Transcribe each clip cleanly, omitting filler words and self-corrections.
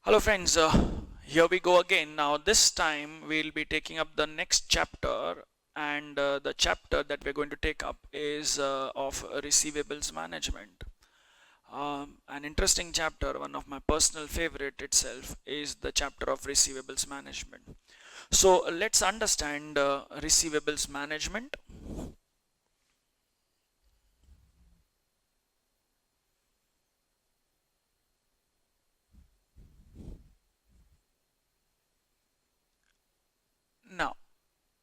Hello friends, here we go again. Now this time we'll be taking up the next chapter, and the chapter that we're going to take up is of receivables management. An interesting chapter, one of my personal favorite itself, is the chapter of receivables management. So let's understand receivables management. Now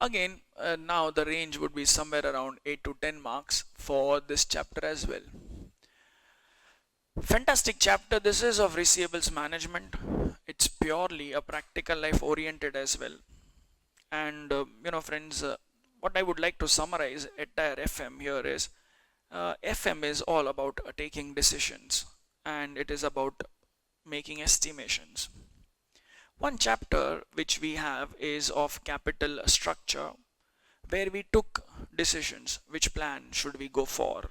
again, now the range would be somewhere around 8 to 10 marks for this chapter as well. Fantastic chapter this is of receivables management. It's purely a practical life oriented as well. And friends, what I would like to summarize entire FM here is FM is all about taking decisions, and it is about making estimations. One chapter which we have is of capital structure, where we took decisions which plan should we go for.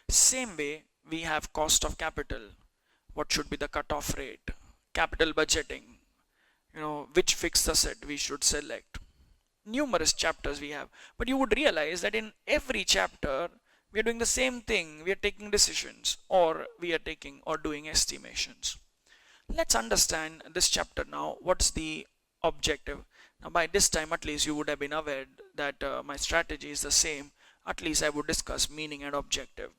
Same way, we have cost of capital, what should be the cutoff rate, capital budgeting, which fixed asset we should select. Numerous chapters we have, but you would realize that in every chapter we are doing the same thing. We are taking decisions, or we are taking or doing estimations. Let's understand this chapter now. What's the objective? Now by this time at least you would have been aware that my strategy is the same. At least I would discuss meaning and objective.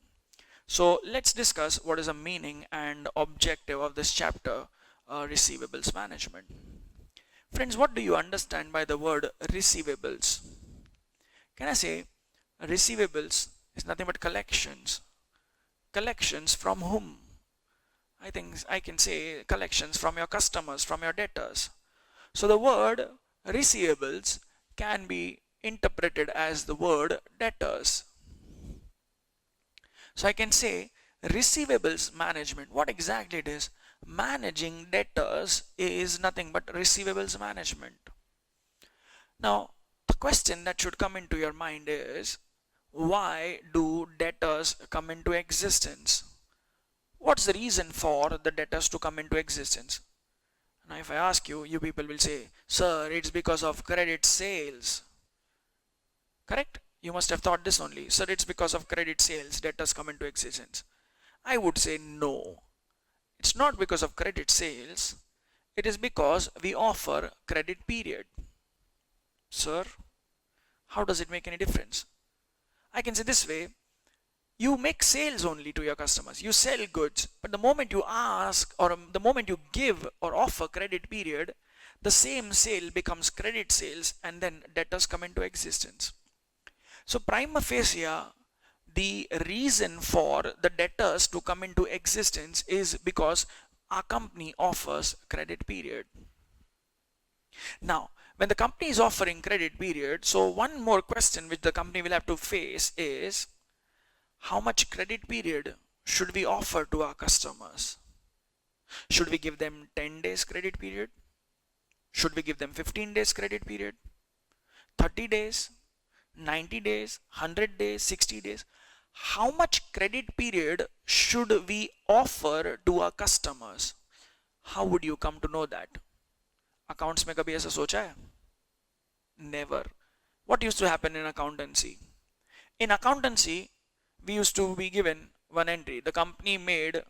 So let's discuss what is the meaning and objective of this chapter, receivables management. Friends, what do you understand by the word receivables? Can I say receivables is nothing but collections? Collections from whom? I think I can say collections from your customers, from your debtors. So the word receivables can be interpreted as the word debtors. So I can say receivables management. What exactly it is? Managing debtors is nothing but receivables management. Now, the question that should come into your mind is, why do debtors come into existence? What's the reason for the debtors to come into existence? Now, if I ask you, you people will say, sir, it's because of credit sales. Correct? You must have thought this only. Sir, it's because of credit sales debtors come into existence. I would say no. It's not because of credit sales. It is because we offer credit period. Sir, how does it make any difference? I can say this way. You make sales only to your customers. You sell goods. But the moment you ask, or the moment you give or offer credit period, the same sale becomes credit sales, and then debtors come into existence. So prima facie, the reason for the debtors to come into existence is because our company offers credit period. Now, when the company is offering credit period, so one more question which the company will have to face is, how much credit period should we offer to our customers? Should we give them 10 days credit period? Should we give them 15 days credit period? 30 days? 90 days, 100 days, 60 days? How much credit period should we offer to our customers? How would you come to know that? Accounts में कभी ऐसा सोचा है? Never. What used to happen in accountancy? In accountancy, we used to be given one entry. The company made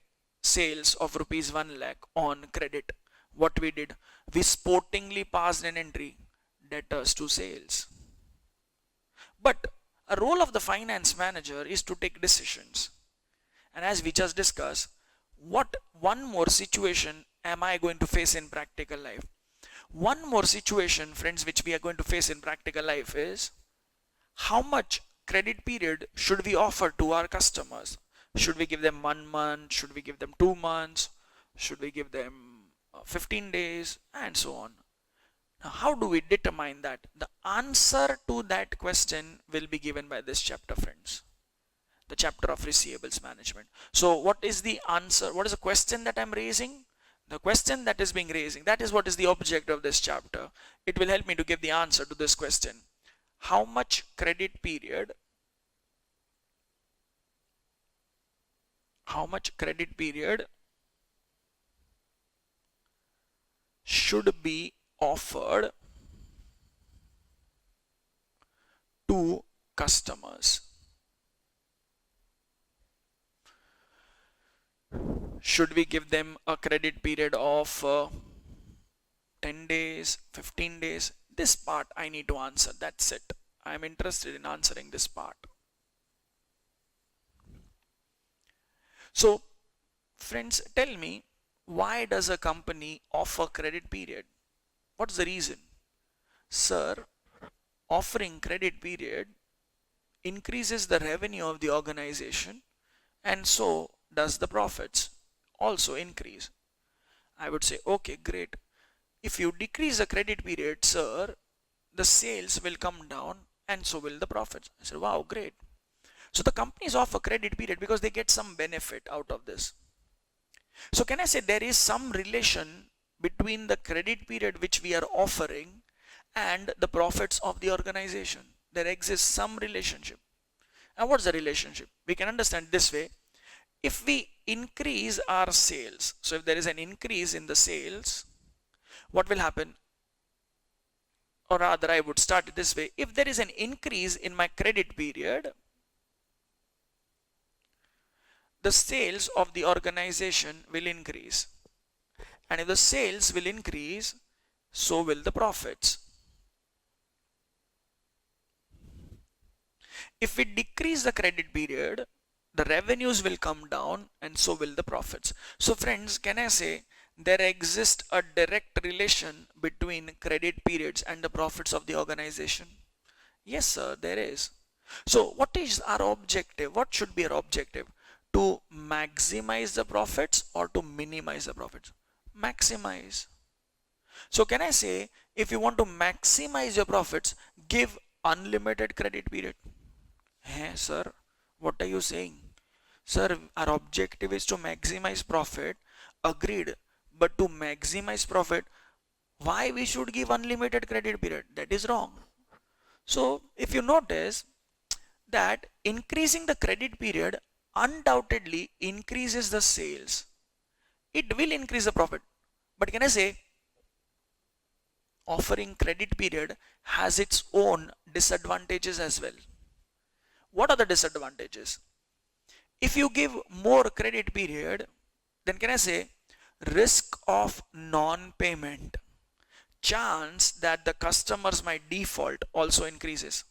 sales of rupees 1 lakh on credit. What we did? We sportingly passed an entry, debtors to sales. But a role of the finance manager is to take decisions. And as we just discussed, what one more situation am I going to face in practical life? One more situation, friends, which we are going to face in practical life is, how much credit period should we offer to our customers? Should we give them 1 month? Should we give them 2 months? Should we give them 15 days? And so on. Now, how do we determine that? The answer to that question will be given by this chapter, friends. The chapter of receivables management. So what is the answer? What is the question that I'm raising? The question that is being raising, that is what is the object of this chapter. It will help me to give the answer to this question. How much credit period should be offered to customers. Should we give them a credit period of 10 days, 15 days? This part I need to answer. That's it. I'm interested in answering this part. So, friends, tell me, why does a company offer credit period? What's the reason? Sir, offering credit period increases the revenue of the organization, and so does the profits also increase. I would say, okay, great. If you decrease the credit period, sir, the sales will come down and so will the profits. I said, wow, great. So the companies offer credit period because they get some benefit out of this. So can I say there is some relation between the credit period which we are offering and the profits of the organization? There exists some relationship. And what's the relationship? We can understand this way. If we increase our sales, so if there is an increase in the sales, what will happen? Or rather, I would start it this way. If there is an increase in my credit period, the sales of the organization will increase. And if the sales will increase, so will the profits. If we decrease the credit period, the revenues will come down and so will the profits. So friends, can I say there exists a direct relation between credit periods and the profits of the organization? Yes, sir, there is. So what is our objective? What should be our objective? To maximize the profits or to minimize the profits? Maximize. So can I say, if you want to maximize your profits, give unlimited credit period? Hey, sir, what are you saying? Sir, our objective is to maximize profit. Agreed. But to maximize profit, why we should give unlimited credit period? That is wrong. So if you notice that increasing the credit period undoubtedly increases the sales. It will increase the profit. But can I say, offering credit period has its own disadvantages as well. What are the disadvantages? If you give more credit period, then can I say risk of non-payment, chance that the customers might default also increases.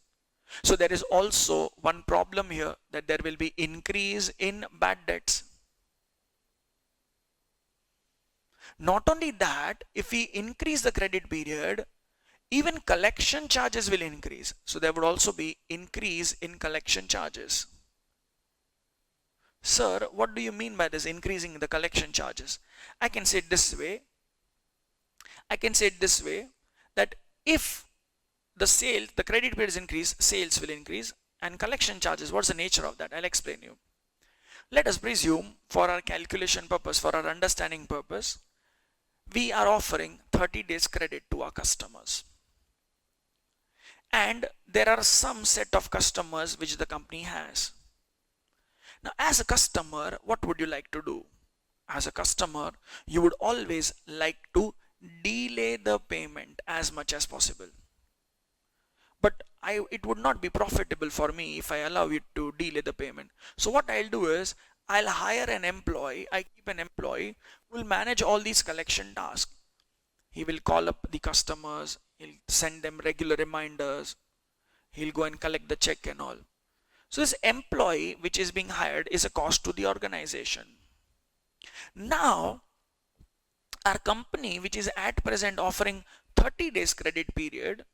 So there is also one problem here, that there will be increase in bad debts. Not only that, if we increase the credit period, even collection charges will increase. So there would also be increase in collection charges. Sir, what do you mean by this increasing the collection charges? I can say it this way. That if the credit periods increase, sales will increase, and collection charges, what's the nature of that? I'll explain you. Let us presume, for our calculation purpose, for our understanding purpose, we are offering 30 days credit to our customers. And there are some set of customers which the company has. Now, as a customer, what would you like to do? As a customer, you would always like to delay the payment as much as possible. But it would not be profitable for me if I allow you to delay the payment. So what I'll do is, I'll hire an employee. I keep an employee who will manage all these collection tasks. He will call up the customers, he'll send them regular reminders, he'll go and collect the check and all. So this employee which is being hired is a cost to the organization. Now, our company, which is at present offering 30 days credit period,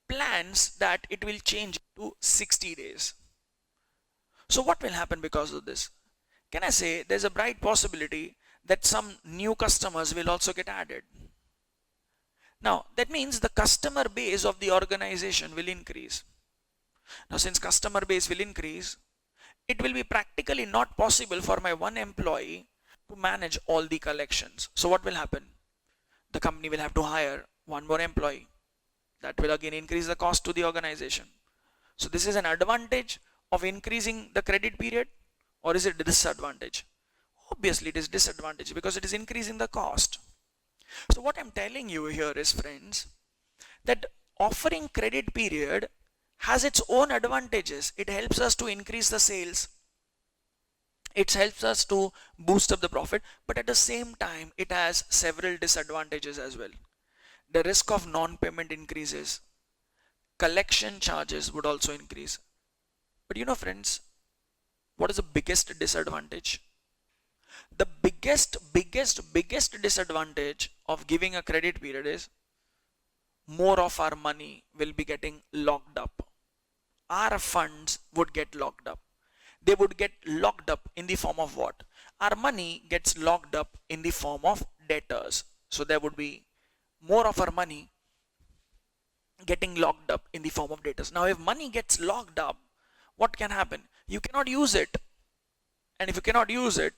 plans that it will change to 60 days. So what will happen because of this? Can I say there's a bright possibility that some new customers will also get added. Now, that means the customer base of the organization will increase. Now, since customer base will increase, it will be practically not possible for my one employee to manage all the collections. So what will happen? The company will have to hire one more employee. That will again increase the cost to the organization. So this is an advantage of increasing the credit period, or is it a disadvantage? Obviously it is disadvantage because it is increasing the cost. So what I'm telling you here is, friends, that offering credit period has its own advantages. It helps us to increase the sales. It helps us to boost up the profit, but at the same time, it has several disadvantages as well. The risk of non-payment increases. Collection charges would also increase. But you know, friends, what is the biggest disadvantage? The biggest disadvantage of giving a credit period is more of our money will be getting locked up. Our funds would get locked up. They would get locked up in the form of what? Our money gets locked up in the form of debtors. So there would be more of our money getting locked up in the form of debtors. Now, if money gets locked up, what can happen? You cannot use it. And if you cannot use it,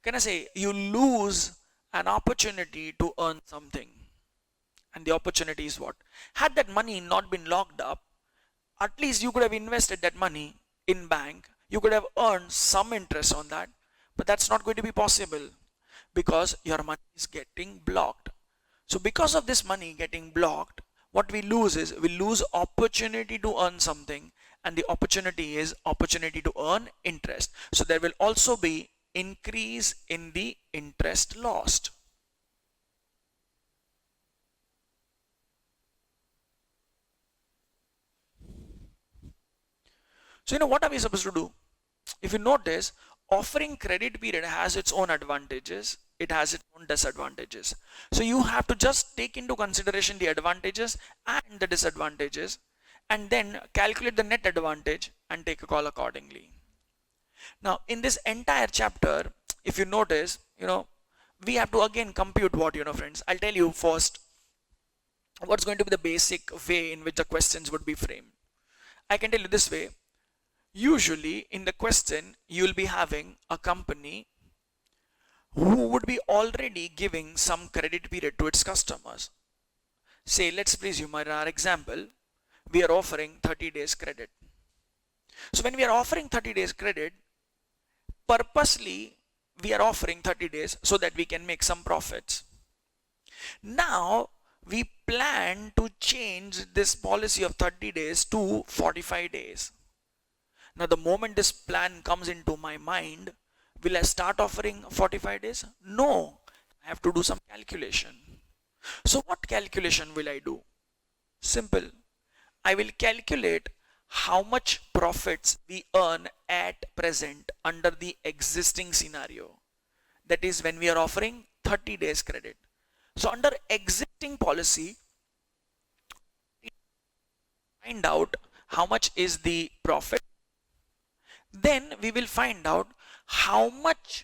can I say, you lose an opportunity to earn something. And the opportunity is what? Had that money not been locked up, at least you could have invested that money in bank. You could have earned some interest on that, but that's not going to be possible because your money is getting blocked. So because of this money getting blocked, what we lose is we lose opportunity to earn something, and the opportunity is opportunity to earn interest. So there will also be increase in the interest lost. So what are we supposed to do? If you notice, offering credit period has its own advantages, it has its own disadvantages. So you have to just take into consideration the advantages and the disadvantages, and then calculate the net advantage and take a call accordingly. Now in this entire chapter, if you notice, we have to again compute what, friends. I'll tell you first what's going to be the basic way in which the questions would be framed. I can tell you this way. Usually in the question, you'll be having a company who would be already giving some credit period to its customers. Say, let's presume in our example, we are offering 30 days credit. So when we are offering 30 days credit, purposely we are offering 30 days so that we can make some profits. Now we plan to change this policy of 30 days to 45 days. Now the moment this plan comes into my mind, will I start offering 45 days? No, I have to do some calculation. So what calculation will I do? Simple. I will calculate how much profits we earn at present under the existing scenario. That is when we are offering 30 days credit. So under existing policy, find out how much is the profit. Then we will find out how much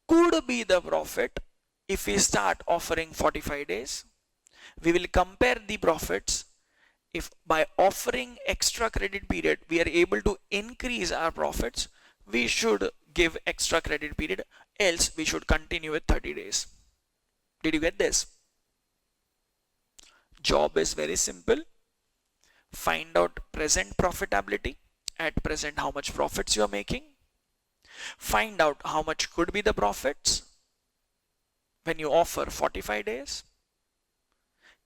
could be the profit if we start offering 45 days. We will compare the profits. If by offering extra credit period we are able to increase our profits, we should give extra credit period, else we should continue with 30 days. Did you get this? Job is very simple. Find out present profitability, at present how much profits you are making. Find out how much could be the profits when you offer 45 days.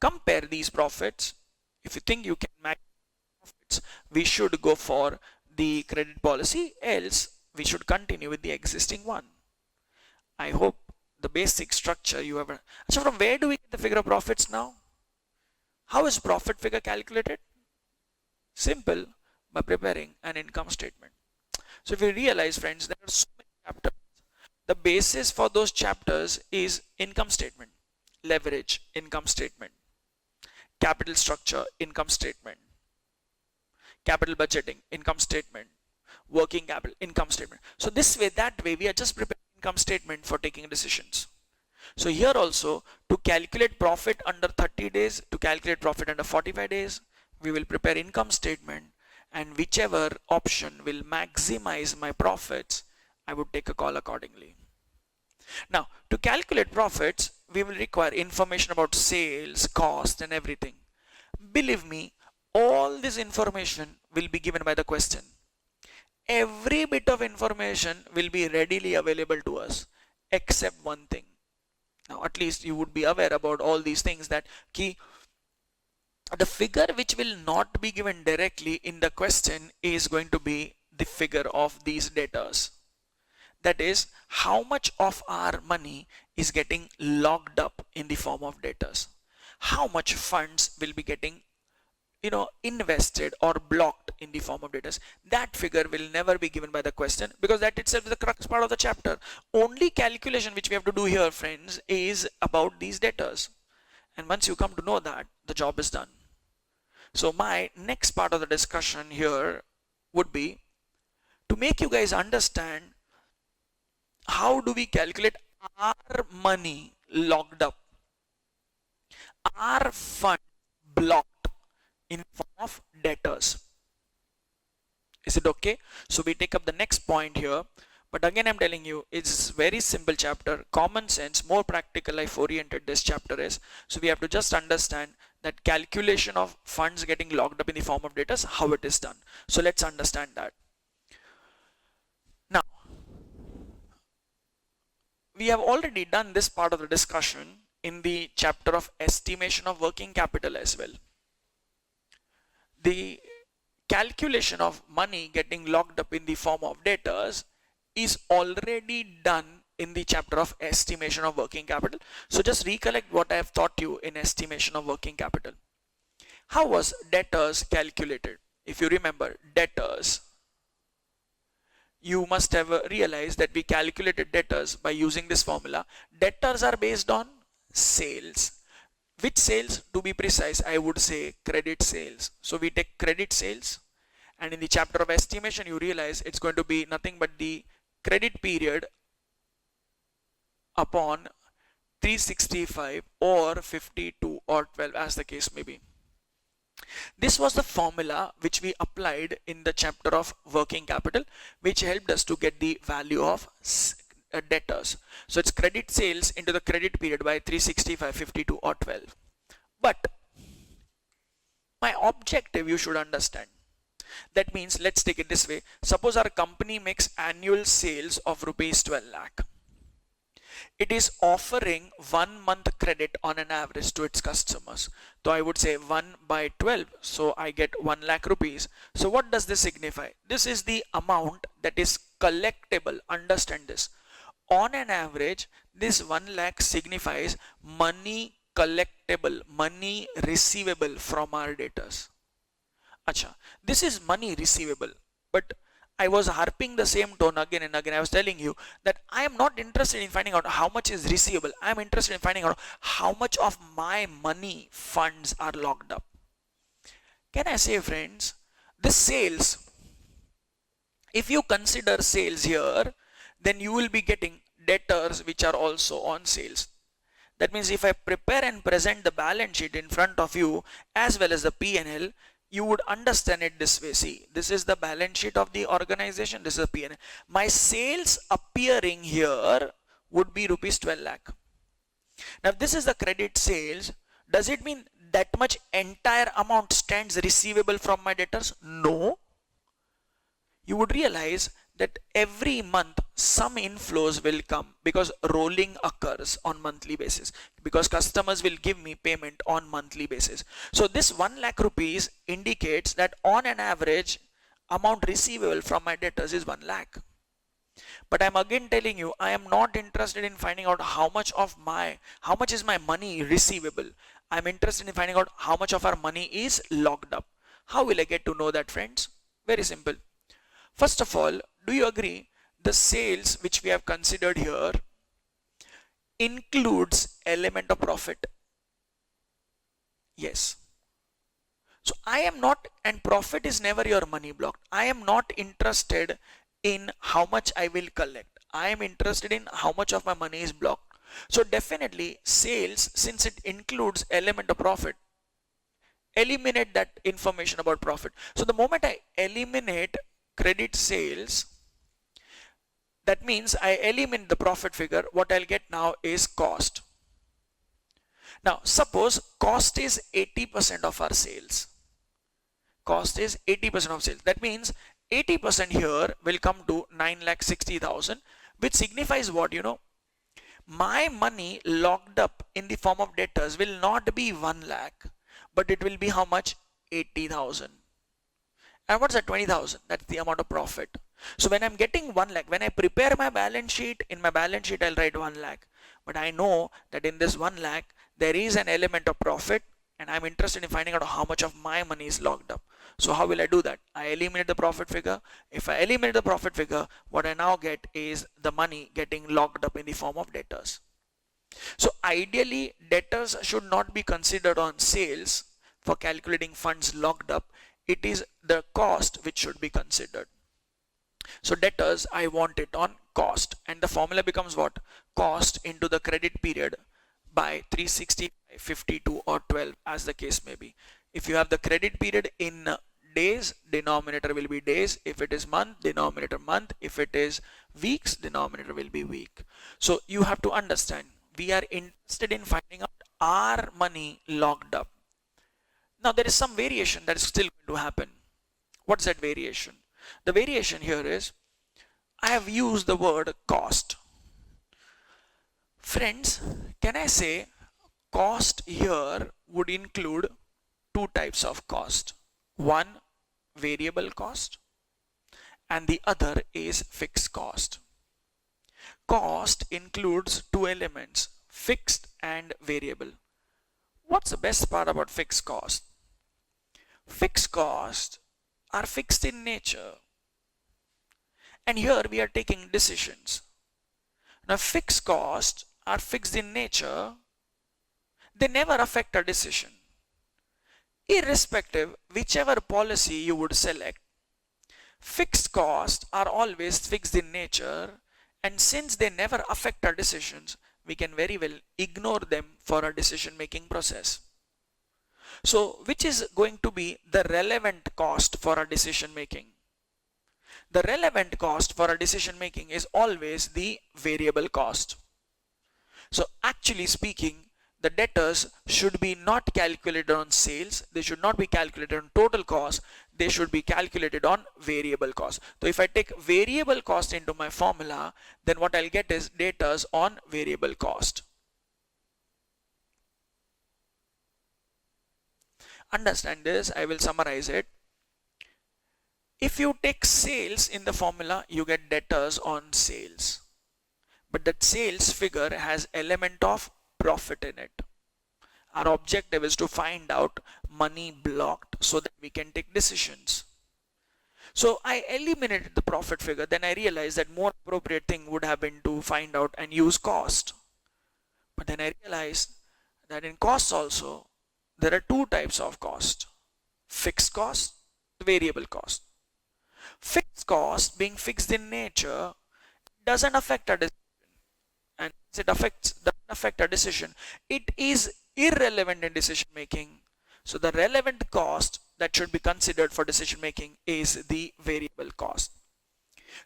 Compare these profits. If you think you can match profits, we should go for the credit policy, else we should continue with the existing one. I hope the basic structure you have. So from where do we get the figure of profits now? How is profit figure calculated? Simple, by preparing an income statement. So if you realize, friends, there are so many chapters. The basis for those chapters is income statement, leverage, income statement, capital structure, income statement, capital budgeting, income statement, working capital, income statement. So this way, that way, we are just preparing income statement for taking decisions. So here also, to calculate profit under 30 days, to calculate profit under 45 days, we will prepare income statement, and whichever option will maximize my profits, I would take a call accordingly. Now, to calculate profits, we will require information about sales, cost, and everything. Believe me, all this information will be given by the question. Every bit of information will be readily available to us, except one thing. Now at least you would be aware about all these things, that key the figure which will not be given directly in the question is going to be the figure of these debtors. That is, how much of our money is getting locked up in the form of debtors. How much funds will be getting invested or blocked in the form of debtors. That figure will never be given by the question, because that itself is the crux part of the chapter. Only calculation which we have to do here, friends, is about these debtors. And once you come to know that, the job is done. So my next part of the discussion here would be to make you guys understand how do we calculate our money locked up, our fund blocked in form of debtors. Is it okay? So we take up the next point here. But again, I'm telling you, it's very simple chapter, common sense, more practical life oriented this chapter is. So we have to just understand that calculation of funds getting locked up in the form of debtors, how it is done. So let's understand that. Now, we have already done this part of the discussion in the chapter of estimation of working capital as well. The calculation of money getting locked up in the form of debtors is already done in the chapter of estimation of working capital. So just recollect what I have taught you in estimation of working capital. How was debtors calculated? If you remember, debtors, you must have realized that we calculated debtors by using this formula. Debtors are based on sales. Which sales? To be precise, I would say credit sales. So we take credit sales, and in the chapter of estimation you realize it's going to be nothing but the credit period upon 365 or 52 or 12, as the case may be. This was the formula which we applied in the chapter of working capital, which helped us to get the value of debtors. So it's credit sales into the credit period by 365, 52 or 12. But my objective you should understand. That means, let's take it this way. Suppose our company makes annual sales of rupees 12 lakh. It is offering 1 month credit on an average to its customers. So I would say 1 by 12. So I get 1 lakh rupees. So what does this signify? This is the amount that is collectible. Understand this. On an average, this 1 lakh signifies money collectible, money receivable from our debtors. Acha, this is money receivable, but I was harping the same tone again and again. I was telling you that I am not interested in finding out how much is receivable. I am interested in finding out how much of my money funds are locked up. Can I say, friends, the sales, if you consider sales here, then you will be getting debtors which are also on sales. That means if I prepare and present the balance sheet in front of you as well as the P&L, you would understand it this way. See, this is the balance sheet of the organization, this is the P&L. My sales appearing here would be rupees 12 lakh. Now if this is the credit sales, does it mean that much entire amount stands receivable from my debtors? No. You would realize that every month some inflows will come, because rolling occurs on monthly basis, because customers will give me payment on monthly basis. So this 1 lakh rupees indicates that on an average amount receivable from my debtors is 1 lakh. But I'm again telling you, I am not interested in finding out how much is my money receivable. I'm interested in finding out how much of our money is locked up. How will I get to know that, friends? Very simple. First of all, do you agree the sales which we have considered here includes element of profit? Yes. So I am not, and profit is never your money blocked. I am not interested in how much I will collect. I am interested in how much of my money is blocked. So definitely sales, since it includes element of profit, eliminate that information about profit. So the moment I eliminate credit sales, that means I eliminate the profit figure. What I'll get now is cost. Now suppose cost is 80% of our sales. Cost is 80% of sales. That means 80% here will come to 9,60,000, which signifies what, My money locked up in the form of debtors will not be 1 lakh, but it will be how much? 80,000. And what's that 20,000? That's the amount of profit. So when I'm getting 1 lakh, when I prepare my balance sheet, in my balance sheet I'll write 1 lakh. But I know that in this 1 lakh, there is an element of profit, and I'm interested in finding out how much of my money is locked up. So how will I do that? I eliminate the profit figure. If I eliminate the profit figure, what I now get is the money getting locked up in the form of debtors. So ideally, debtors should not be considered on sales for calculating funds locked up. It is the cost which should be considered. So debtors, I want it on cost, and the formula becomes what? Cost into the credit period by 360, 52 or 12 as the case may be. If you have the credit period in days, denominator will be days. If it is month, denominator month. If it is weeks, denominator will be week. So you have to understand, we are interested in finding out our money locked up. Now there is some variation that is still going to happen. What's that variation? The variation here is, I have used the word cost. Friends, can I say cost here would include two types of cost. One, variable cost, and the other is fixed cost. Cost includes two elements, fixed and variable. What's the best part about fixed cost? Fixed costs are fixed in nature, and here we are taking decisions. Now fixed costs are fixed in nature, they never affect a decision. Irrespective whichever policy you would select, fixed costs are always fixed in nature, and since they never affect our decisions, we can very well ignore them for our decision making process. So which is going to be the relevant cost for our decision making? The relevant cost for our decision making is always the variable cost. So actually speaking, the debtors should be not calculated on sales, they should not be calculated on total cost, they should be calculated on variable cost. So if I take variable cost into my formula, then what I'll get is debtors on variable cost. Understand this, I will summarize it. If you take sales in the formula, you get debtors on sales. But that sales figure has element of profit in it. Our objective is to find out money blocked so that we can take decisions. So I eliminated the profit figure, then I realized that more appropriate thing would have been to find out and use cost. But then I realized that in costs also, there are two types of cost. Fixed cost, variable cost. Fixed cost, being fixed in nature, doesn't affect our decision. And since it doesn't affect our decision, it is irrelevant in decision making. So the relevant cost that should be considered for decision making is the variable cost.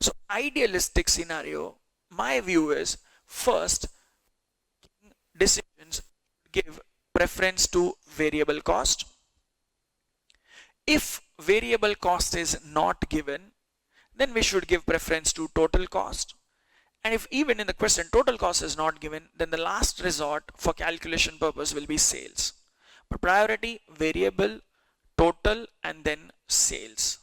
So idealistic scenario, my view is, first, decisions give preference to variable cost. If variable cost is not given, then we should give preference to total cost. And if even in the question total cost is not given, then the last resort for calculation purpose will be sales. But priority, variable, total, and then sales.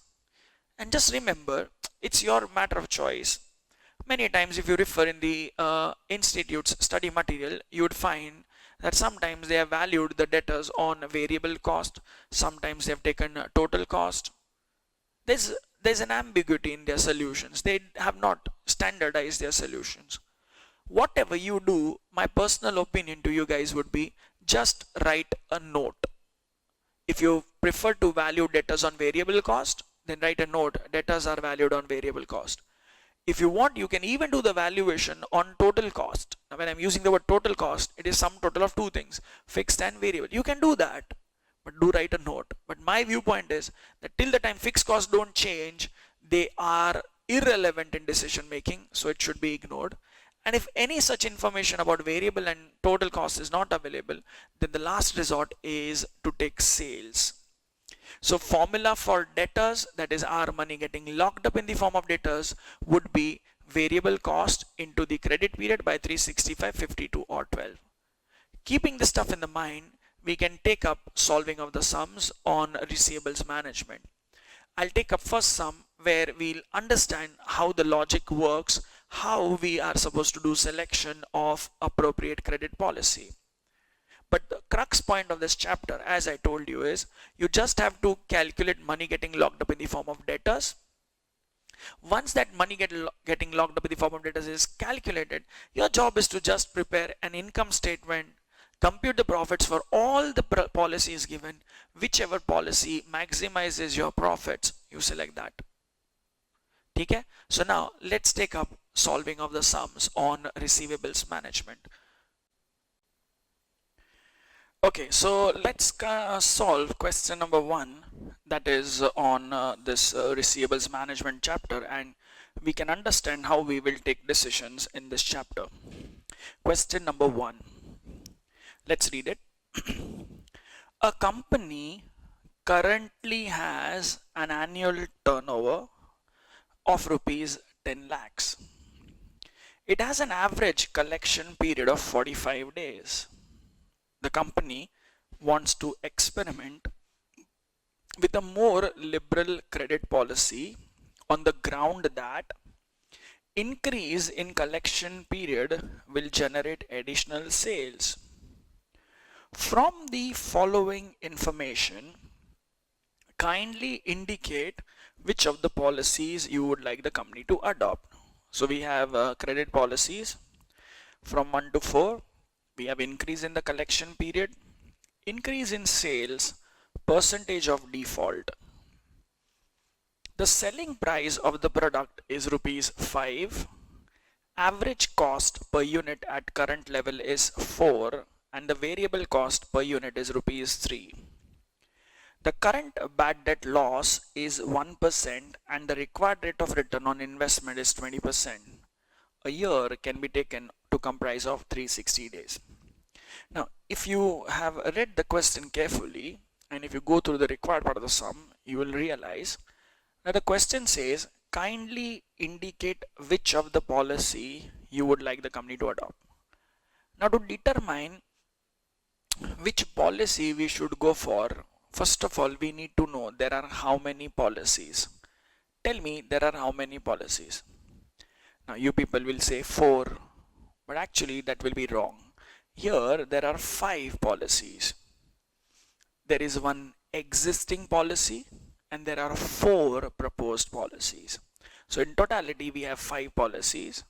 And just remember, it's your matter of choice. Many times if you refer in the institute's study material, you would find that sometimes they have valued the debtors on variable cost, sometimes they have taken total cost. There's an ambiguity in their solutions. They have not standardized their solutions. Whatever you do, my personal opinion to you guys would be, just write a note. If you prefer to value debtors on variable cost, then write a note, debtors are valued on variable cost. If you want, you can even do the valuation on total cost. Now when I'm using the word total cost, it is sum total of two things, fixed and variable. You can do that, but do write a note. But my viewpoint is that till the time fixed costs don't change, they are irrelevant in decision making, so it should be ignored. And if any such information about variable and total cost is not available, then the last resort is to take sales. So formula for debtors, that is our money getting locked up in the form of debtors, would be variable cost into the credit period by 365, 52 or 12. Keeping this stuff in the mind, we can take up solving of the sums on receivables management. I'll take up first sum where we'll understand how the logic works, how we are supposed to do selection of appropriate credit policy. But the crux point of this chapter, as I told you, is you just have to calculate money getting locked up in the form of debtors. Once that money getting locked up in the form of debtors is calculated, your job is to just prepare an income statement, compute the profits for all the policies given. Whichever policy maximizes your profits, you select that. Okay? So now let's take up solving of the sums on receivables management. Okay, so let's solve question number 1, that is on this receivables management chapter, and we can understand how we will take decisions in this chapter. Question number 1. Let's read it. A company currently has an annual turnover of rupees 10 lakhs. It has an average collection period of 45 days. The company wants to experiment with a more liberal credit policy on the ground that increase in collection period will generate additional sales. From the following information, kindly indicate which of the policies you would like the company to adopt. So we have credit policies from 1 to 4. We have increase in the collection period, increase in sales, percentage of default. The selling price of the product is rupees 5. Average cost per unit at current level is 4 and the variable cost per unit is rupees 3. The current bad debt loss is 1% and the required rate of return on investment is 20%. A year can be taken to comprise of 360 days. Now, if you have read the question carefully and if you go through the required part of the sum, you will realize that the question says kindly indicate which of the policy you would like the company to adopt. Now, to determine which policy we should go for, first of all, we need to know there are how many policies. Tell me there are how many policies. Now, you people will say 4, but actually that will be wrong. Here there are 5 policies. There is one existing policy and there are 4 proposed policies. So in totality we have 5 policies,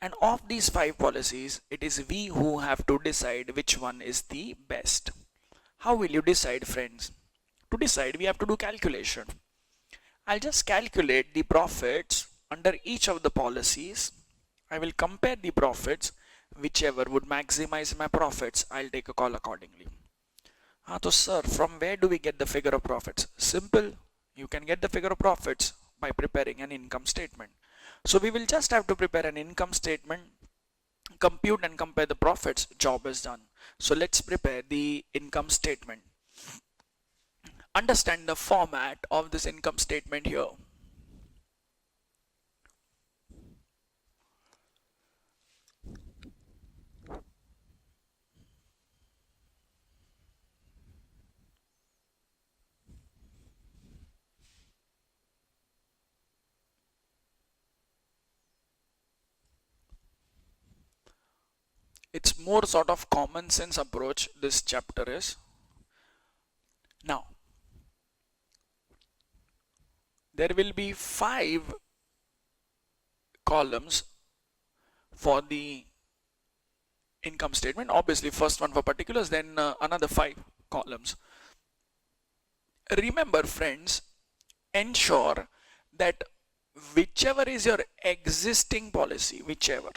and of these 5 policies it is we who have to decide which one is the best. How will you decide, friends? To decide we have to do calculation. I'll just calculate the profits under each of the policies. I will compare the profits. Whichever would maximize my profits, I'll take a call accordingly. So sir, from where do we get the figure of profits? Simple. You can get the figure of profits by preparing an income statement. So we will just have to prepare an income statement, compute and compare the profits. Job is done. So let's prepare the income statement. Understand the format of this income statement here. It's more sort of common sense approach this chapter is. Now, there will be 5 columns for the income statement. Obviously, first one for particulars, then another 5 columns. Remember, friends, ensure that whichever is your existing policy, whichever,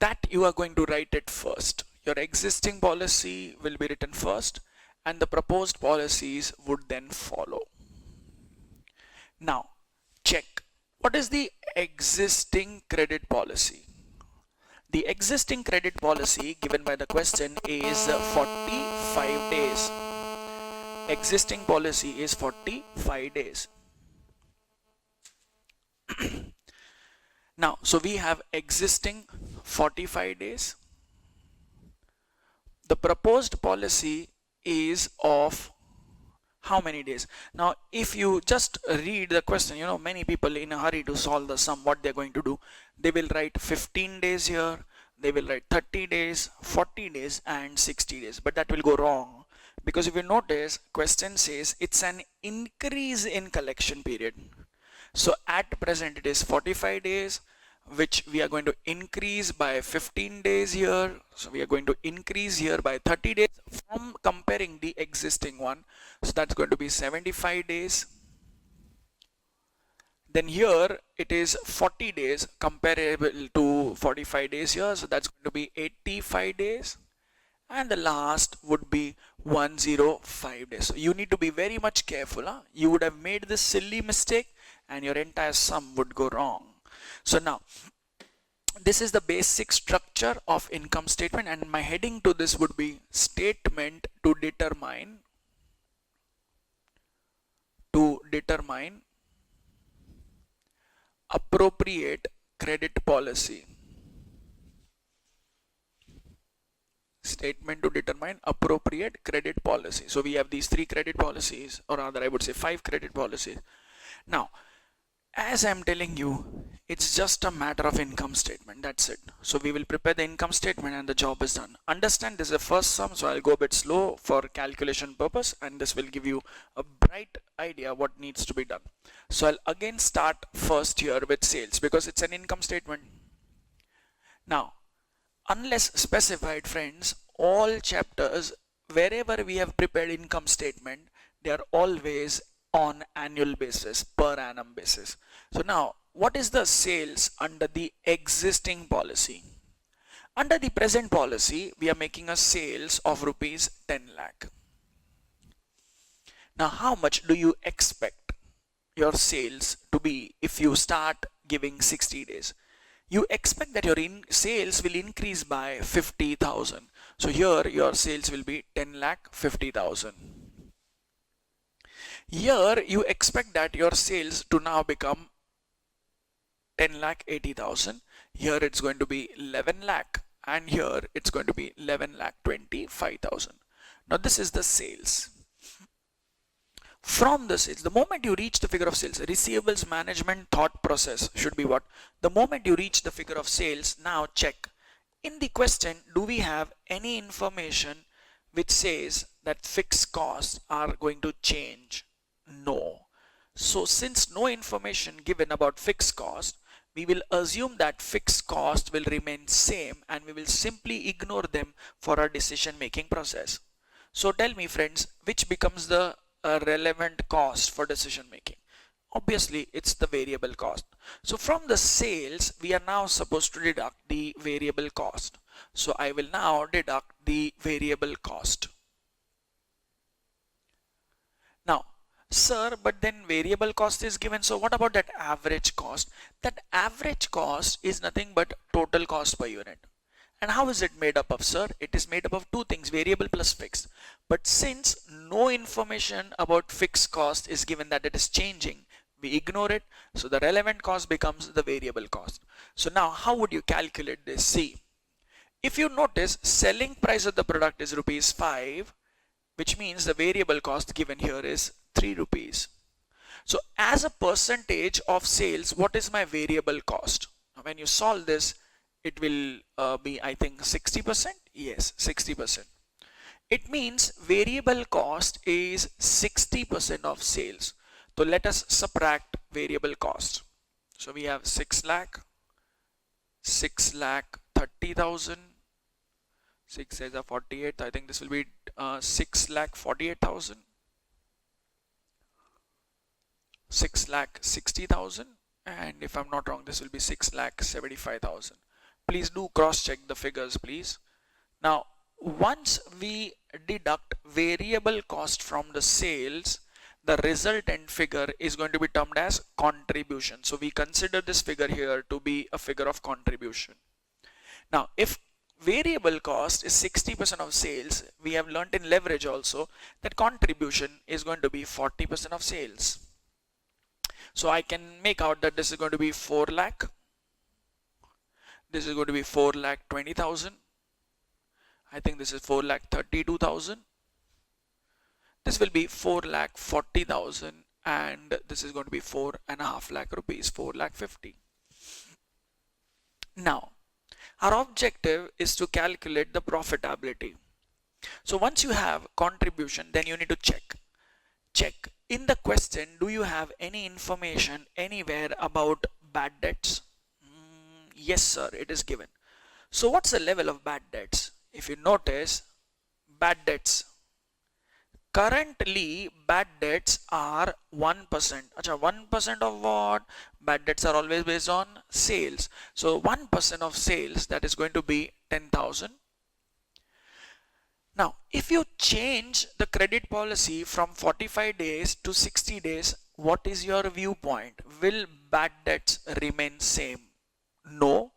that you are going to write it first. Your existing policy will be written first and the proposed policies would then follow. Now, check. What is the existing credit policy? The existing credit policy given by the question is 45 days. Existing policy is 45 days. Now, so we have existing 45 days. The proposed policy is of how many days? Now, if you just read the question, many people in a hurry to solve the sum, what they're going to do, they will write 15 days here, they will write 30 days, 40 days, and 60 days. But that will go wrong, because if you notice, question says it's an increase in collection period. So at present it is 45 days, which we are going to increase by 15 days here. So we are going to increase here by 30 days from comparing the existing one. So that's going to be 75 days. Then here it is 40 days comparable to 45 days here. So that's going to be 85 days. And the last would be 105 days. So you need to be very much careful. You would have made this silly mistake and your entire sum would go wrong. So now, this is the basic structure of income statement, and my heading to this would be statement to determine appropriate credit policy. Statement to determine appropriate credit policy. So we have these 3 credit policies, or rather I would say 5 credit policies. Now, as I'm telling you, it's just a matter of income statement. That's it. So we will prepare the income statement and the job is done. Understand this is the first sum, so I'll go a bit slow for calculation purpose, and this will give you a bright idea what needs to be done. So I'll again start first here with sales, because it's an income statement. Now, unless specified, friends, all chapters wherever we have prepared income statement, they are always on annual basis, per annum basis. So now, what is the sales under the existing policy? Under the present policy, we are making a sales of rupees 10 lakh. Now, how much do you expect your sales to be if you start giving 60 days? You expect that your sales will increase by 50,000. So here your sales will be 10 lakh 50,000. Here you expect that your sales to now become 10 lakh 80,000. Here it's going to be 11 lakh, and here it's going to be 11 lakh 25,000. Now this is the sales. From the sales, the moment you reach the figure of sales, receivables management thought process should be what? The moment you reach the figure of sales, now check. In the question, do we have any information which says that fixed costs are going to change? No. So since no information given about fixed cost, we will assume that fixed cost will remain same, and we will simply ignore them for our decision making process. So tell me, friends, which becomes the relevant cost for decision making? Obviously it's the variable cost. So from the sales, we are now supposed to deduct the variable cost. So I will now deduct the variable cost. Now, sir, but then variable cost is given, so what about that average cost? That average cost is nothing but total cost per unit. And how is it made up of, sir? It is made up of 2 things, variable plus fixed. But since no information about fixed cost is given, that it is changing, we ignore it. So the relevant cost becomes the variable cost. So now how would you calculate this? See, if you notice, selling price of the product is rupees 5, which means the variable cost given here is 3 rupees. So as a percentage of sales, what is my variable cost? Now when you solve this, it will be, I think, 60%. Yes, 60%. It means variable cost is 60% of sales. So let us subtract variable cost. So we have 6 lakh 30,000. 6 is a 48. I think this will be 6 lakh 48,000. 6 lakh 60,000. And if I'm not wrong, this will be 6 lakh 75,000. Please do cross check the figures, please. Now, once we deduct variable cost from the sales, the resultant figure is going to be termed as contribution. So we consider this figure here to be a figure of contribution. Now, if variable cost is 60% of sales, we have learnt in leverage also that contribution is going to be 40% of sales. So I can make out that this is going to be 4 lakh. This is going to be 4,20,000. I think this is 4,32,000. This will be 4,40,000, and this is going to be 4.5 lakh rupees, 4,50,000. Now, our objective is to calculate the profitability. So once you have contribution, then you need to check in the question, do you have any information anywhere about bad debts? Yes sir, it is given. So what's the level of bad debts? If you notice, bad debts, currently bad debts are 1%. Acha, 1% of what? Bad debts are always based on sales. So 1% of sales, that is going to be 10,000. Now, if you change the credit policy from 45 days to 60 days, what is your viewpoint? Will bad debts remain same? No,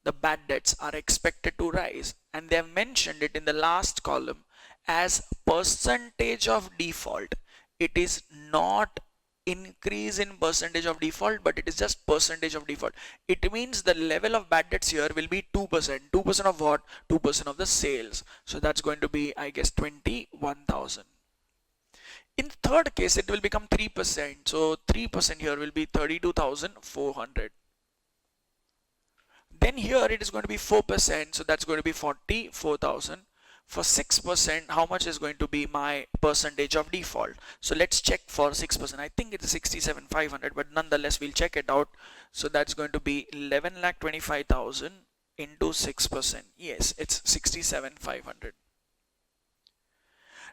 the bad debts are expected to rise, and they have mentioned it in the last column as percentage of default. It is not increase in percentage of default, but it is just percentage of default. It means the level of bad debts here will be 2%. 2% of what? 2% of the sales. So that's going to be, I guess, 21,000. In the third case, it will become 3%. So 3% here will be 32,400. Then here it is going to be 4%. So that's going to be 44,000. For 6%, how much is going to be my percentage of default? So let's check for 6%. I think it's 67,500, but nonetheless we'll check it out. So that's going to be 11,25,000 into 6%. Yes, it's 67,500.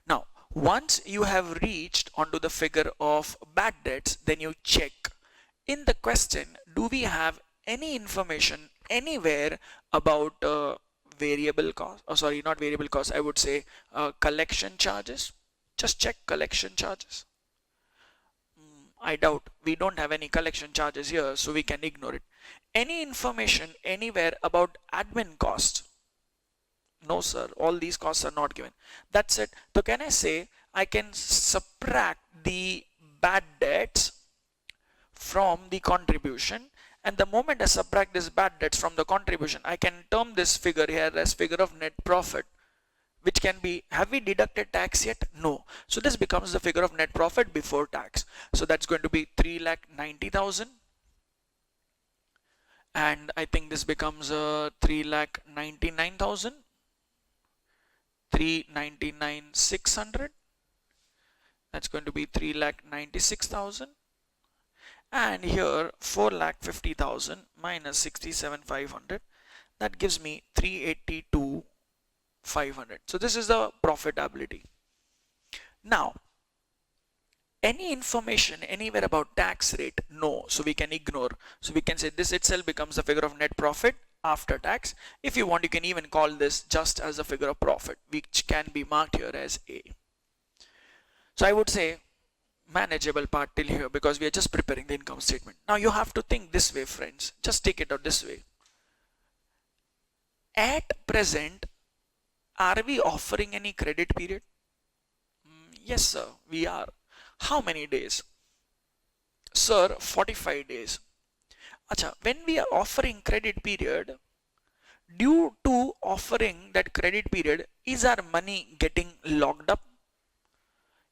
Now, once you have reached onto the figure of bad debts, then you check in the question, do we have any information anywhere about variable cost, oh sorry, not variable cost, I would say collection charges. Just check collection charges. I doubt, we don't have any collection charges here, so we can ignore it. Any information anywhere about admin cost? No sir, all these costs are not given. That's it. So can I say I can subtract the bad debts from the contribution, and the moment I subtract this bad debts from the contribution, I can term this figure here as figure of net profit, which can be, have we deducted tax yet? No. So this becomes the figure of net profit before tax. So that's going to be 3,90,000, and I think this becomes 3,99,000, 3,99,600. That's going to be 3,96,000. And here 4,50,000 minus 67,500, that gives me 382,500. So this is the profitability. Now, any information anywhere about tax rate? No, so we can ignore. So we can say this itself becomes the figure of net profit after tax. If you want, you can even call this just as a figure of profit, which can be marked here as A. So I would say manageable part till here, because we are just preparing the income statement. Now you have to think this way, friends. Just take it out this way. At present, are we offering any credit period? Yes sir, we are. How many days? Sir, 45 days. Acha, when we are offering credit period, due to offering that credit period, is our money getting locked up?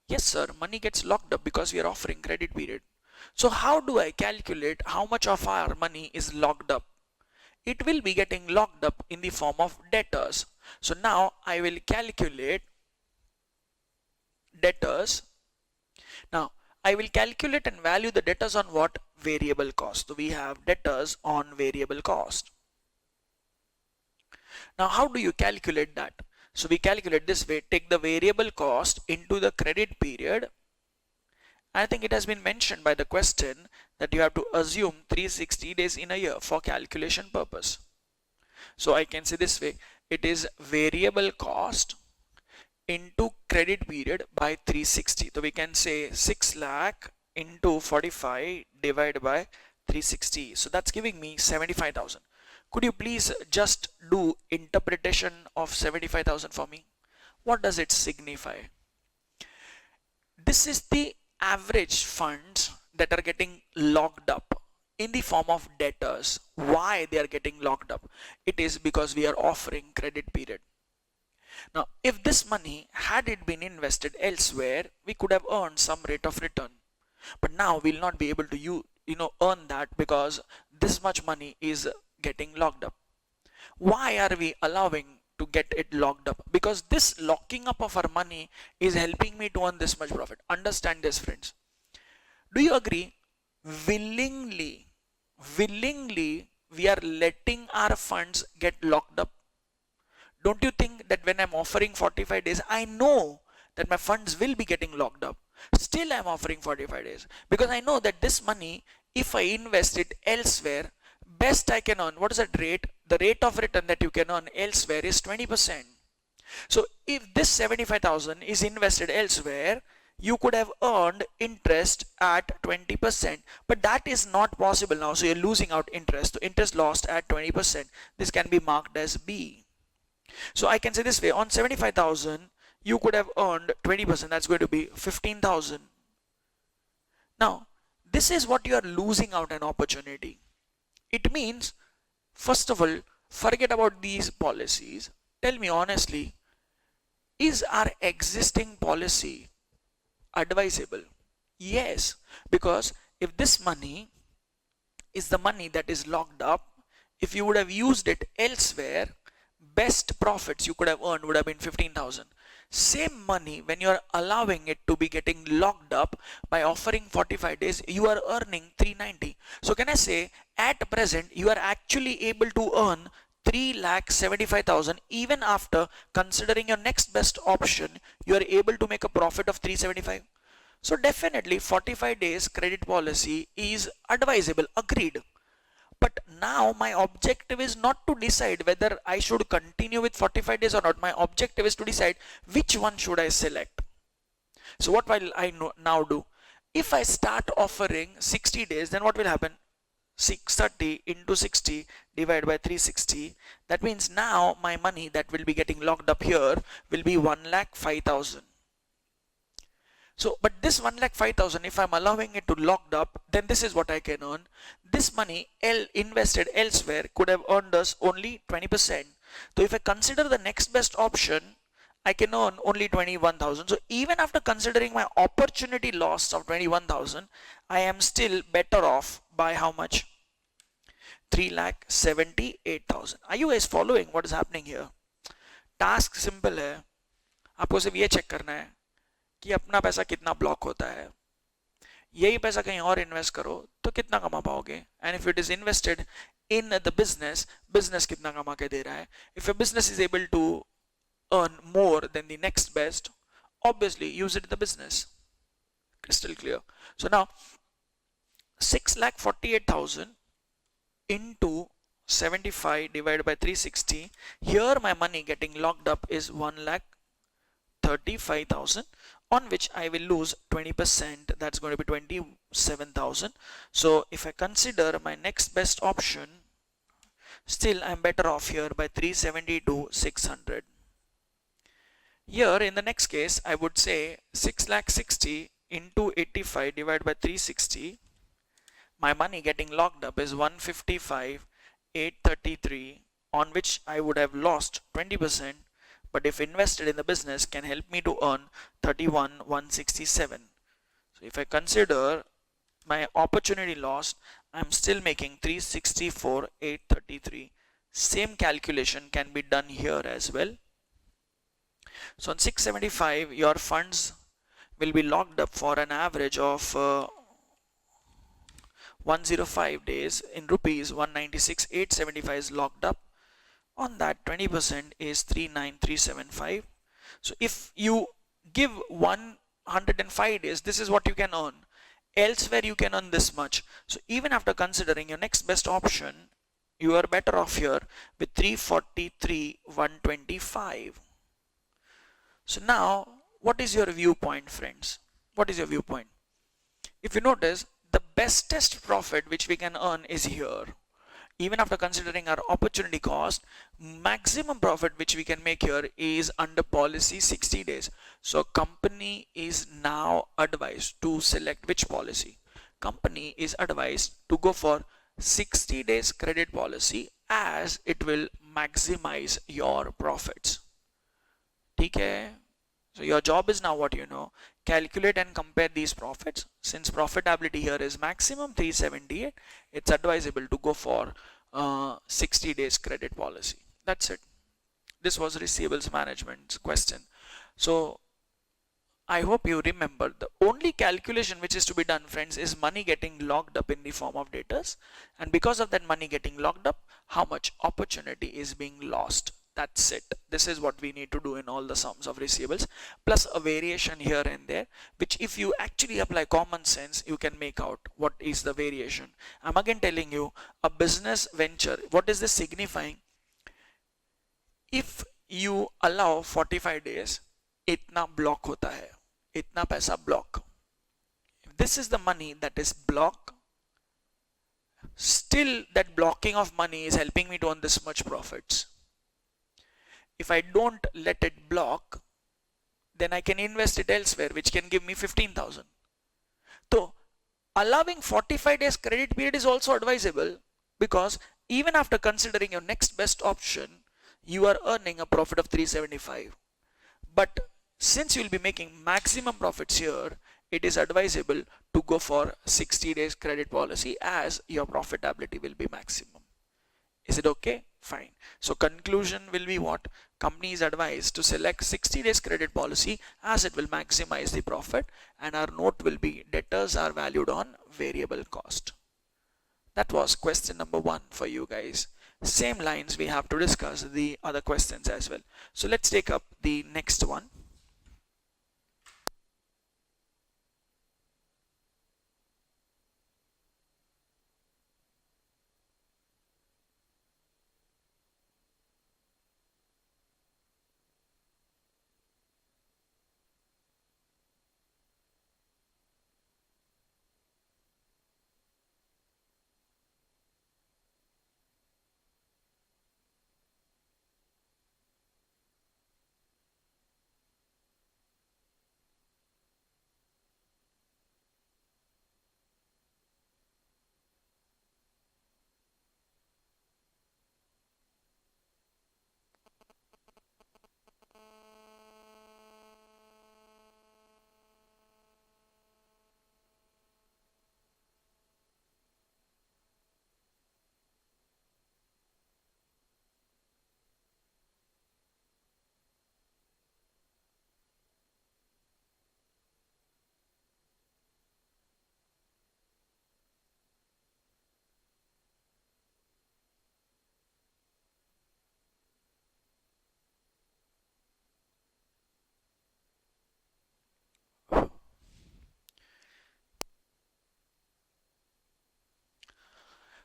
Yes sir, money gets locked up because we are offering credit period. So how do I calculate how much of our money is locked up? It will be getting locked up in the form of debtors. So now I will calculate debtors. Now I will calculate and value the debtors on what? Variable cost. So we have debtors on variable cost. Now how do you calculate that? So we calculate this way, take the variable cost into the credit period. I think it has been mentioned by the question that you have to assume 360 days in a year for calculation purpose. So I can say this way, it is variable cost into credit period by 360. So we can say 6 lakh into 45 divided by 360. So that's giving me 75,000. Could you please just do interpretation of 75,000 for me? What does it signify? This is the average funds that are getting locked up in the form of debtors. Why they are getting locked up? It is because we are offering credit period. Now, if this money had it been invested elsewhere, we could have earned some rate of return. But now we'll not be able to earn that because this much money is getting locked up. Why are we allowing to get it locked up? Because this locking up of our money is helping me to earn this much profit. Understand this, friends. Do you agree? Willingly, we are letting our funds get locked up. Don't you think that when I'm offering 45 days, I know that my funds will be getting locked up? Still, I'm offering 45 days because I know that this money, if I invest it elsewhere, best I can earn. What is that rate? The rate of return that you can earn elsewhere is 20%. So if this 75,000 is invested elsewhere, you could have earned interest at 20%, but that is not possible now. So you're losing out interest. So interest lost at 20%. This can be marked as B. So I can say this way, on 75,000, you could have earned 20%. That's going to be 15,000. Now, this is what you are losing out an opportunity. It means, first of all, forget about these policies. Tell me honestly, is our existing policy advisable? Yes, because if this money is the money that is locked up, if you would have used it elsewhere, best profits you could have earned would have been 15,000. Same money, when you are allowing it to be getting locked up by offering 45 days, you are earning 390. So can I say at present you are actually able to earn 3,75,000 even after considering your next best option, you are able to make a profit of 375. So definitely 45 days credit policy is advisable, agreed. But now my objective is not to decide whether I should continue with 45 days or not. My objective is to decide which one should I select. So what will I now do? If I start offering 60 days, then what will happen? 630 into 60 divided by 360. That means now my money that will be getting locked up here will be 1,05,000. So, but this 1,05,000, if I'm allowing it to locked up, then this is what I can earn. This money invested elsewhere could have earned us only 20%. So if I consider the next best option, I can earn only 21,000. So even after considering my opportunity loss of 21,000, I am still better off by how much? 3,78,000. Are you guys following what is happening here? Task simple है. आपको सिर्फ ये check करना है कि अपना पैसा कितना ब्लॉक होता है. यही पैसा कहीं और इन्वेस्ट करो तो कितना कमा पाओगे. And if it is invested in the business, business कितना कमा के दे रहा है. If your business is able to earn more than the next best, obviously use it in the business. Crystal clear. So now 6,48,000 into 75 divided by 360. Here my money getting locked up is 1,35,000, on which I will lose 20%. That's going to be 27,000. So if I consider my next best option, still I'm better off here by 370 to 600. Here in the next case, I would say 6,60,000 into 85 divided by 360. My money getting locked up is 155,833, on which I would have lost 20, but if invested in the business can help me to earn 31,167. So if I consider my opportunity lost, I'm still making 364,833. Same calculation can be done here as well. So on 675, your funds will be locked up for an average of 105 days. In rupees, 196,875 is locked up. On that, 20% is 39,375. So if you give 105 days, this is what you can earn. Elsewhere you can earn this much. So even after considering your next best option, you are better off here with 343,125. So now, what is your viewpoint, friends? What is your viewpoint? If you notice, the bestest profit which we can earn is here. Even after considering our opportunity cost, maximum profit which we can make here is under policy 60 days. So company is now advised to select which policy? company is advised to go for 60 days credit policy as it will maximize your profits. Okay. So your job is now what you know. Calculate and compare these profits. Since profitability here is maximum 378, it's advisable to go for 60 days credit policy. That's it. This was receivables management's question. So I hope you remember the only calculation which is to be done, friends, is money getting locked up in the form of debtors, and because of that money getting locked up, how much opportunity is being lost. That's it. This is what we need to do in all the sums of receivables, plus a variation here and there, which if you actually apply common sense, you can make out what is the variation. I'm again telling you, a business venture, what is this signifying? If you allow 45 days, इतना block होता है, इतना पैसा block. If this is the money that is block, still that blocking of money is helping me to earn this much profits. If I don't let it block, then I can invest it elsewhere, which can give me 15,000. So allowing 45 days credit period is also advisable, because even after considering your next best option, you are earning a profit of 375. But since you will be making maximum profits here, it is advisable to go for 60 days credit policy as your profitability will be maximum. Is it okay? Fine. So conclusion will be what? Company is advised to select 60 days credit policy as it will maximize the profit, and our note will be debtors are valued on variable cost. That was question number 1 for you guys. Same lines we have to discuss the other questions as well. So let's take up the next one.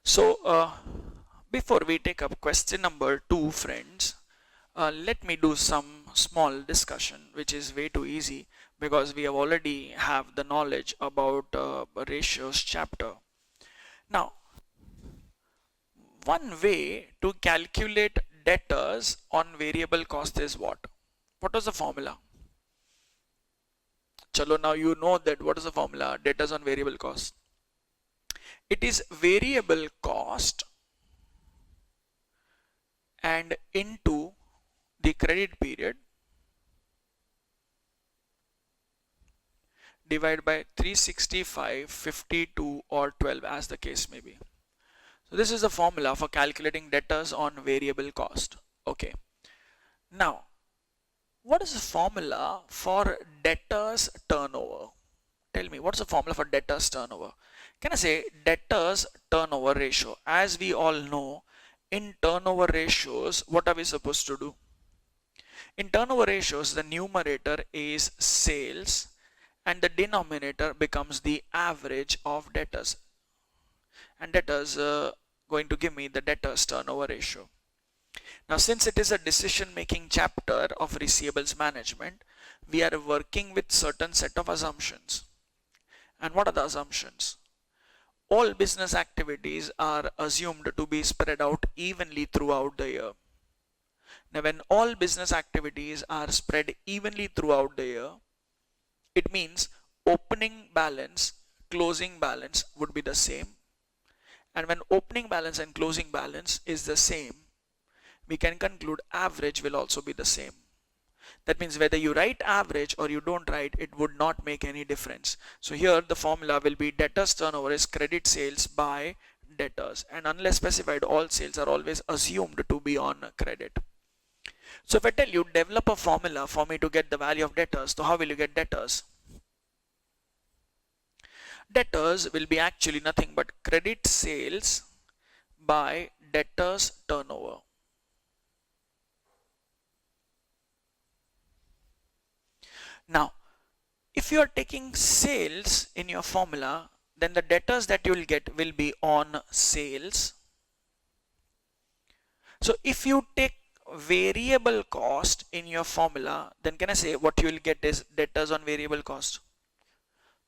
So before we take up question number 2, friends, let me do some small discussion, which is way too easy because we have already have the knowledge about ratios chapter. Now, one way to calculate debtors on variable cost is what? What was the formula? Chalo, now you know that what is the formula? Debtors on variable cost. It is variable cost and into the credit period divided by 365, 52 or 12 as the case may be. So this is the formula for calculating debtors on variable cost. Okay. Now, what is the formula for debtors turnover? Tell me, what's the formula for debtors turnover? Can I say debtors turnover ratio? As we all know, in turnover ratios, what are we supposed to do? In turnover ratios, the numerator is sales and the denominator becomes the average of debtors. And debtors going to give me the debtors turnover ratio. Now, since it is a decision-making chapter of receivables management, we are working with certain set of assumptions. And what are the assumptions? All business activities are assumed to be spread out evenly throughout the year. Now, when all business activities are spread evenly throughout the year, it means opening balance, closing balance would be the same, and when opening balance and closing balance is the same, we can conclude average will also be the same. That means whether you write average or you don't write, it would not make any difference. So here the formula will be debtors turnover is credit sales by debtors, and unless specified, all sales are always assumed to be on credit. So if I tell you develop a formula for me to get the value of debtors, so how will you get debtors? Debtors will be actually nothing but credit sales by debtors turnover. Now, if you are taking sales in your formula, then the debtors that you will get will be on sales. So if you take variable cost in your formula, then can I say what you will get is debtors on variable cost?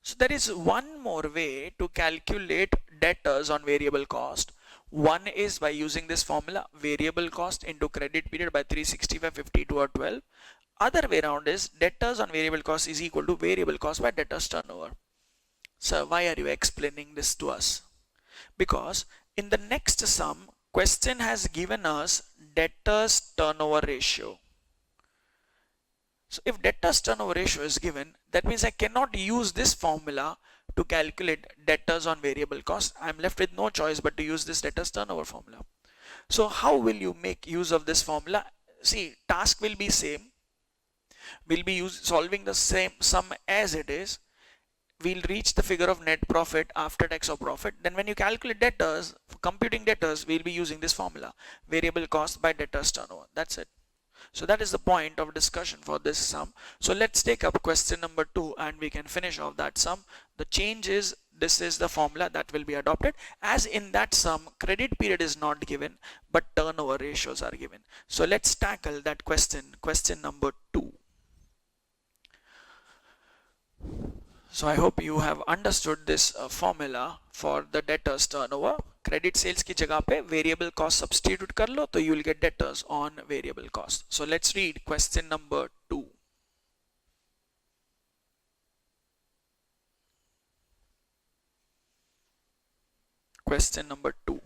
So there is one more way to calculate debtors on variable cost. One is by using this formula, variable cost into credit period by 365, 52 or 12. Other way around is debtors on variable cost is equal to variable cost by debtors turnover. So why are you explaining this to us? Because in the next sum, question has given us debtors turnover ratio. So if debtors turnover ratio is given, that means I cannot use this formula to calculate debtors on variable cost. I'm left with no choice but to use this debtors turnover formula. So how will you make use of this formula? See, task will be same. We'll be solving the same sum as it is. We'll reach the figure of net profit after tax or profit. Then when you calculate debtors, for computing debtors, we'll be using this formula, variable cost by debtors turnover. That's it. So that is the point of discussion for this sum. So let's take up question number 2 and we can finish off that sum. The change is, this is the formula that will be adopted. As in that sum, credit period is not given, but turnover ratios are given. So let's tackle that question number 2. So I hope you have understood this formula for the debtors turnover. Credit sales की जगह पे variable cost substitute कर लो तो you will get debtors on variable cost. So let's read question number 2. Question number 2.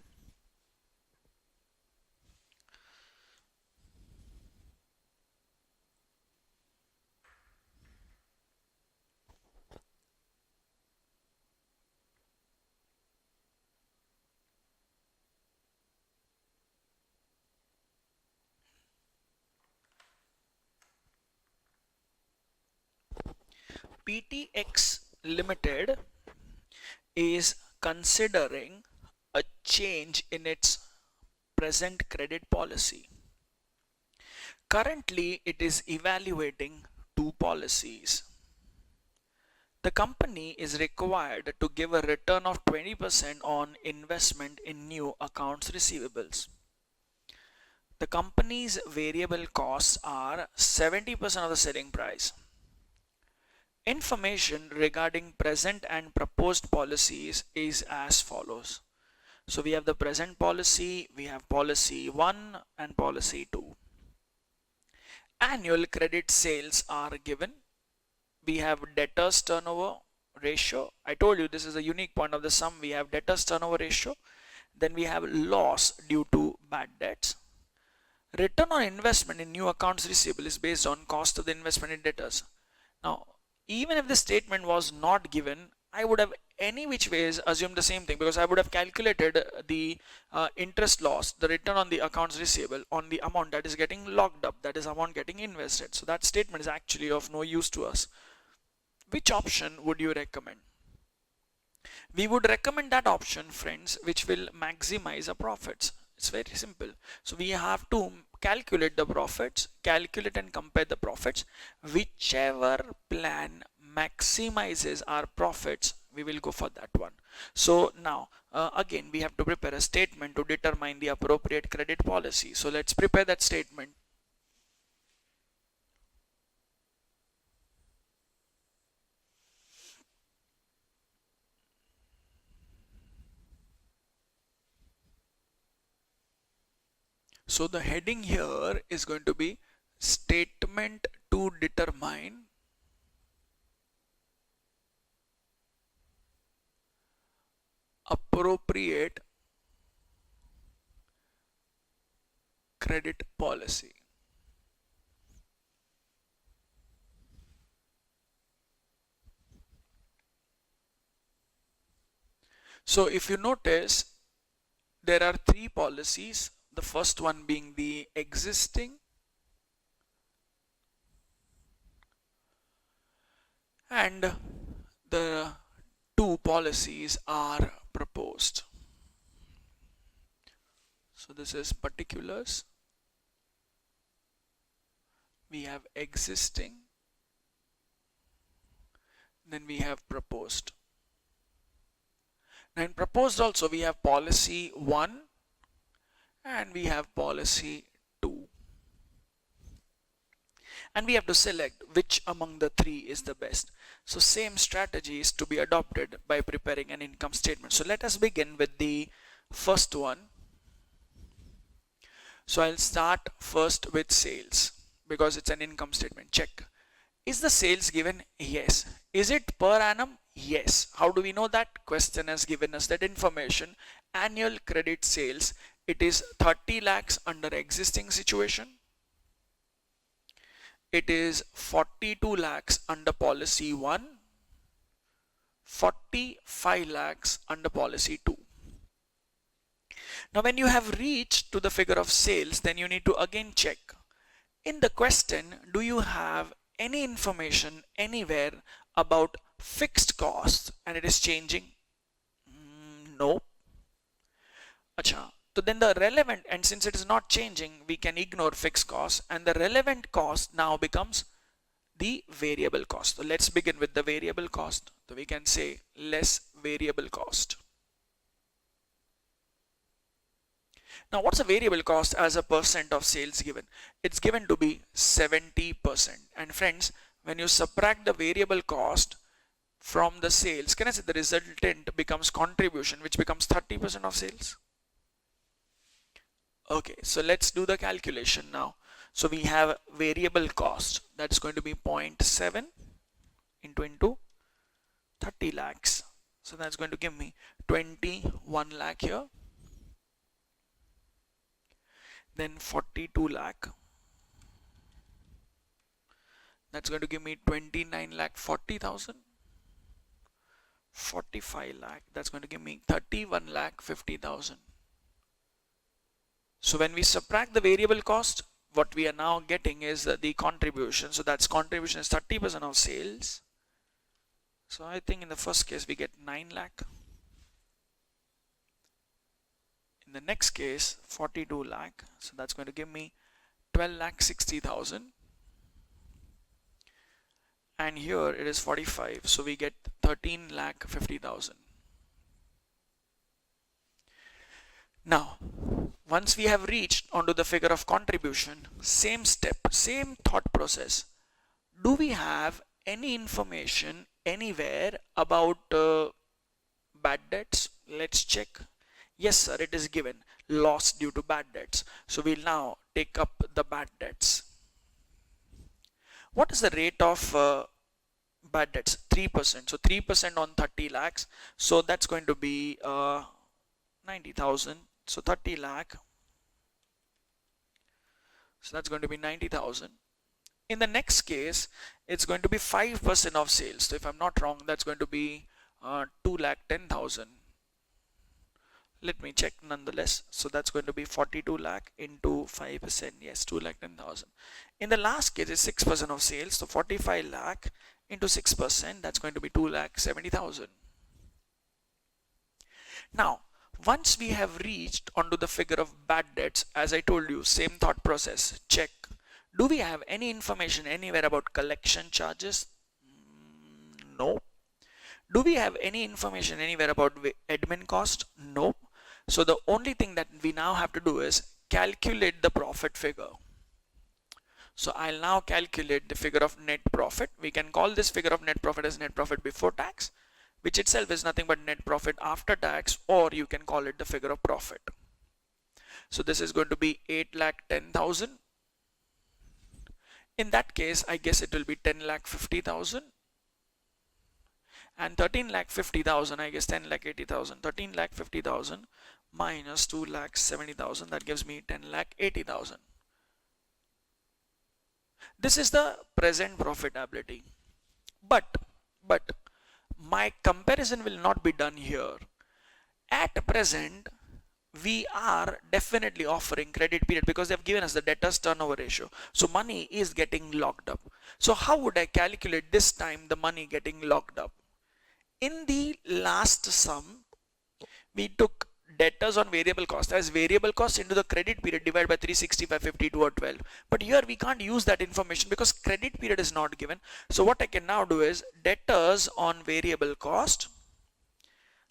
PTX Limited is considering a change in its present credit policy. Currently, it is evaluating two policies. The company is required to give a return of 20% on investment in new accounts receivables. The company's variable costs are 70% of the selling price. Information regarding present and proposed policies is as follows. So we have the present policy, we have policy 1 and policy 2. Annual credit sales are given. We have debtors turnover ratio. I told you this is a unique point of the sum. We have debtors turnover ratio. Then we have loss due to bad debts. Return on investment in new accounts receivable is based on cost of the investment in debtors. Now, even if the statement was not given, I would have any which ways assumed the same thing, because I would have calculated the interest loss, the return on the accounts receivable on the amount that is getting locked up, that is amount getting invested. So that statement is actually of no use to us. Which option would you recommend? We would recommend that option, friends, which will maximize our profits. It's very simple. So we have to calculate the profits, calculate and compare the profits. Whichever plan maximizes our profits, we will go for that one. So now again we have to prepare a statement to determine the appropriate credit policy. So let's prepare that statement. So the heading here is going to be statement to determine appropriate credit policy. So if you notice, there are three policies. The first one being the existing, and the two policies are proposed. So this is particulars, we have existing, then we have proposed. Now in proposed also we have policy 1 and we have policy 2, and we have to select which among the three is the best. So same strategy is to be adopted by preparing an income statement. So let us begin with the first one. So I'll start first with sales because it's an income statement. Check. Is the sales given? Yes. Is it per annum? Yes. How do we know that? Question has given us that information. Annual credit sales, it is 30 lakhs under existing situation. It is 42 lakhs under policy 1, 45 lakhs under policy 2. Now when you have reached to the figure of sales, then you need to again check. In the question, do you have any information anywhere about fixed costs and it is changing? No. Acha. So then the relevant, and since it is not changing, we can ignore fixed costs, and the relevant cost now becomes the variable cost. So let's begin with the variable cost. So we can say less variable cost. Now what's a variable cost as a percent of sales given? It's given to be 70%. And friends, when you subtract the variable cost from the sales, can I say the resultant becomes contribution, which becomes 30% of sales? Okay, so let's do the calculation now. So we have variable cost, that's going to be 0.7 into 30 lakhs. So that's going to give me 21 lakh here. Then 42 lakh. That's going to give me 29 lakh 40,000. 45 lakh. That's going to give me 31 lakh 50,000. So when we subtract the variable cost, what we are now getting is the contribution. So that's contribution is 30% of sales. So I think in the first case we get 9 lakh. In the next case 42 lakh. So that's going to give me 12 lakh 60,000. And here it is 45. So we get 13 lakh 50,000. Now, once we have reached onto the figure of contribution, same step, same thought process. Do we have any information anywhere about bad debts? Let's check. Yes sir, it is given, loss due to bad debts. So we'll now take up the bad debts. What is the rate of bad debts? 3%. So 3% on 30 lakhs. So that's going to be 90,000. So 30 lakh. So that's going to be 90,000. In the next case, it's going to be 5% of sales. So if I'm not wrong, that's going to be 2 lakh 10,000. Let me check nonetheless. So that's going to be 42 lakh into 5%. Yes, 2 lakh 10,000. In the last case, it's 6% of sales. So 45 lakh into 6%, that's going to be 2 lakh 70,000. Now, once we have reached onto the figure of bad debts, as I told you, same thought process, check. Do we have any information anywhere about collection charges? No. Do we have any information anywhere about admin cost? No. So the only thing that we now have to do is calculate the profit figure. So I'll now calculate the figure of net profit. We can call this figure of net profit as net profit before tax, which itself is nothing but net profit after tax, or you can call it the figure of profit. So this is going to be 8 lakh 10,000. In that case, I guess it will be 10 lakh 50,000. and 13,50,000, I guess 10,80,000, 13,50,000 minus 2,70,000, that gives me 10,80,000. This is the present profitability. But my comparison will not be done here. At present, we are definitely offering credit period because they have given us the debtors turnover ratio. So money is getting locked up. So how would I calculate this time the money getting locked up? In the last sum, we took debtors on variable cost as variable cost into the credit period divided by 365, 52 or 12. But here we can't use that information because credit period is not given. So what I can now do is debtors on variable cost.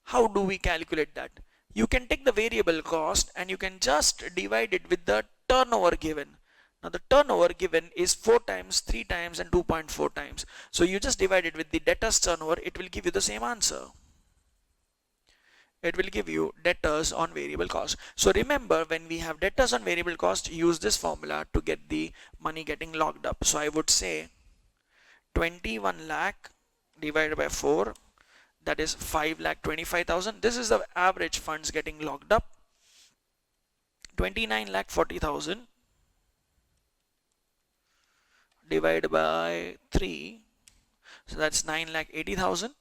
How do we calculate that? You can take the variable cost and you can just divide it with the turnover given. Now the turnover given is 4 times, 3 times and 2.4 times. So you just divide it with the debtors turnover, it will give you the same answer. It will give you debtors on variable cost. So remember, when we have debtors on variable cost, use this formula to get the money getting locked up. So I would say 21 lakh divided by 4, that is 5,25,000. This is the average funds getting locked up. 29,40,000 divided by 3, so that's 9,80,000,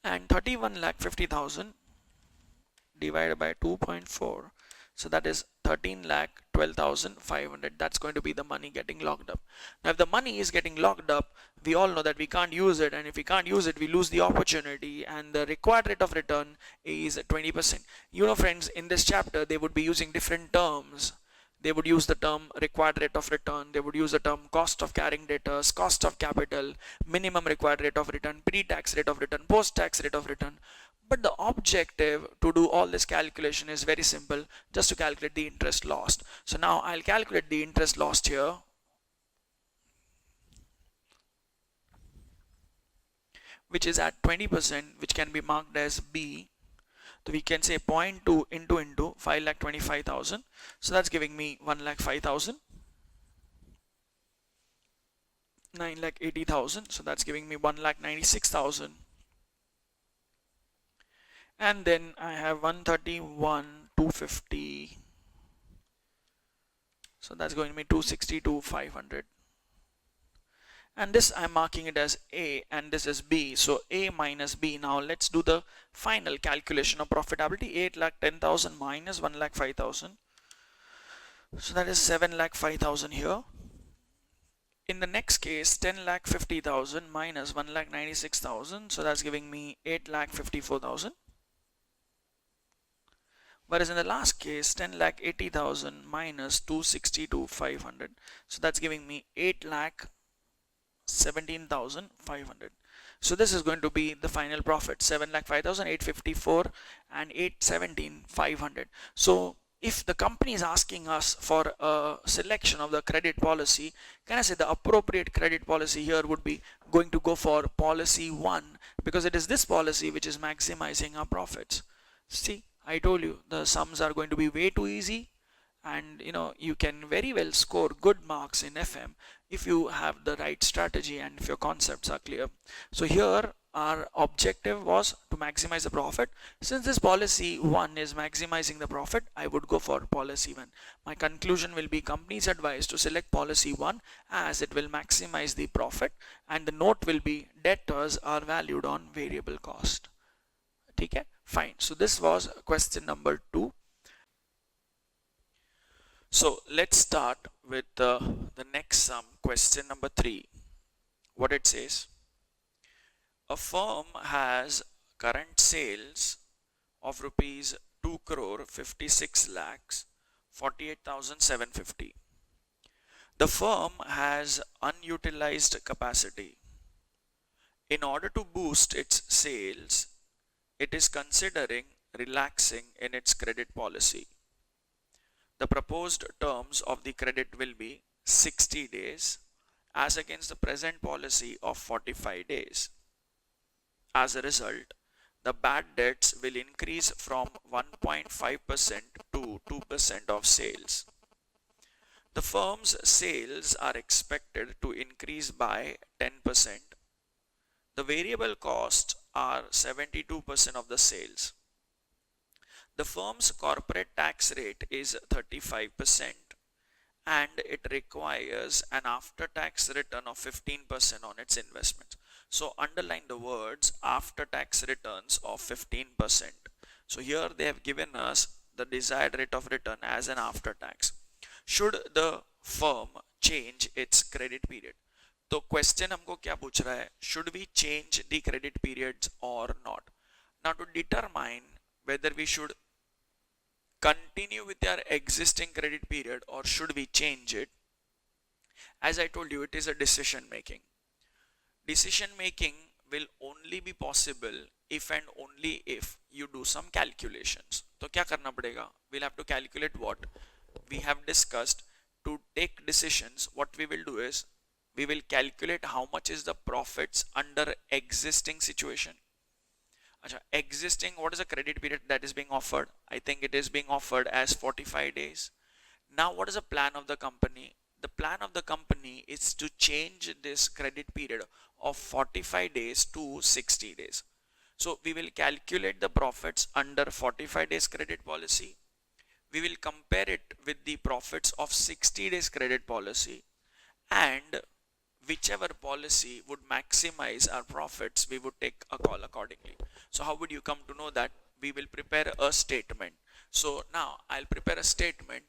and 31,50,000 divided by 2.4, so that is 13,12,500. That's going to be the money getting locked up. Now if the money is getting locked up, we all know that we can't use it, and if we can't use it, we lose the opportunity, and the required rate of return is 20%. You know friends, in this chapter they would be using different terms. They would use the term required rate of return, they would use the term cost of carrying debtors, cost of capital, minimum required rate of return, pre-tax rate of return, post-tax rate of return. But the objective to do all this calculation is very simple, just to calculate the interest lost. So now I'll calculate the interest lost here. Which is at 20%, which can be marked as B. So we can say 0.2 into 5,25,000. So that's giving me 1,05,000. 9,80,000. So that's giving me 1,96,000. And then I have 131,250. So that's going to be 262,500. And this I'm marking it as A and this is B. So A minus B. Now let's do the final calculation of profitability. 8,10,000 minus 1,05,000. So that is 7,05,000 here. In the next case, 10,50,000 minus 1,96,000. So that's giving me 8,54,000. Whereas in the last case, 10,80,000 minus 262,500. So that's giving me 8,17,500. So this is going to be the final profit, 7,05,854 and 817,500. So if the company is asking us for a selection of the credit policy, can I say the appropriate credit policy here would be going to go for policy 1, because it is this policy which is maximizing our profits. See, I told you the sums are going to be way too easy, and you can very well score good marks in FM if you have the right strategy and if your concepts are clear. So here our objective was to maximize the profit. Since this policy 1 is maximizing the profit, I would go for policy 1. My conclusion will be companies advised to select policy 1 as it will maximize the profit, and the note will be debtors are valued on variable cost. Okay, fine. So this was question number 2. So let's start with the next sum, question number 3. What it says: a firm has current sales of rupees 2 crore 56 lakhs 48,750. The firm has unutilized capacity. In order to boost its sales, it is considering relaxing in its credit policy. The proposed terms of the credit will be 60 days as against the present policy of 45 days. As a result, the bad debts will increase from 1.5% to 2% of sales. The firm's sales are expected to increase by 10%. the variable costs are 72% of the sales. The firm's corporate tax rate is 35% and it requires an after-tax return of 15% on its investments. So underline the words after-tax returns of 15%. So here they have given us the desired rate of return as an after-tax. Should the firm change its credit period? तो question हमको क्या पूछ रहा है, should we change the credit periods or not? Now to determine whether we should continue with our existing credit period or should we change it, as I told you, it is a decision making. Decision making will only be possible if and only if you do some calculations. तो क्या करना पड़ेगा? We'll have to calculate what we have discussed. To take decisions, what we will do is we will calculate how much is the profits under existing situation. Existing, what is the credit period that is being offered? I think it is being offered as 45 days. Now what is the plan of the company? The plan of the company is to change this credit period of 45 days to 60 days. So we will calculate the profits under 45 days credit policy. We will compare it with the profits of 60 days credit policy, and whichever policy would maximize our profits, we would take a call accordingly. So how would you come to know that? We will prepare a statement. So now I'll prepare a statement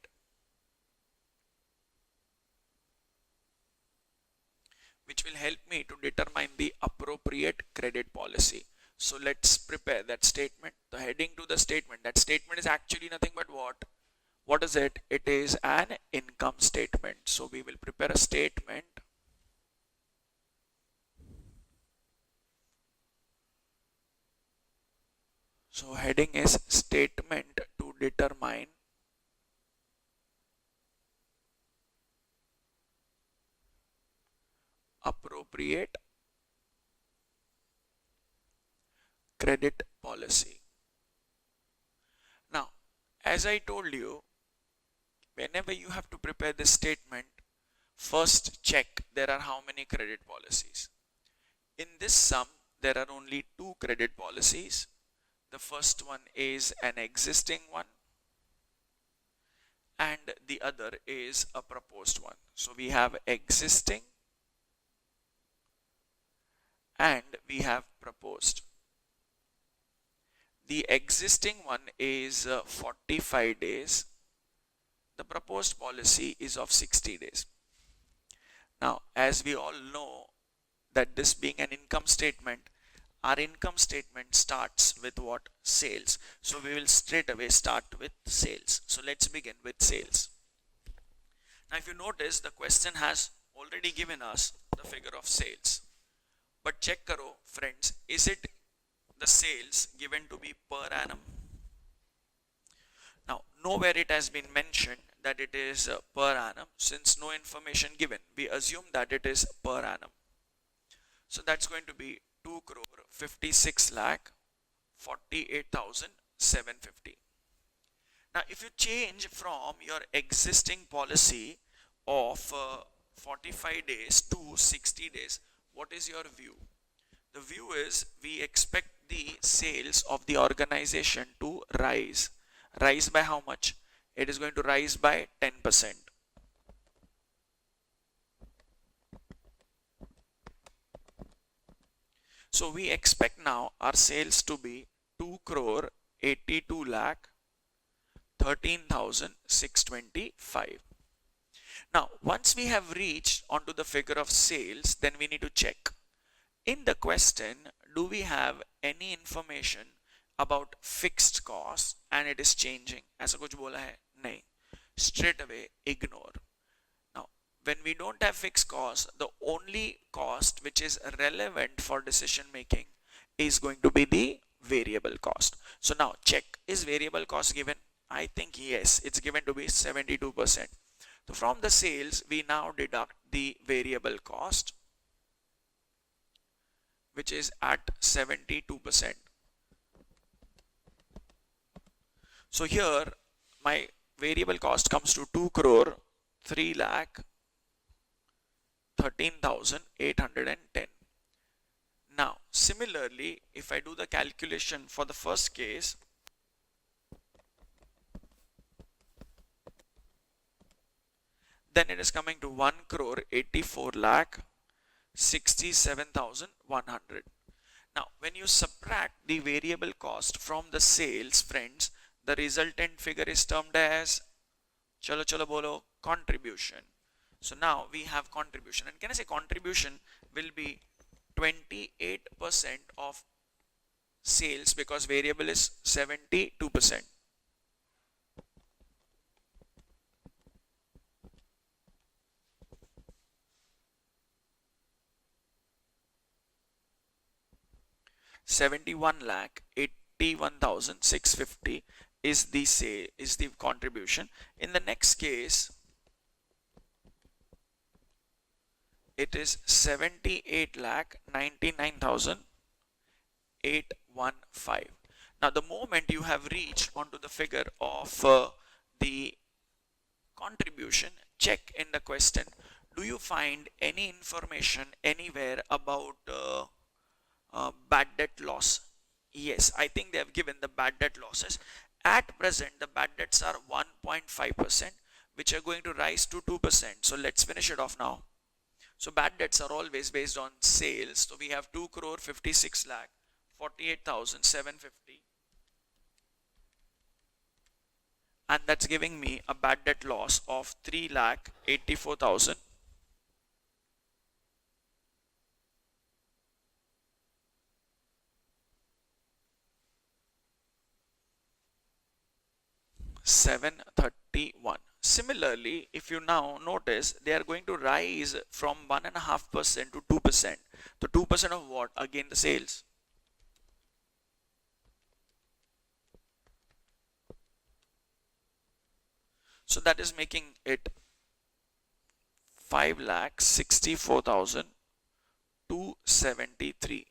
which will help me to determine the appropriate credit policy. So let's prepare that statement. The heading to the statement, that statement is actually nothing but what? What is it? It is an income statement. So we will prepare a statement. So heading is statement to determine appropriate credit policy. Now, as I told you, whenever you have to prepare this statement, first check there are how many credit policies. In this sum, there are only two credit policies. The first one is an existing one and the other is a proposed one. So we have existing and we have proposed. The existing one is 45 days. The proposed policy is of 60 days. Now, as we all know that this being an income statement, our income statement starts with what? Sales. So we will straight away start with sales. So let's begin with sales. Now if you notice, the question has already given us the figure of sales. But check karo friends, is it the sales given to be per annum? Now nowhere it has been mentioned that it is per annum. Since no information given, we assume that it is per annum. So that's going to be 2 crore 56 lakh 48,750. Now if you change from your existing policy of 45 days to 60 days, what is your view? The view is we expect the sales of the organization to rise. Rise by how much? It is going to rise by 10%. So we expect now our sales to be 2 crore 82 lakh 13,625. Now once we have reached onto the figure of sales, then we need to check. In the question, do we have any information about fixed costs and it is changing? ऐसा कुछ बोला है? नहीं. Straight away ignore. When we don't have fixed costs, the only cost which is relevant for decision making is going to be the variable cost. So now check, is variable cost given? I think yes, it's given to be 72%. So from the sales, we now deduct the variable cost, which is at 72%. So here my variable cost comes to 2 crore 3 lakh 13,810. Now similarly, if I do the calculation for the first case, then it is coming to 1 crore 84 lakh 67,100. Now when you subtract the variable cost from the sales, friends, the resultant figure is termed as, chalo chalo bolo, contribution. So now we have contribution, and can I say contribution will be 28% of sales because variable is 72%. $71 lakh 81,650 is the contribution. In the next case, it is 78 lakh 99,815. Now the moment you have reached onto the figure of the contribution, check in the question, do you find any information anywhere about bad debt loss? Yes, I think they have given the bad debt losses. At present, the bad debts are 1.5%, which are going to rise to 2%. So let's finish it off now. So bad debts are always based on sales. So we have 2 crore 56 lakh 48,750, and that's giving me a bad debt loss of 3 lakh 84,000. $731. Similarly, if you now notice, they are going to rise from 1.5% to 2%. So 2% of what? Again the sales. So that is making it 5,64,273.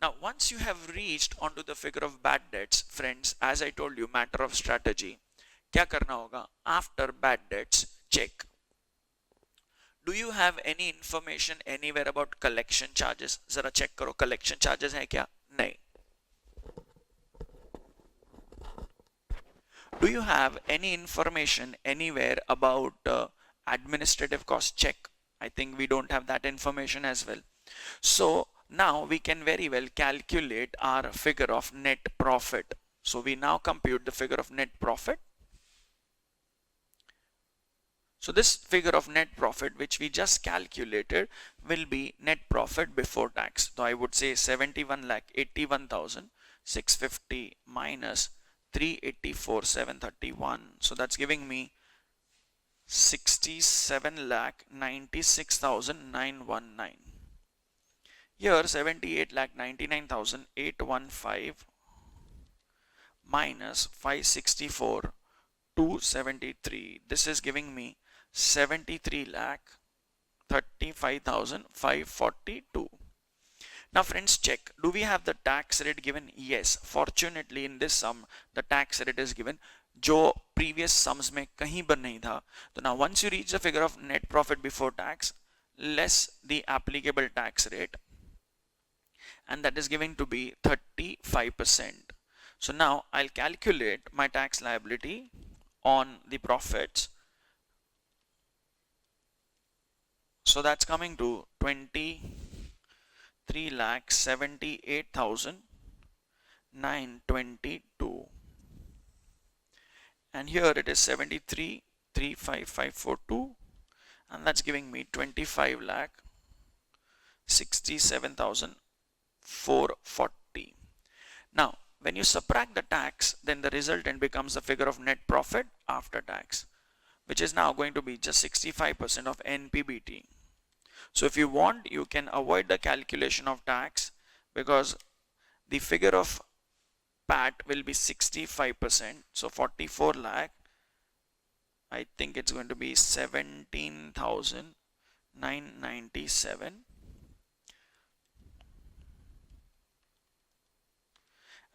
Now once you have reached onto the figure of bad debts, friends, as I told you, matter of strategy, क्या करना होगा? After bad debts, check. Do you have any information anywhere about collection charges? जरा check करो, collection charges है क्या? नहीं. Do you have any information anywhere about administrative cost? Check. I think we don't have that information as well. So now we can very well calculate our figure of net profit. So we now compute the figure of net profit. So this figure of net profit which we just calculated will be net profit before tax. So I would say 71,81,650 minus 384,731. So that's giving me 67,96,919. Here 78,99,815 minus 564,273. This is giving me 73,35,542. Now friends, check. Do we have the tax rate given? Yes. Fortunately in this sum the tax rate is given, जो previous sums में कहीं पर नहीं था. So now once you reach the figure of net profit before tax less the applicable tax rate, and that is given to be 35%. So now I'll calculate my tax liability on the profits. So that's coming to 23,78,922, and here it is 73,35542, and that's giving me 25,67,440. Now when you subtract the tax, then the resultant becomes the figure of net profit after tax, which is now going to be just 65% of NPBT. So if you want, you can avoid the calculation of tax because the figure of PAT will be 65%. So 44 lakh, I think it's going to be 17,997.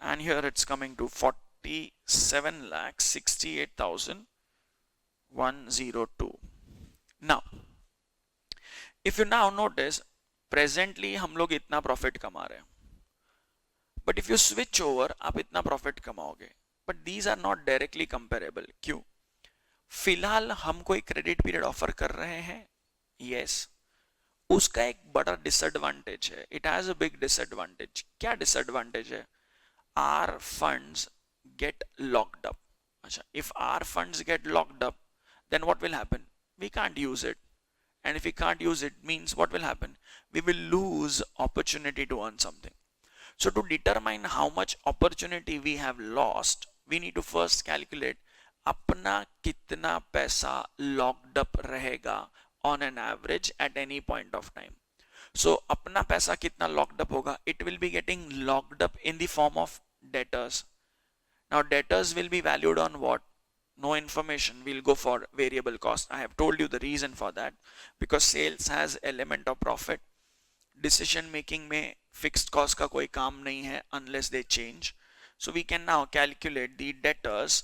And here it's coming to 47,68,102. Now if you now notice, presently हम लोग इतना profit कमा रहे हैं, but if you switch over आप इतना profit कमाओगे, but these are not directly comparable. क्यों? फिलहाल हम कोई क्रेडिट पीरियड ऑफर कर रहे हैं, यस. उसका एक बड़ा डिसएडवांटेज है, it has a big disadvantage. क्या डिसएडवांटेज है? Our funds get locked up. अच्छा, if our funds get locked up, then what will happen? We can't use it. And if we can't use it, means what will happen? We will lose opportunity to earn something. So to determine how much opportunity we have lost, we need to first calculate अपना कितना पैसा locked up रहेगा on an average at any point of time. So अपना पैसा कितना locked up होगा? It will be getting locked up in the form of debtors. Now debtors will be valued on what? No information. We'll go for variable cost. I have told you the reason for that, because sales has element of profit. Decision making में fixed cost का कोई काम नहीं है unless they change. So we can now calculate the debtors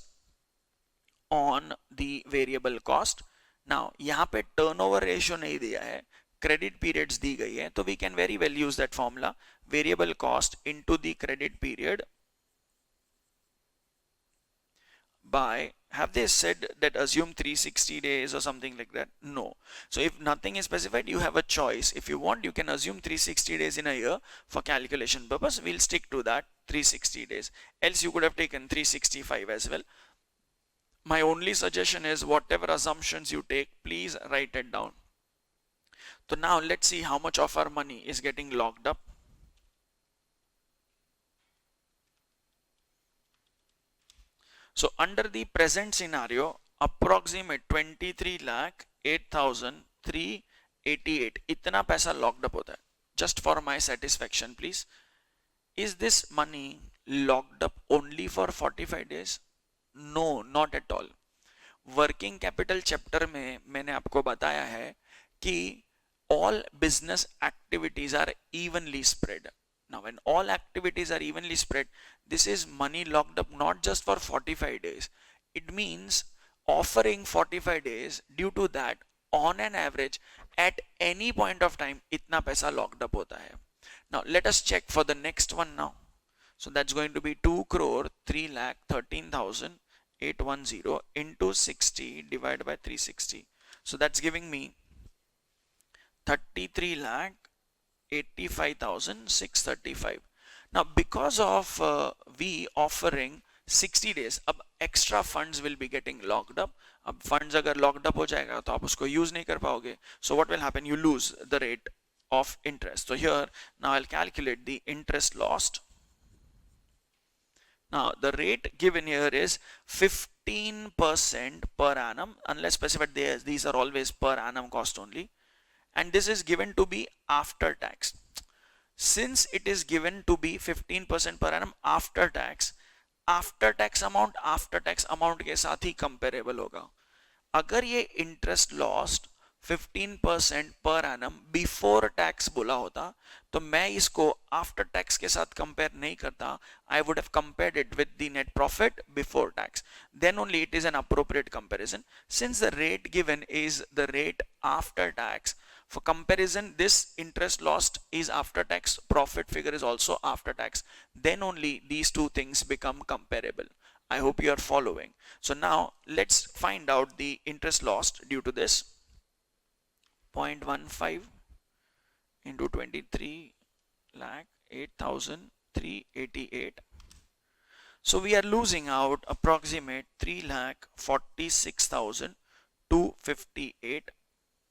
on the variable cost. Now यहाँ पे turnover ratio नहीं दिया है, credit periods दी गई है, तो we can very well use that formula, variable cost into the credit period by, have they said that assume 360 days or something like that? No. So if nothing is specified, you have a choice. If you want, you can assume 360 days in a year for calculation purpose. We'll stick to that 360 days. Else you could have taken 365 as well. My only suggestion is whatever assumptions you take, please write it down. So now let's see how much of our money is getting locked up. So under the present scenario, approximate 23 lakh 8,388 इतना पैसा locked up होता है. Just for my satisfaction, please. Is this money locked up only for 45 days? No, not at all. Working capital chapter में मैंने आपको बताया है कि all business activities are evenly spread. Now when all activities are evenly spread, this is money locked up not just for 45 days. It means offering 45 days, due to that on an average at any point of time itna paisa locked up hota hai. Now let us check for the next one now. So that's going to be 2 crore 3,13,810 into 60 divided by 360. So that's giving me 33 lakh 85,635. Now because of we offering 60 days, अब extra funds will be getting locked up. अब funds अगर locked up हो जाएगा तो आप उसको use नहीं कर पाओगे. So what will happen? You lose the rate of interest. So here now I'll calculate the interest lost. Now the rate given here is 15% per annum, unless specified there. These are always per annum cost only. And this is given to be after tax. Since it is given to be 15% per annum after tax amount के साथ ही comparable होगा. अगर ये interest lost 15% per annum before tax बोला होता तो मैं इसको after tax के साथ compare नहीं करता. I would have compared it with the net profit before tax. Then only it is an appropriate comparison. Since the rate given is the rate after tax, for comparison, this interest lost is after tax, profit figure is also after tax. Then only these two things become comparable. I hope you are following. So now let's find out the interest lost due to this. 0.15 into 23 lakh 8,388. So we are losing out approximate 3 lakh 46,258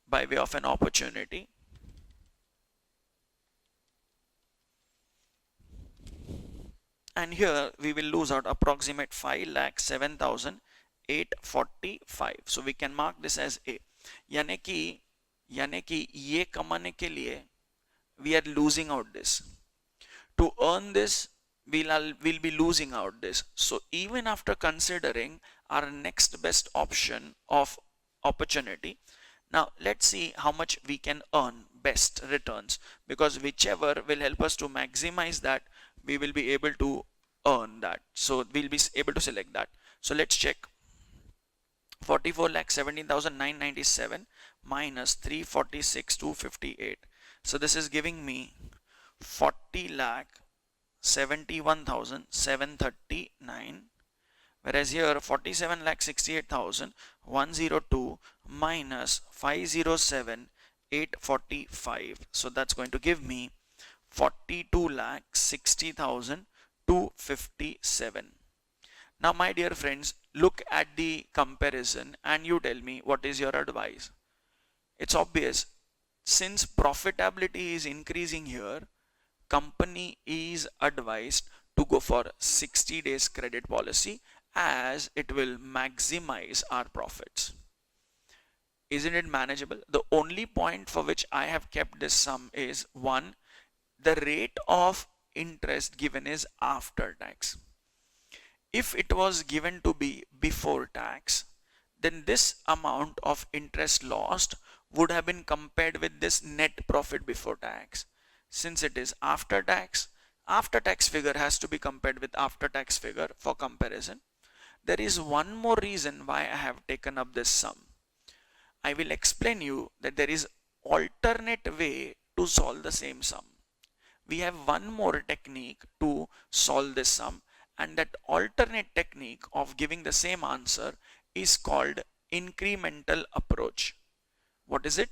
by way of an opportunity. And here we will lose out approximate 5,07,845. So we can mark this as A. यानी कि ये कमाने के लिए we are losing out this. To earn this, we'll be losing out this. So even after considering our next best option of opportunity, now let's see how much we can earn best returns, because whichever will help us to maximize that, we will be able to earn that. So we'll be able to select that. So let's check. 44,17,997 minus 346,258. So this is giving me 40 lakh 71,739, whereas here 47 lakh 68,102 minus 507 845. So that's going to give me 42 lakh 60,257. Now my dear friends, look at the comparison and you tell me what is your advice. It's obvious, since profitability is increasing here, company is advised to go for 60 days credit policy as it will maximize our profits. Isn't it manageable? The only point for which I have kept this sum is one, the rate of interest given is after tax. If it was given to be before tax, then this amount of interest lost would have been compared with this net profit before tax. Since it is after tax figure has to be compared with after tax figure for comparison. There is one more reason why I have taken up this sum. I will explain you that there is alternate way to solve the same sum. We have one more technique to solve this sum, and that alternate technique of giving the same answer is called incremental approach. What is it?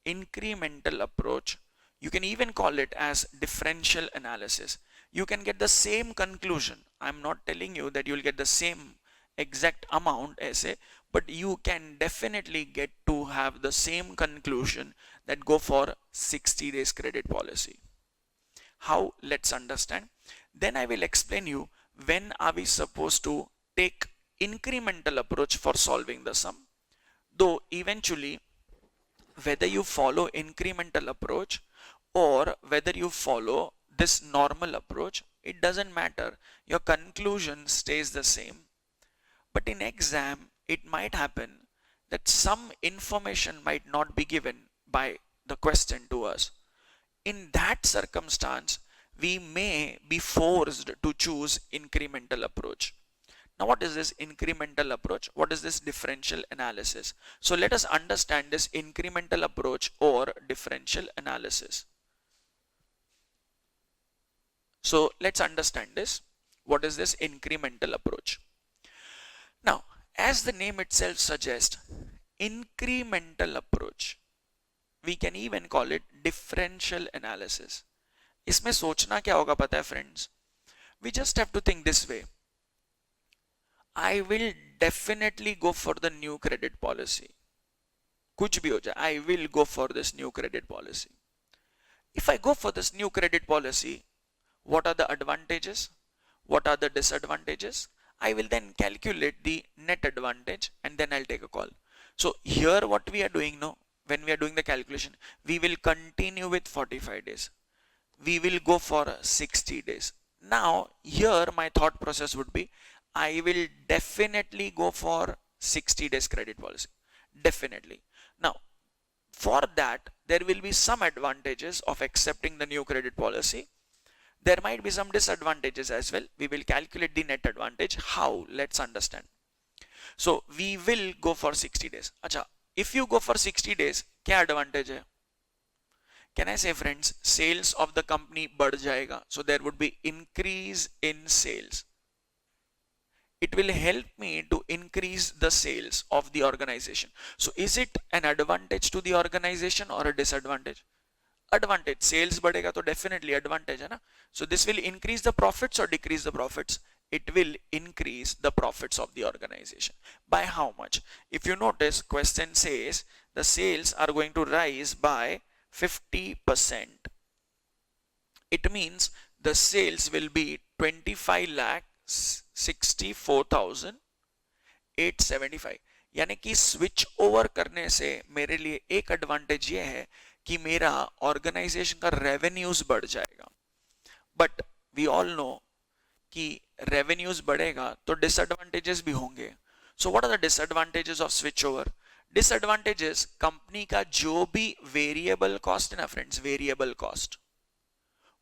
Incremental approach. You can even call it as differential analysis. You can get the same conclusion. I'm not telling you that you'll get the same exact amount essay, but you can definitely get to have the same conclusion that go for 60 days credit policy. How? Let's understand. Then I will explain you when are we supposed to take incremental approach for solving the sum. Though eventually whether you follow incremental approach or whether you follow this normal approach, it doesn't matter. Your conclusion stays the same. But in exam, it might happen that some information might not be given by the question to us. In that circumstance, we may be forced to choose incremental approach. Now what is this incremental approach? What is this differential analysis? So let us understand this incremental approach or differential analysis. So let's understand this. What is this incremental approach? Now, as the name itself suggests, incremental approach, we can even call it differential analysis. इसमें सोचना क्या होगा पता है friends? We just have to think this way. I will definitely go for the new credit policy. कुछ भी हो जाए, I will go for this new credit policy. If I go for this new credit policy, what are the advantages? What are the disadvantages? I will then calculate the net advantage and then I'll take a call. So here what we are doing now, when we are doing the calculation, we will continue with 45 days. We will go for 60 days. Now here my thought process would be, I will definitely go for 60 days credit policy. Definitely. Now for that there will be some advantages of accepting the new credit policy. There might be some disadvantages as well. We will calculate the net advantage. How? Let's understand. So we will go for 60 days. Acha, if you go for 60 days, क्या advantage है? Can I say friends, sales of the company बढ़ जाएगा. So there would be increase in sales. It will help me to increase the sales of the organization. So is it an advantage to the organization or a disadvantage? Advantage. Sales बढ़ेगा तो definitely advantage है ना. So this will increase the profits or decrease the profits? It will increase the profits of the organization. By how much? If you notice, question says the sales are going to rise by 50%. It means the sales will be 25 lakh 64,875. यानी कि switch over करने से मेरे लिए एक advantage ये है कि मेरा ऑर्गेनाइजेशन का रेवेन्यूज बढ़ जाएगा. बट वी ऑल नो कि रेवेन्यूज बढ़ेगा तो डिसएडवांटेजेस भी होंगे. So what are the disadvantages of switch over? Disadvantages, company का जो भी वेरिएबल कॉस्ट है ना फ्रेंड्स, वेरिएबल कॉस्ट,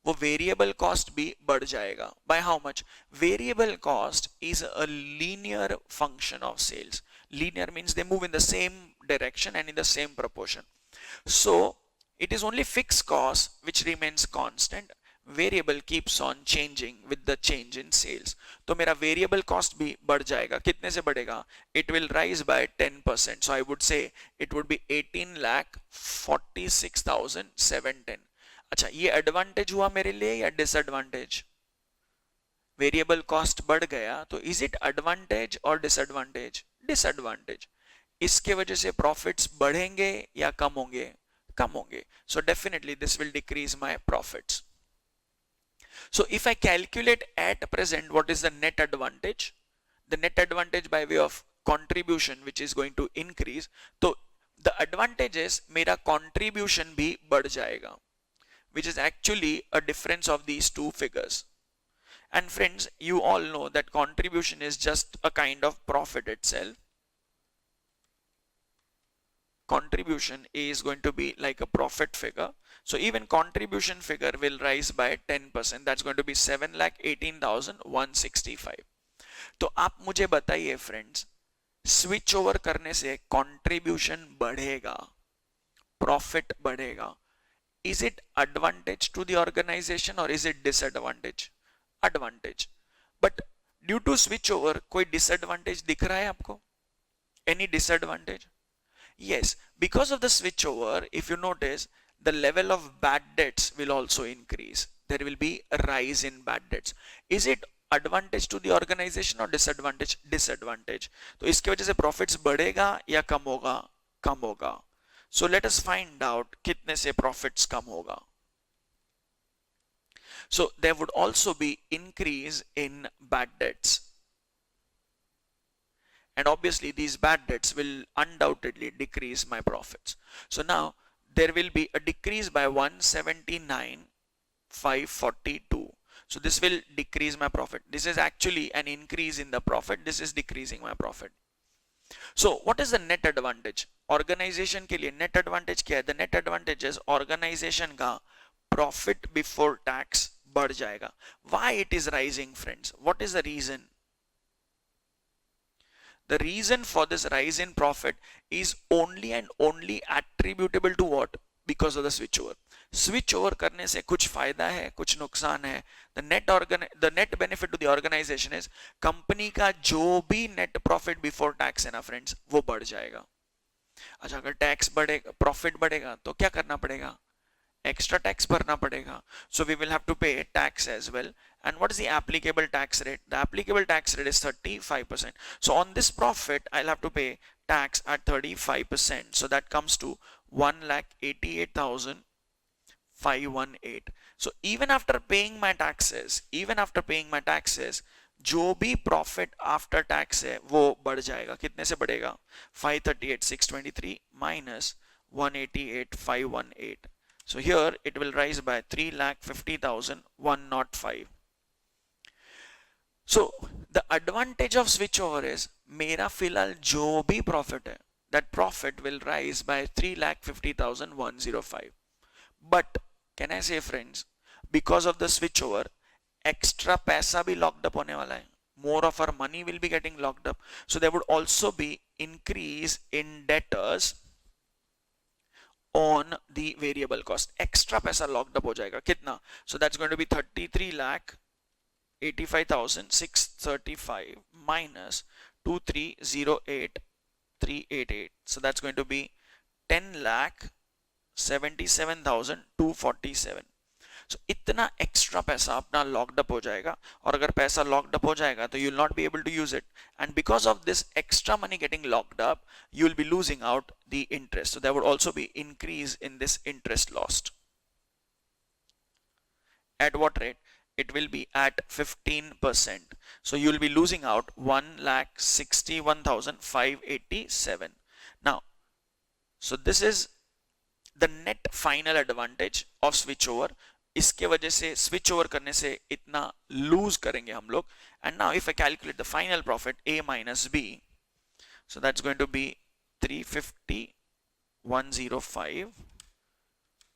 वो वेरिएबल कॉस्ट भी बढ़ जाएगा. By how much? Variable cost is a linear function of sales. Linear means they move in the same direction and in the same proportion. So It is only fixed cost which remains constant. Variable keeps on changing with the change in sales. तो मेरा variable cost भी बढ़ जाएगा. कितने से बढ़ेगा? It will rise by 10%. So I would say it would be 18,46,710. अच्छा, ये advantage हुआ मेरे लिए या disadvantage? Variable cost बढ़ गया, तो is it advantage or disadvantage? Disadvantage. इसके वजह से profits बढ़ेंगे या कम होंगे? कम होंगे. So definitely this will decrease my profits. So if I calculate at present what is the net advantage, the net advantage by way of contribution which is going to increase, तो the advantage is मेरा contribution भी बढ़ जाएगा, which is actually a difference of these two figures. And friends, you all know that contribution is just a kind of profit itself. Contribution is going to be like a profit figure. So even contribution figure will rise by 10%. That's going to be 7,18,165. तो आप मुझे बताइए friends, switch over करने से contribution बढ़ेगा, profit बढ़ेगा. Is it advantage to the organization or is it disadvantage? Advantage. But due to switch over कोई disadvantage दिख रहा है आपको? Any disadvantage? Yes, because of the switch over, if you notice, the level of bad debts will also increase. There will be a rise in bad debts. Is it advantage to the organization or disadvantage? Disadvantage. तो इसकी वजह से profits बढ़ेगा या कम होगा? कम होगा. So let us find out कितने से profits कम होगा. So there would also be increase in bad debts. And obviously these bad debts will undoubtedly decrease my profits. So now there will be a decrease by 179,542. So this will decrease my profit. This is actually an increase in the profit. This is decreasing my profit. So what is the net advantage? Organization के लिए net advantage क्या है? The net advantage is organization का profit before tax बढ़ जाएगा. Why it is rising, friends? What is the reason? The reason for this rise in profit is only and only attributable to what? Because of the switch over. Switch over करने से कुछ फायदा है, कुछ नुकसान है. The net benefit to the organization is company का जो भी net profit before tax है ना friends, वो बढ़ जाएगा. अच्छा, अगर टैक्स बढ़ेगा, प्रॉफिट बढ़ेगा, तो क्या करना पड़ेगा? Extra tax भरना पड़ेगा. So we will have to pay tax as well. And what is the applicable tax rate? The applicable tax rate is 35%. So on this profit, I'll have to pay tax at 35%. So that comes to 1,88,518. So even after paying my taxes, जो भी profit after tax है वो बढ़ जाएगा. कितने से बढ़ेगा? 538,623 minus 188,518. So here it will rise by 3,50,105. So the advantage of switch over is मेरा फिलहाल जो भी profit है, that profit will rise by 3,50,105. But can I say friends, because of the switch over, extra पैसा भी locked up होने वाला है. More of our money will be getting locked up. So there would also be increase in debtors on the variable cost. Extra पैसा locked up हो जाएगा. कितना? So that's going to be 33,85,635 minus 23,08,388. So that's going to be 10,77,247. So इतना extra पैसा अपना locked up हो जाएगा. और अगर पैसा locked up हो जाएगा तो you will not be able to use it. And because of this extra money getting locked up, you will be losing out the interest. So there would also be increase in this interest lost. At what rate? It will be at 15%. So you will be losing out 1,61,587. Now, so this is the net final advantage of switch over. इसके वजह से switch over करने से इतना lose करेंगे हम लोग. And now if I calculate the final profit A minus B, so that's going to be 350,105.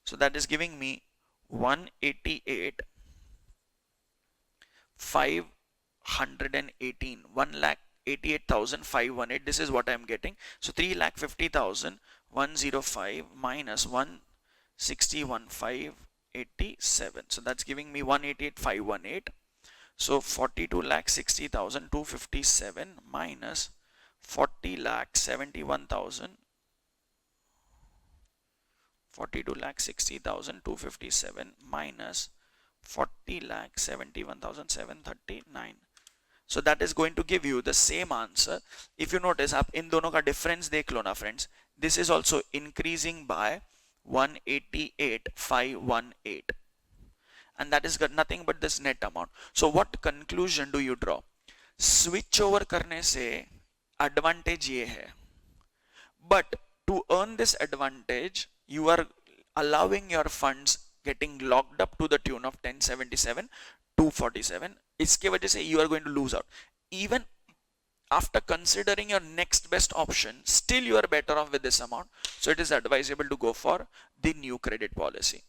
So that is giving me 188,518, 1,88,518. This is what I am getting. So 3,50,105 minus 1 61,587. So that's giving me 188,518. So 42,60,257 minus 40,71,000, 42,60,257 minus 40,71,739. So that is going to give you the same answer. If you notice, आप इन दोनों का difference देख लो ना friends. This is also increasing by 188,518. And that is got nothing but this net amount. So what conclusion do you draw? Switch over करने से advantage ये है. But to earn this advantage, you are allowing your funds getting locked up to the tune of 1077, 247. इसके वजह से you are going to lose out. Even after considering your next best option, still you are better off with this amount. So it is advisable to go for the new credit policy.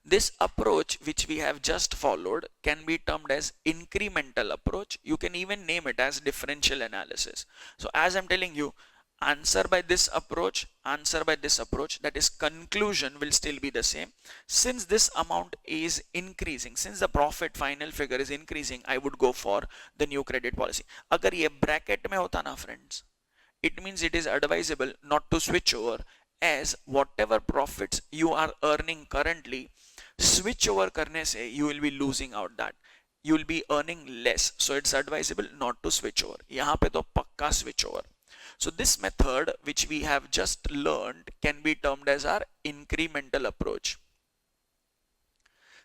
This approach which we have just followed can be termed as incremental approach. You can even name it as differential analysis. So as I'm telling you, answer by this approach, that is conclusion will still be the same. Since this amount is increasing, since the profit final figure is increasing, I would go for the new credit policy. अगर ये bracket में होता ना friends, it means it is advisable not to switch over, as whatever profits you are earning currently, switch over करने से you will be losing out that. You will be earning less. So it's advisable not to switch over. यहाँ पे तो पक्का switch over. So this method which we have just learned can be termed as our incremental approach.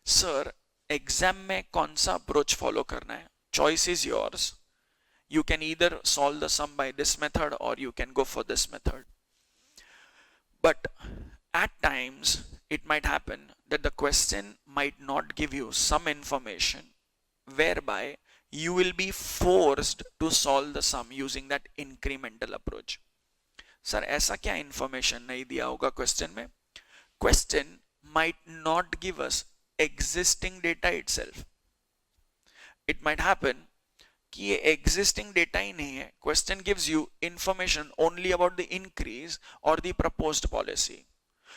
Sir, exam में कौन सा approach follow करना है? Choice is yours. You can either solve the sum by this method or you can go for this method. But at times it might happen that the question might not give you some information whereby you will be forced to solve the sum using that incremental approach. Sir, ऐसा क्या information नहीं दिया होगा question में? Question might not give us existing data itself. It might happen कि ये existing data ही नहीं है. Question gives you information only about the increase or the proposed policy.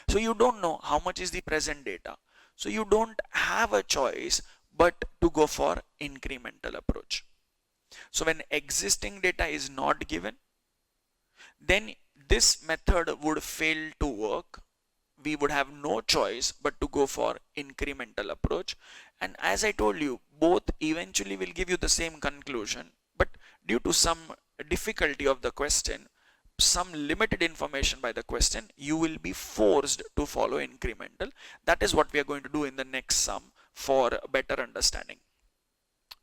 So you don't know how much is the present data. So you don't have a choice but to go for incremental approach. So when existing data is not given, then this method would fail to work. We would have no choice but to go for incremental approach. And as I told you, both eventually will give you the same conclusion, but due to some difficulty of the question, some limited information by the question, you will be forced to follow incremental. That is what we are going to do in the next sum for better understanding.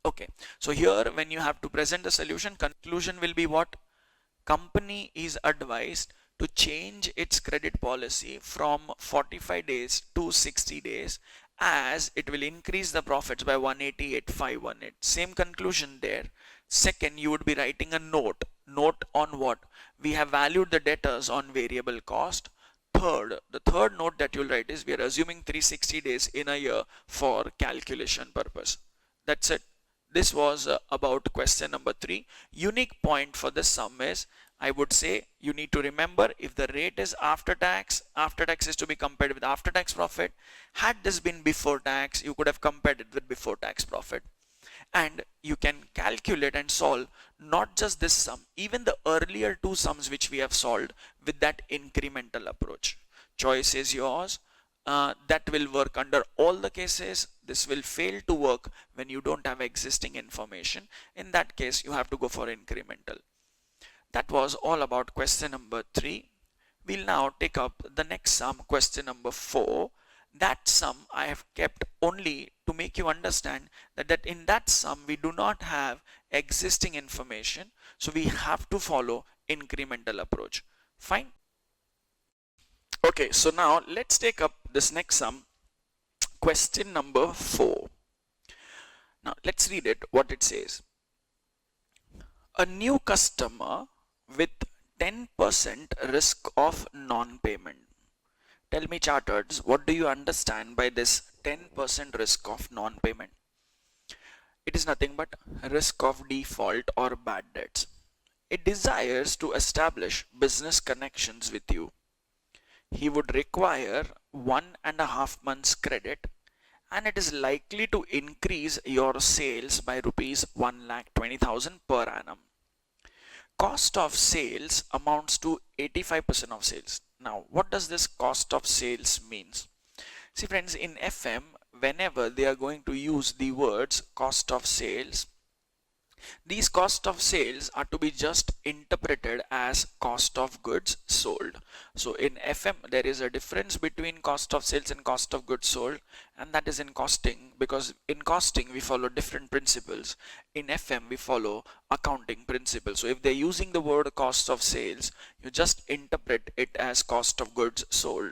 Okay, so here when you have to present the solution, conclusion will be what? Company is advised to change its credit policy from 45 days to 60 days, as it will increase the profits by 188,518. Same conclusion there. Second, you would be writing a note. Note on what? We have valued the debtors on variable cost. Third, the third note that you'll write is we are assuming 360 days in a year for calculation purpose. That's it. This was about question number 3. Unique point for this sum is, I would say you need to remember, if the rate is after tax is to be compared with after tax profit. Had this been before tax, you could have compared it with before tax profit. And you can calculate and solve not just this sum, even the earlier two sums which we have solved with that incremental approach. Choice is yours. That will work under all the cases. This will fail to work when you don't have existing information. In that case, you have to go for incremental. That was all about question number 3. We'll now take up the next sum, question number 4. That sum I have kept only to make you understand that in that sum we do not have existing information, so we have to follow incremental approach. Fine. Okay, so now let's take up this next sum, question number 4. Now let's read it, what it says. A new customer with 10% risk of non-payment. Tell me, chartered, what do you understand by this 10% risk of non-payment? It is nothing but risk of default or bad debts. It desires to establish business connections with you. he would require 1.5 months credit, and it is likely to increase your sales by rupees 1,20,000 per annum. Cost of sales amounts to 85% of sales. Now, what does this cost of sales means? See friends, in FM, whenever they are going to use the words cost of sales, these cost of sales are to be just interpreted as cost of goods sold. So in FM, there is a difference between cost of sales and cost of goods sold, and that is in costing, because in costing we follow different principles. In FM, we follow accounting principles. So if they're using the word cost of sales, you just interpret it as cost of goods sold.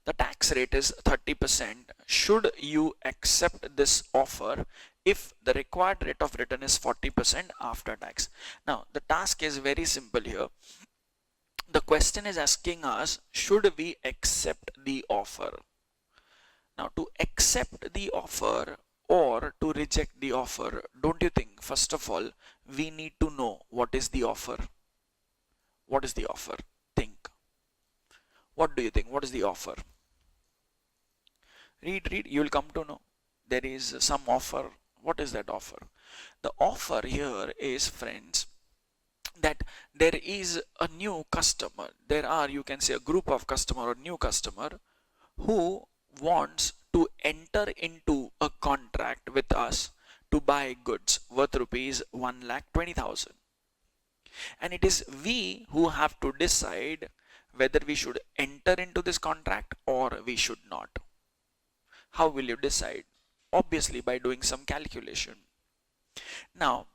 The tax rate is 30%. Should you accept this offer if the required rate of return is 40% after tax? Now, the task is very simple here. The question is asking us, should we accept the offer? Now, to accept the offer or to reject the offer, don't you think, first of all, we need to know what is the offer? What is the offer? Think. What do you think? What is the offer? Read, you will come to know. There is some offer. What is that offer? The offer here is, friends, that there is a new customer. There are, you can say, a group of customer or new customer who wants to enter into a contract with us to buy goods worth rupees 1,20,000. And it is we who have to decide whether we should enter into this contract or we should not. How will you decide? Obviously by doing some calculation. Now,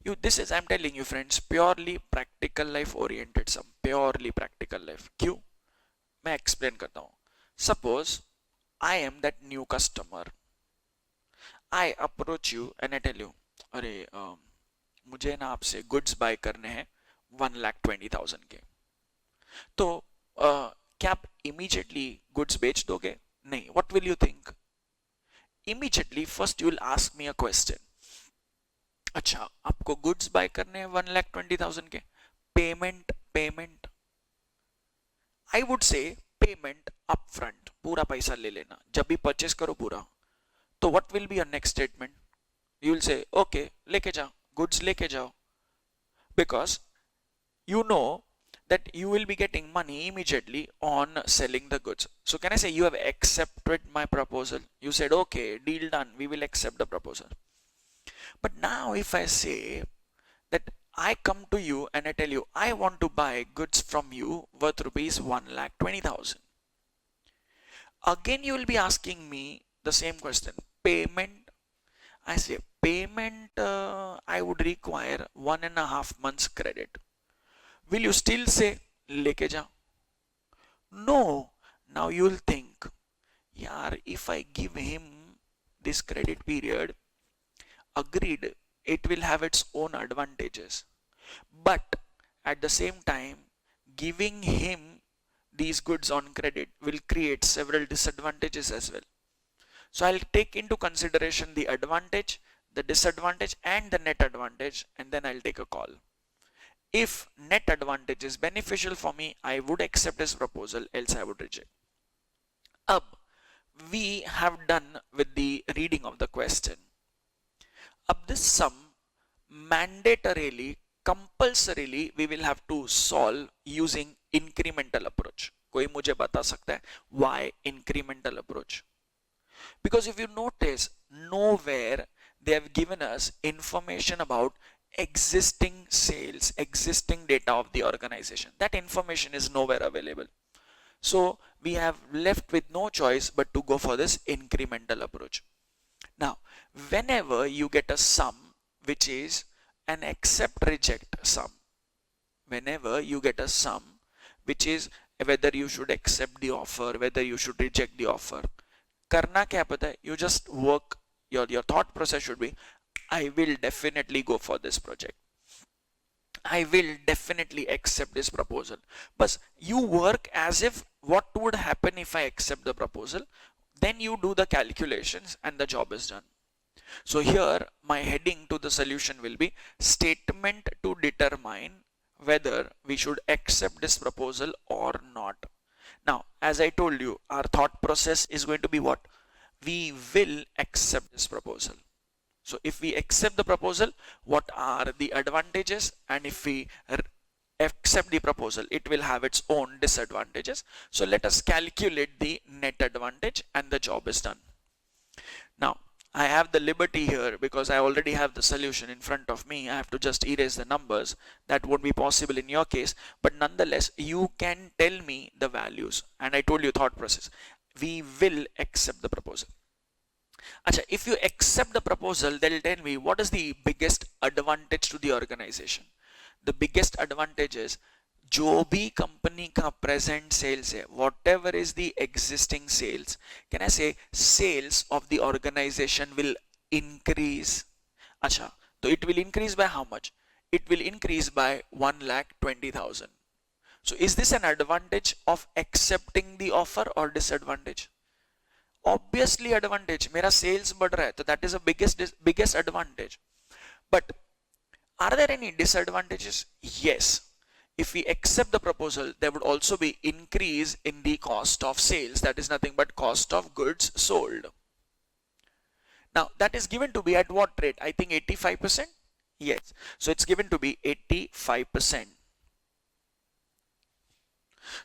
I'm telling you friends, purely practical life oriented sum, purely practical life. क्यों? मैं explain करता हूँ. Suppose I am that new customer. I approach you and I tell you, अरे मुझे ना आपसे goods buy करने हैं 1,20,000 के. तो क्या आप immediately goods बेच दोगे? नहीं. What will you think? Immediately first you will ask me a question. अच्छा, आपको goods buy करने हैं 1,20,000 के. Payment. I would say payment upfront. पूरा पैसा ले लेना. जब भी purchase करो पूरा. तो what will be your next statement? You will say, okay, लेके जाओ. Goods लेके जाओ. Because you know that you will be getting money immediately on selling the goods. So can I say you have accepted my proposal? You said, okay, deal done, we will accept the proposal. But now if I say that I come to you and I tell you, I want to buy goods from you worth rupees 1,20,000. Again, you will be asking me the same question. Payment. I say, payment, I would require 1.5 months credit. Will you still say, leke ja? No. Now you will think, yaar, if I give him this credit period, agreed, it will have its own advantages. But at the same time, giving him these goods on credit will create several disadvantages as well. So I'll take into consideration the advantage, the disadvantage, and the net advantage, and then I'll take a call. If net advantage is beneficial for me, I would accept his proposal, else I would reject. Ab, we have done with the reading of the question. Ab, this sum mandatorily, compulsorily, we will have to solve using incremental approach. कोई मुझे बता सकता है why incremental approach? Because if you notice, nowhere they have given us information about existing sales, existing data of the organization. That information is nowhere available. So we have left with no choice but to go for this incremental approach. Now, whenever you get a sum which is an accept reject sum, whenever you get a sum which is whether you should accept the offer, whether you should reject the offer, करना क्या पता है? You just work, your thought process should be, I will definitely go for this project. I will definitely accept this proposal. But you work as if what would happen if I accept the proposal. Then you do the calculations and the job is done. So here my heading to the solution will be statement to determine whether we should accept this proposal or not. Now, as I told you, our thought process is going to be what? We will accept this proposal. So if we accept the proposal, what are the advantages? And if we accept the proposal, it will have its own disadvantages. So let us calculate the net advantage and the job is done. Now, I have the liberty here because I already have the solution in front of me. I have to just erase the numbers. That won't be possible in your case, but nonetheless, you can tell me the values. And I told you thought process. We will accept the proposal. Achha, if you accept the proposal, they'll tell me what is the biggest advantage to the organization. The biggest advantage is जो भी company का present sales है, whatever is the existing sales, can I say sales of the organization will increase? अच्छा, तो it will increase by how much? It will increase by 1,20,000. So is this an advantage of accepting the offer or disadvantage? Obviously advantage. मेरा sales बढ़ रहा है, तो that is the biggest advantage. But are there any disadvantages? Yes. If we accept the proposal, there would also be increase in the cost of sales. That is nothing but cost of goods sold. Now that is given to be at what rate? I think 85%. Yes. So it's given to be 85%.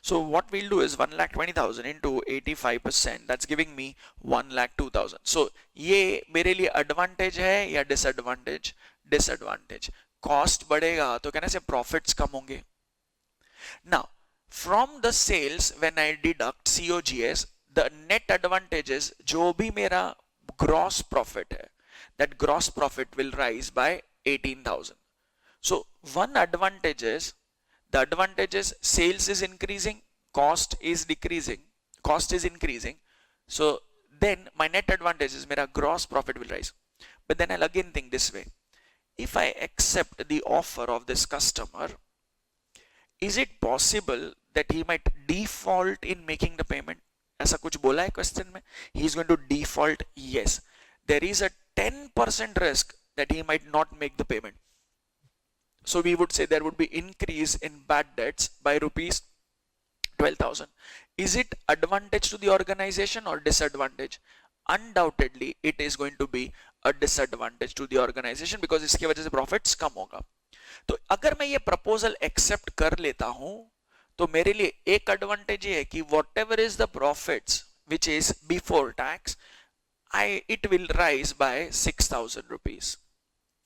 So what we'll do is 1,20,000 into 85%. That's giving me 1,02,000. So ये मेरे लिए advantage है या disadvantage? Disadvantage. Cost बढ़ेगा तो कहना से profits कम होंगे. Now, from the sales, when I deduct COGS, the net advantage is जो भी मेरा gross profit है, that gross profit will rise by 18,000. So, one advantage is, the advantage is sales is increasing, cost is decreasing, cost is increasing. So, then my net advantage is मेरा gross profit will rise. But then I'll again think this way. If I accept the offer of this customer, is it possible that he might default in making the payment? ऐसा कुछ बोला है question में? He is going to default. Yes. There is a 10% risk that he might not make the payment. So we would say there would be increase in bad debts by rupees 12,000. Is it advantage to the organization or disadvantage? Undoubtedly, it is going to be a disadvantage to the organization because इसकी वजह से profits कम होगा. तो अगर मैं ये proposal accept कर लेता हूं तो मेरे लिए एक एडवांटेज ये है कि whatever is the profits which is before tax it will rise by 6,000 rupees.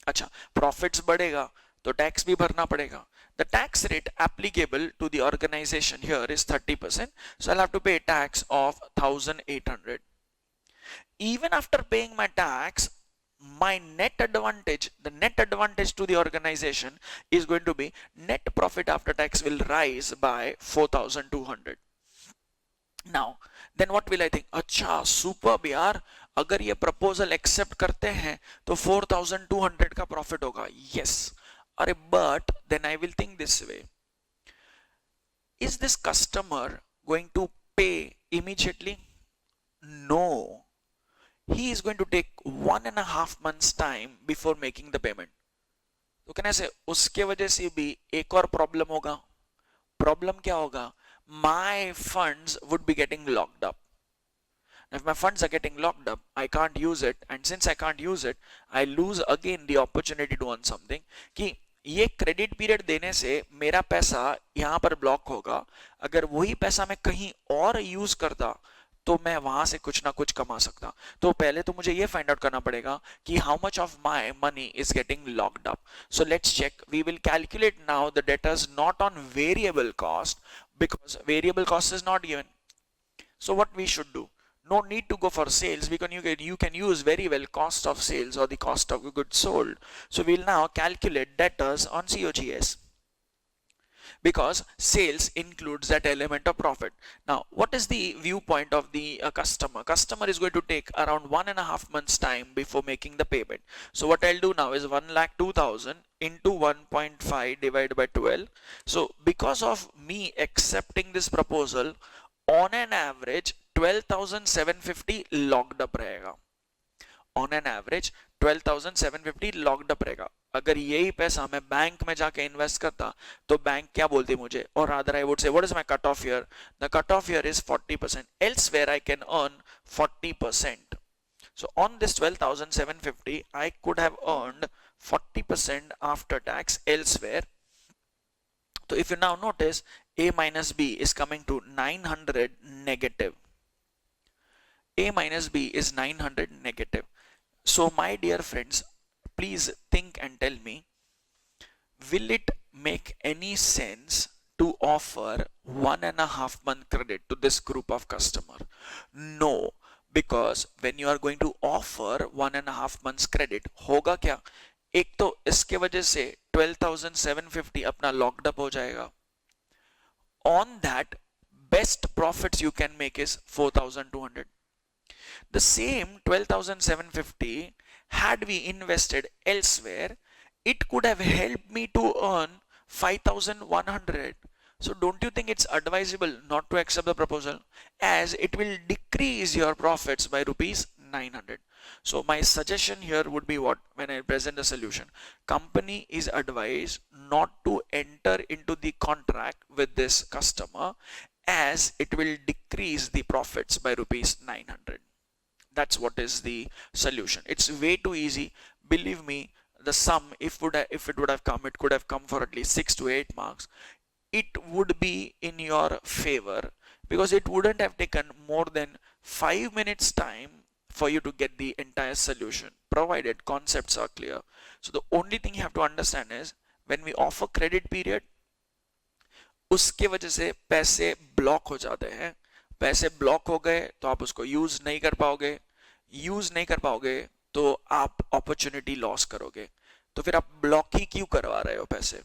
अच्छा, प्रॉफिट्स बढ़ेगा तो टैक्स भी भरना पड़ेगा. The tax rate applicable to the organisation here is 30%, so I'll have to pay tax of 1,800. Even after paying my tax, my net advantage, the net advantage to the organization is going to be net profit after tax will rise by 4,200. Now, then what will I think? अच्छा, superb यार, अगर ये proposal accept करते हैं तो 4,200 का profit होगा. Yes. अरे but then I will think this way. Is this customer going to pay immediately? No. He is going to take 1.5 months time before making the payment. तो कहने से उसके वजह से भी एक और प्रॉब्लम होगा. प्रॉब्लम क्या होगा? My funds would be getting locked up. Now, if my funds are getting locked up, I can't use it, and since I can't use it, I lose again the opportunity to earn something. कि ये credit period देने से मेरा पैसा यहाँ पर block होगा. अगर वही पैसा मैं कहीं और यूज करता तो मैं वहां से कुछ ना कुछ कमा सकता. तो पहले तो मुझे ये फाइंड आउट करना पड़ेगा कि how much of my money is getting locked up. So let's check. We will calculate now the debtors not on variable cost because variable cost is not given. So what we should do? No need to go for sales because you can use very well cost of sales or the cost of goods sold. So we'll now calculate debtors on COGS because sales includes that element of profit. Now, what is the viewpoint of the customer? Customer is going to take around 1.5 months time before making the payment. So what I'll do now is 1,02,000 into 1.5 divided by 12. So because of me accepting this proposal, on an average 12,750 locked up रहेगा. On an average 12,750 locked up रहेगा। अगर यही पैसा मैं bank में जाके invest करता तो बैंक क्या बोलती मुझे, और rather I would say what is my cut off here, the cut off here is 40%, elsewhere I can earn 40%. So on this 12,750 I could have earned 40% after tax elsewhere. So if you now notice, A minus B is coming to 900 negative. A minus B is 900 negative. So my dear friends, please think and tell me, will it make any sense to offer 1.5 month credit to this group of customer? No, because when you are going to offer 1.5 months credit, होगा क्या, एक तो इसके वजह से 12,750 अपना locked up हो जाएगा. On that, best profits you can make is 4,200. The same 12,750, had we invested elsewhere, it could have helped me to earn 5,100. So don't you think it's advisable not to accept the proposal, as it will decrease your profits by rupees 900. So my suggestion here would be, what, when I present a solution, company is advised not to enter into the contract with this customer, as it will decrease the profits by rupees 900. That's what is the solution. It's way too easy. Believe me, the sum, if it would have come, it could have come for at least 6 to 8 marks. It would be in your favor, because it wouldn't have taken more than 5 minutes time for you to get the entire solution, provided concepts are clear. So the only thing you have to understand is, when we offer credit period, उसके वजह से पैसे block हो जाते हैं. पैसे block हो गए तो आप उसको यूज नहीं कर पाओगे, यूज नहीं कर पाओगे तो आप अपॉर्चुनिटी लॉस करोगे. तो फिर आप ब्लॉक ही क्यों करवा रहे हो पैसे?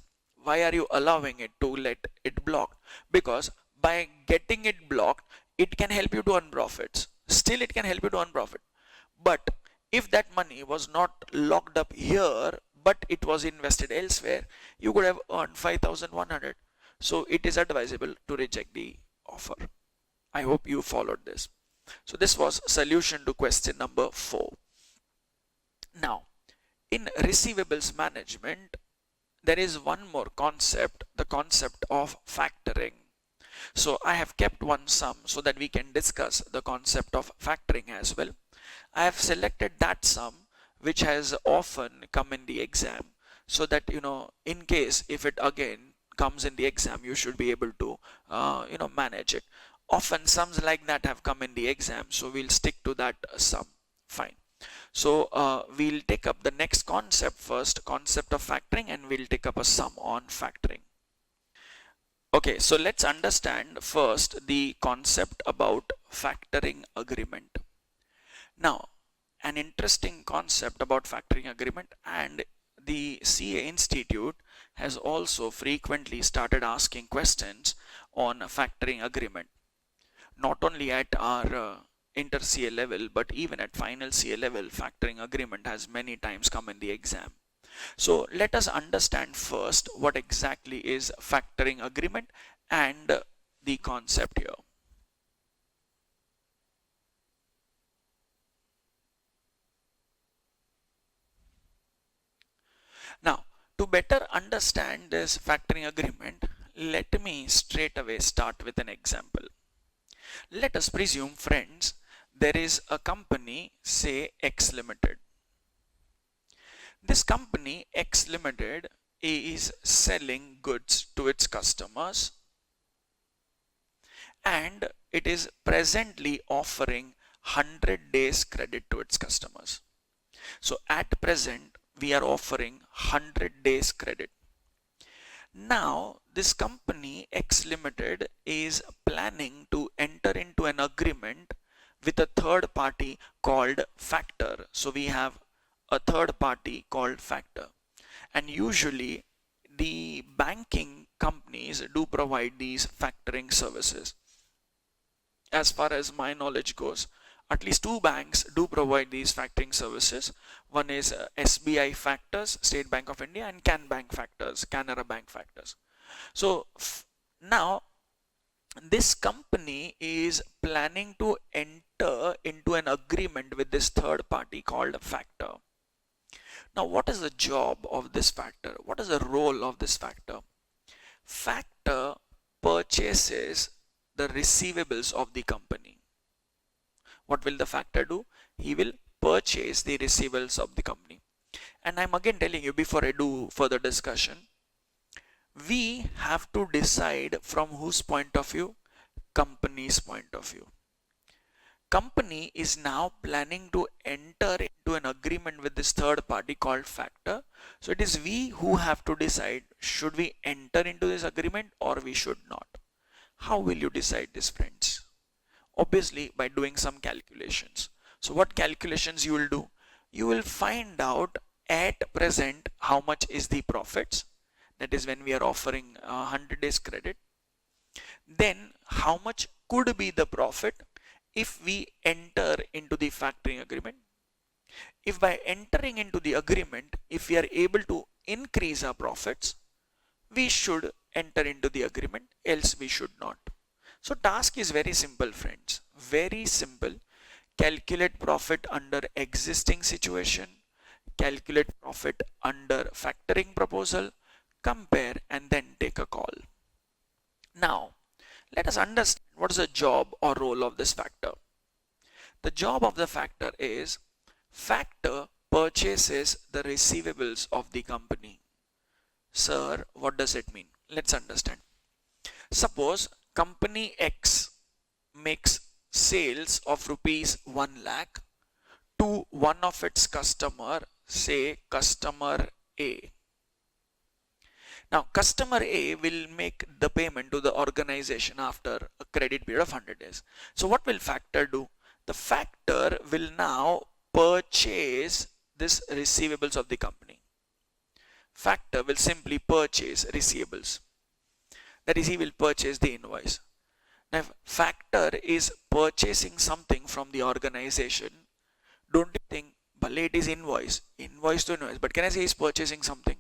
Why are you allowing it to let it blocked? Because by getting it blocked, it can help you to earn profits. Still, it can help you to earn profit. But if that money was not locked up here, but it was invested elsewhere, you could have earned 5,100. So it is advisable to reject the offer. I hope you followed this. So this was solution to question number 4. Now, in receivables management, there is one more concept, the concept of factoring. So I have kept one sum so that we can discuss the concept of factoring as well. I have selected that sum which has often come in the exam, so that, in case if it again comes in the exam, you should be able to manage it. Often sums like that have come in the exam, so we'll stick to that sum. Fine. So we'll take up the next concept first, concept of factoring, and we'll take up a sum on factoring. Okay, so let's understand first the concept about factoring agreement. Now, an interesting concept about factoring agreement, and the CA Institute has also frequently started asking questions on factoring agreement, not only at our inter CA level, but even at final CA level. Factoring agreement has many times come in the exam. So let us understand first what exactly is factoring agreement and the concept here. Now, to better understand this factoring agreement, let me straight away start with an example. Let us presume, friends, there is a company, say X Limited. This company X Limited is selling goods to its customers, and it is presently offering 100 days credit to its customers. So at present we are offering 100 days credit. Now this company X Limited is planning to enter into an agreement with a third party called factor. So we have a third party called factor, and usually the banking companies do provide these factoring services. As far as my knowledge goes, at least 2 banks do provide these factoring services. One is SBI Factors, State Bank of India, and Can Bank Factors, Canara Bank Factors. So now this company is planning to enter enter into an agreement with this third party called a factor. Now, what is the job of this factor? What is the role of this factor? Factor purchases the receivables of the company. What will the factor do? He will purchase the receivables of the company. And I'm again telling you, before I do further discussion, we have to decide from whose point of view? Company's point of view. Company is now planning to enter into an agreement with this third party called factor. So it is we who have to decide, should we enter into this agreement or we should not. How will you decide this, friends? Obviously by doing some calculations. So what calculations you will do? You will find out at present how much is the profits. That is when we are offering 100 days credit. Then how much could be the profit if we enter into the factoring agreement. If by entering into the agreement, if we are able to increase our profits, we should enter into the agreement, else we should not. So task is very simple, friends. Very simple. Calculate profit under existing situation, calculate profit under factoring proposal, compare and then take a call. Now, let us understand what is the job or role of this factor. The job of the factor is, factor purchases the receivables of the company. Sir, what does it mean? Let's understand. Suppose company X makes sales of rupees 1 lakh to one of its customer, say customer A. Now customer A will make the payment to the organization after a credit period of 100 days. So what will factor do? The factor will now purchase this receivables of the company. Factor will simply purchase receivables. That is, he will purchase the invoice. Now if factor is purchasing something from the organization, don't you think, bale it is invoice to invoice, but can I say he is purchasing something?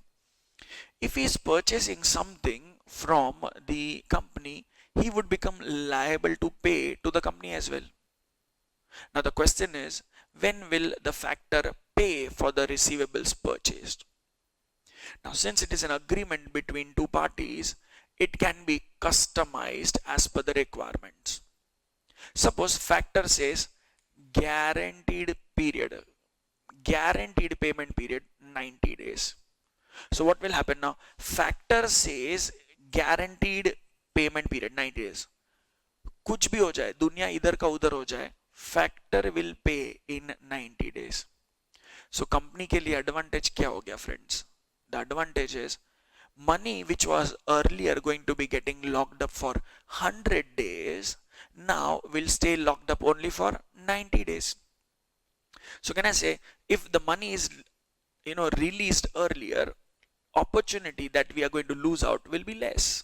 If he is purchasing something from the company, he would become liable to pay to the company as well. Now the question is, when will the factor pay for the receivables purchased? Now since it is an agreement between two parties, it can be customized as per the requirements. Suppose factor says guaranteed period, guaranteed payment period 90 days. So what will happen now? Factor says guaranteed payment period 90 days. कुछ भी हो जाए, दुनिया इधर का उधर हो जाए, factor will pay in 90 days. So company के लिए advantage क्या हो गया, friends? The advantage is money which was earlier going to be getting locked up for 100 days now will stay locked up only for 90 days. So can I say, if the money is released earlier, opportunity that we are going to lose out will be less.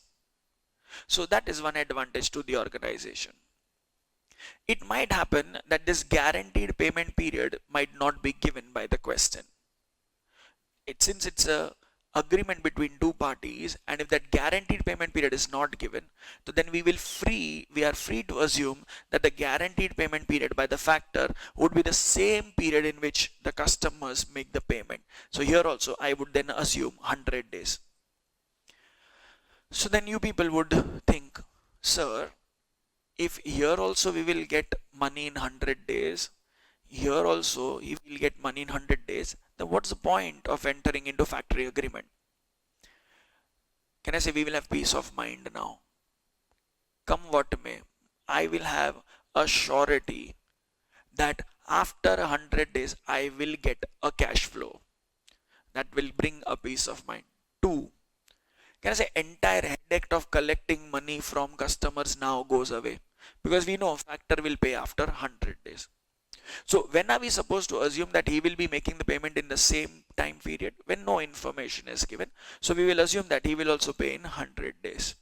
So that is one advantage to the organization. It might happen that this guaranteed payment period might not be given by the question. Since it's a agreement between two parties, and if that guaranteed payment period is not given, so then we are free to assume that the guaranteed payment period by the factor would be the same period in which the customers make the payment. So here also I would then assume 100 days. So then you people would think, sir, if here also we will get money in 100 days, here also he will get money in 100 days, then what's the point of entering into factory agreement? Can I say we will have peace of mind now? Come what may, I will have a surety that after 100 days I will get a cash flow. That will bring a peace of mind. 2. Can I say entire headache of collecting money from customers now goes away, because we know factor will pay after 100 days. So when are we supposed to assume that he will be making the payment in the same time period? When no information is given. So we will assume that he will also pay in 100 days.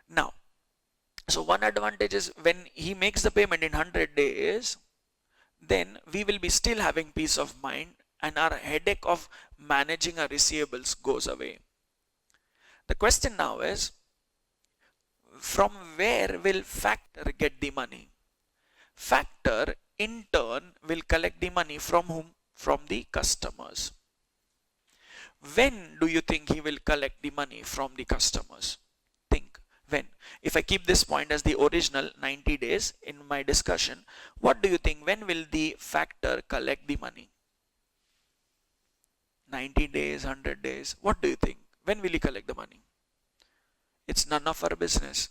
Now, so one advantage is when he makes the payment in 100 days, then we will be still having peace of mind and our headache of managing our receivables goes away. The question now is, from where will factor get the money? Factor in turn will collect the money from whom? From the customers. When do you think he will collect the money from the customers? Think when. If I keep this point as the original 90 days in my discussion, what do you think? When will the factor collect the money? 90 days, 100 days. What do you think? When will he collect the money? It's none of our business,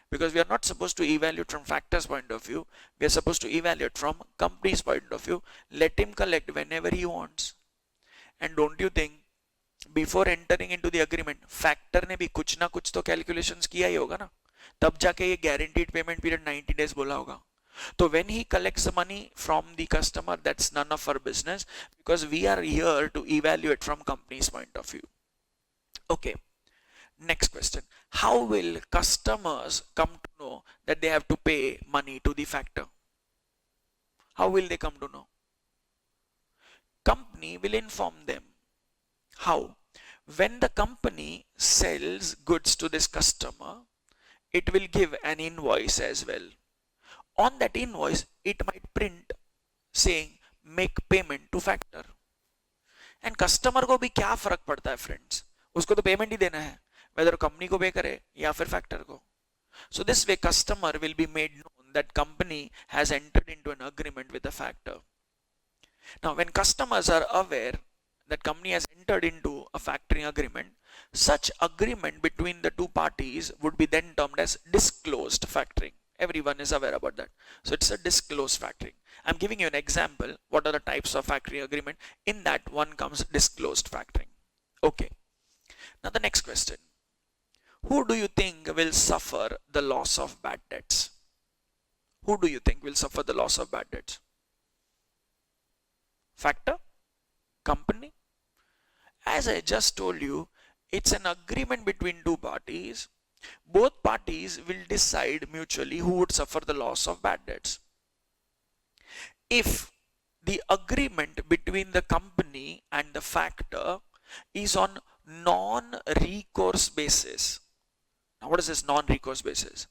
because we are not supposed to evaluate from factor's point of view. We are supposed to evaluate from company's point of view. Let him collect whenever he wants. And don't you think before entering into the agreement factor ने भी कुछ ना कुछ तो calculations किया ही होगा ना, तब जाके ये गारंटीड पेमेंट पीरियड 90 डेज बोला होगा. तो when he collects the money from the customer, that's none of our business, because we are here to evaluate from company's point of view. Okay, next question. How will customers come to know that they have to pay money to the factor? How will they come to know? Company will inform them. How? When the company sells goods to this customer, it will give an invoice as well. On that invoice, it might print saying make payment to factor. And customer को भी क्या फर्क पड़ता है friends, उसको तो payment ही देना है, whether कंपनी को पे करे या फिर फैक्टर को. So this way customer will be made known that company has entered into an agreement with the factor. Now when customers are aware that company has entered into a factoring agreement, such agreement between the two parties would be then termed as disclosed factoring. Everyone is aware about that. So it's a disclosed factoring. I'm giving you an example. What are the types of factoring agreement? In that one comes disclosed factoring. Okay. Now the next question. Who do you think will suffer the loss of bad debts? Who do you think will suffer the loss of bad debts? Factor? Company? As I just told you, it's an agreement between two parties. Both parties will decide mutually who would suffer the loss of bad debts. If the agreement between the company and the factor is on non-recourse basis. Now what is this non-recourse basis?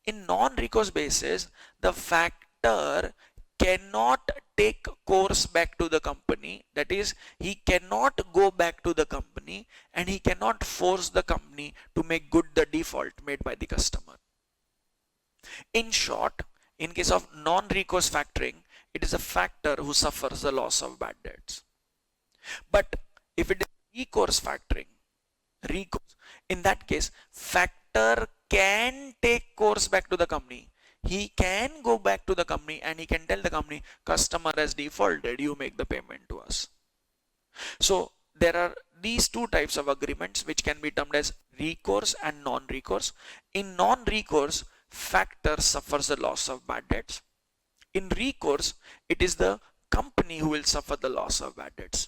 In non-recourse basis, the factor cannot take course back to the company. That is, he cannot go back to the company and he cannot force the company to make good the default made by the customer. In short, in case of non-recourse factoring, it is a factor who suffers the loss of bad debts. But if it is recourse factoring, in that case, factor can take course back to the company. He can go back to the company and he can tell the company, customer has defaulted, you make the payment to us. So there are these two types of agreements which can be termed as recourse and non-recourse. In non-recourse, factor suffers the loss of bad debts. In recourse, it is the company who will suffer the loss of bad debts.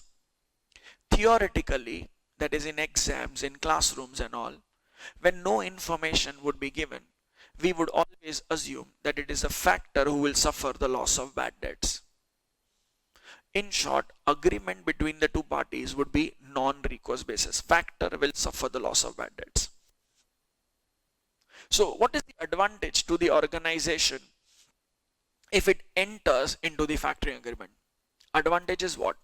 Theoretically, that is in exams, in classrooms and all, when no information would be given, we would always assume that it is a factor who will suffer the loss of bad debts. In short, agreement between the two parties would be non-recourse basis. Factor will suffer the loss of bad debts. So what is the advantage to the organization if it enters into the factoring agreement? Advantage is what?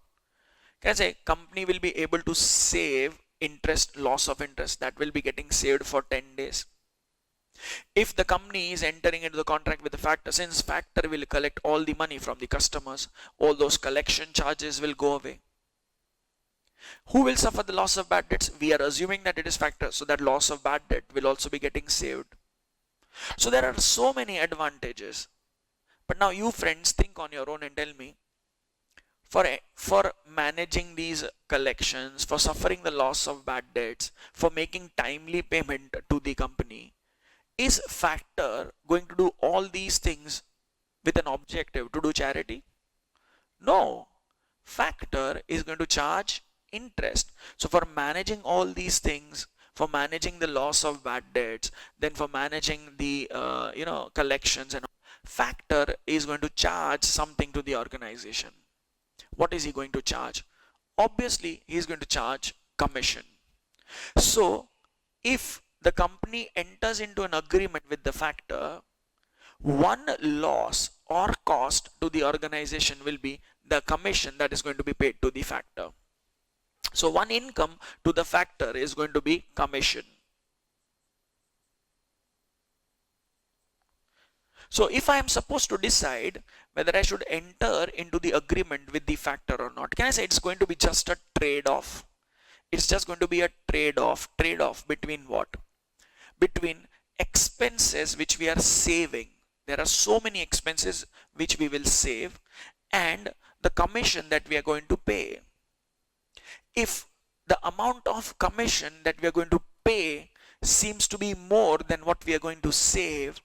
Can I say company will be able to save interest, loss of interest, that will be getting saved for 10 days. If the company is entering into the contract with the factor, since factor will collect all the money from the customers, all those collection charges will go away. Who will suffer the loss of bad debts? We are assuming that it is factor, so that loss of bad debt will also be getting saved. So there are so many advantages. But now you friends think on your own and tell me, for managing these collections, for suffering the loss of bad debts, for making timely payment to the company, is factor going to do all these things with an objective to do charity? No. Factor is going to charge interest. So for managing all these things, for managing the loss of bad debts, then for managing the collections and all, factor is going to charge something to the organization. What is he going to charge? Obviously, he is going to charge commission. So if the company enters into an agreement with the factor, one loss or cost to the organization will be the commission that is going to be paid to the factor. So one income to the factor is going to be commission. So if I am supposed to decide whether I should enter into the agreement with the factor or not, can I say it's going to be just a trade-off? It's just going to be a trade-off between what? Between expenses which we are saving. There are so many expenses which we will save, and the commission that we are going to pay. If the amount of commission that we are going to pay seems to be more than what we are going to save,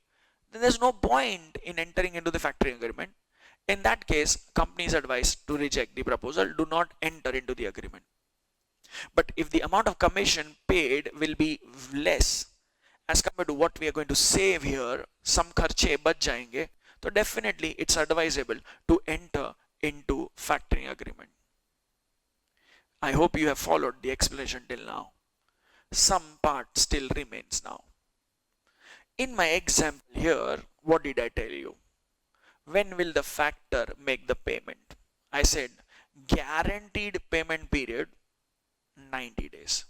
then there's no point in entering into the factoring agreement. In that case, company is advised to reject the proposal. Do not enter into the agreement. But if the amount of commission paid will be less as compared to what we are going to save here, some kharche bach jayenge, so definitely it's advisable to enter into factoring agreement. I hope you have followed the explanation till now. Some part still remains now. In my example here, what did I tell you? When will the factor make the payment? I said guaranteed payment period 90 days.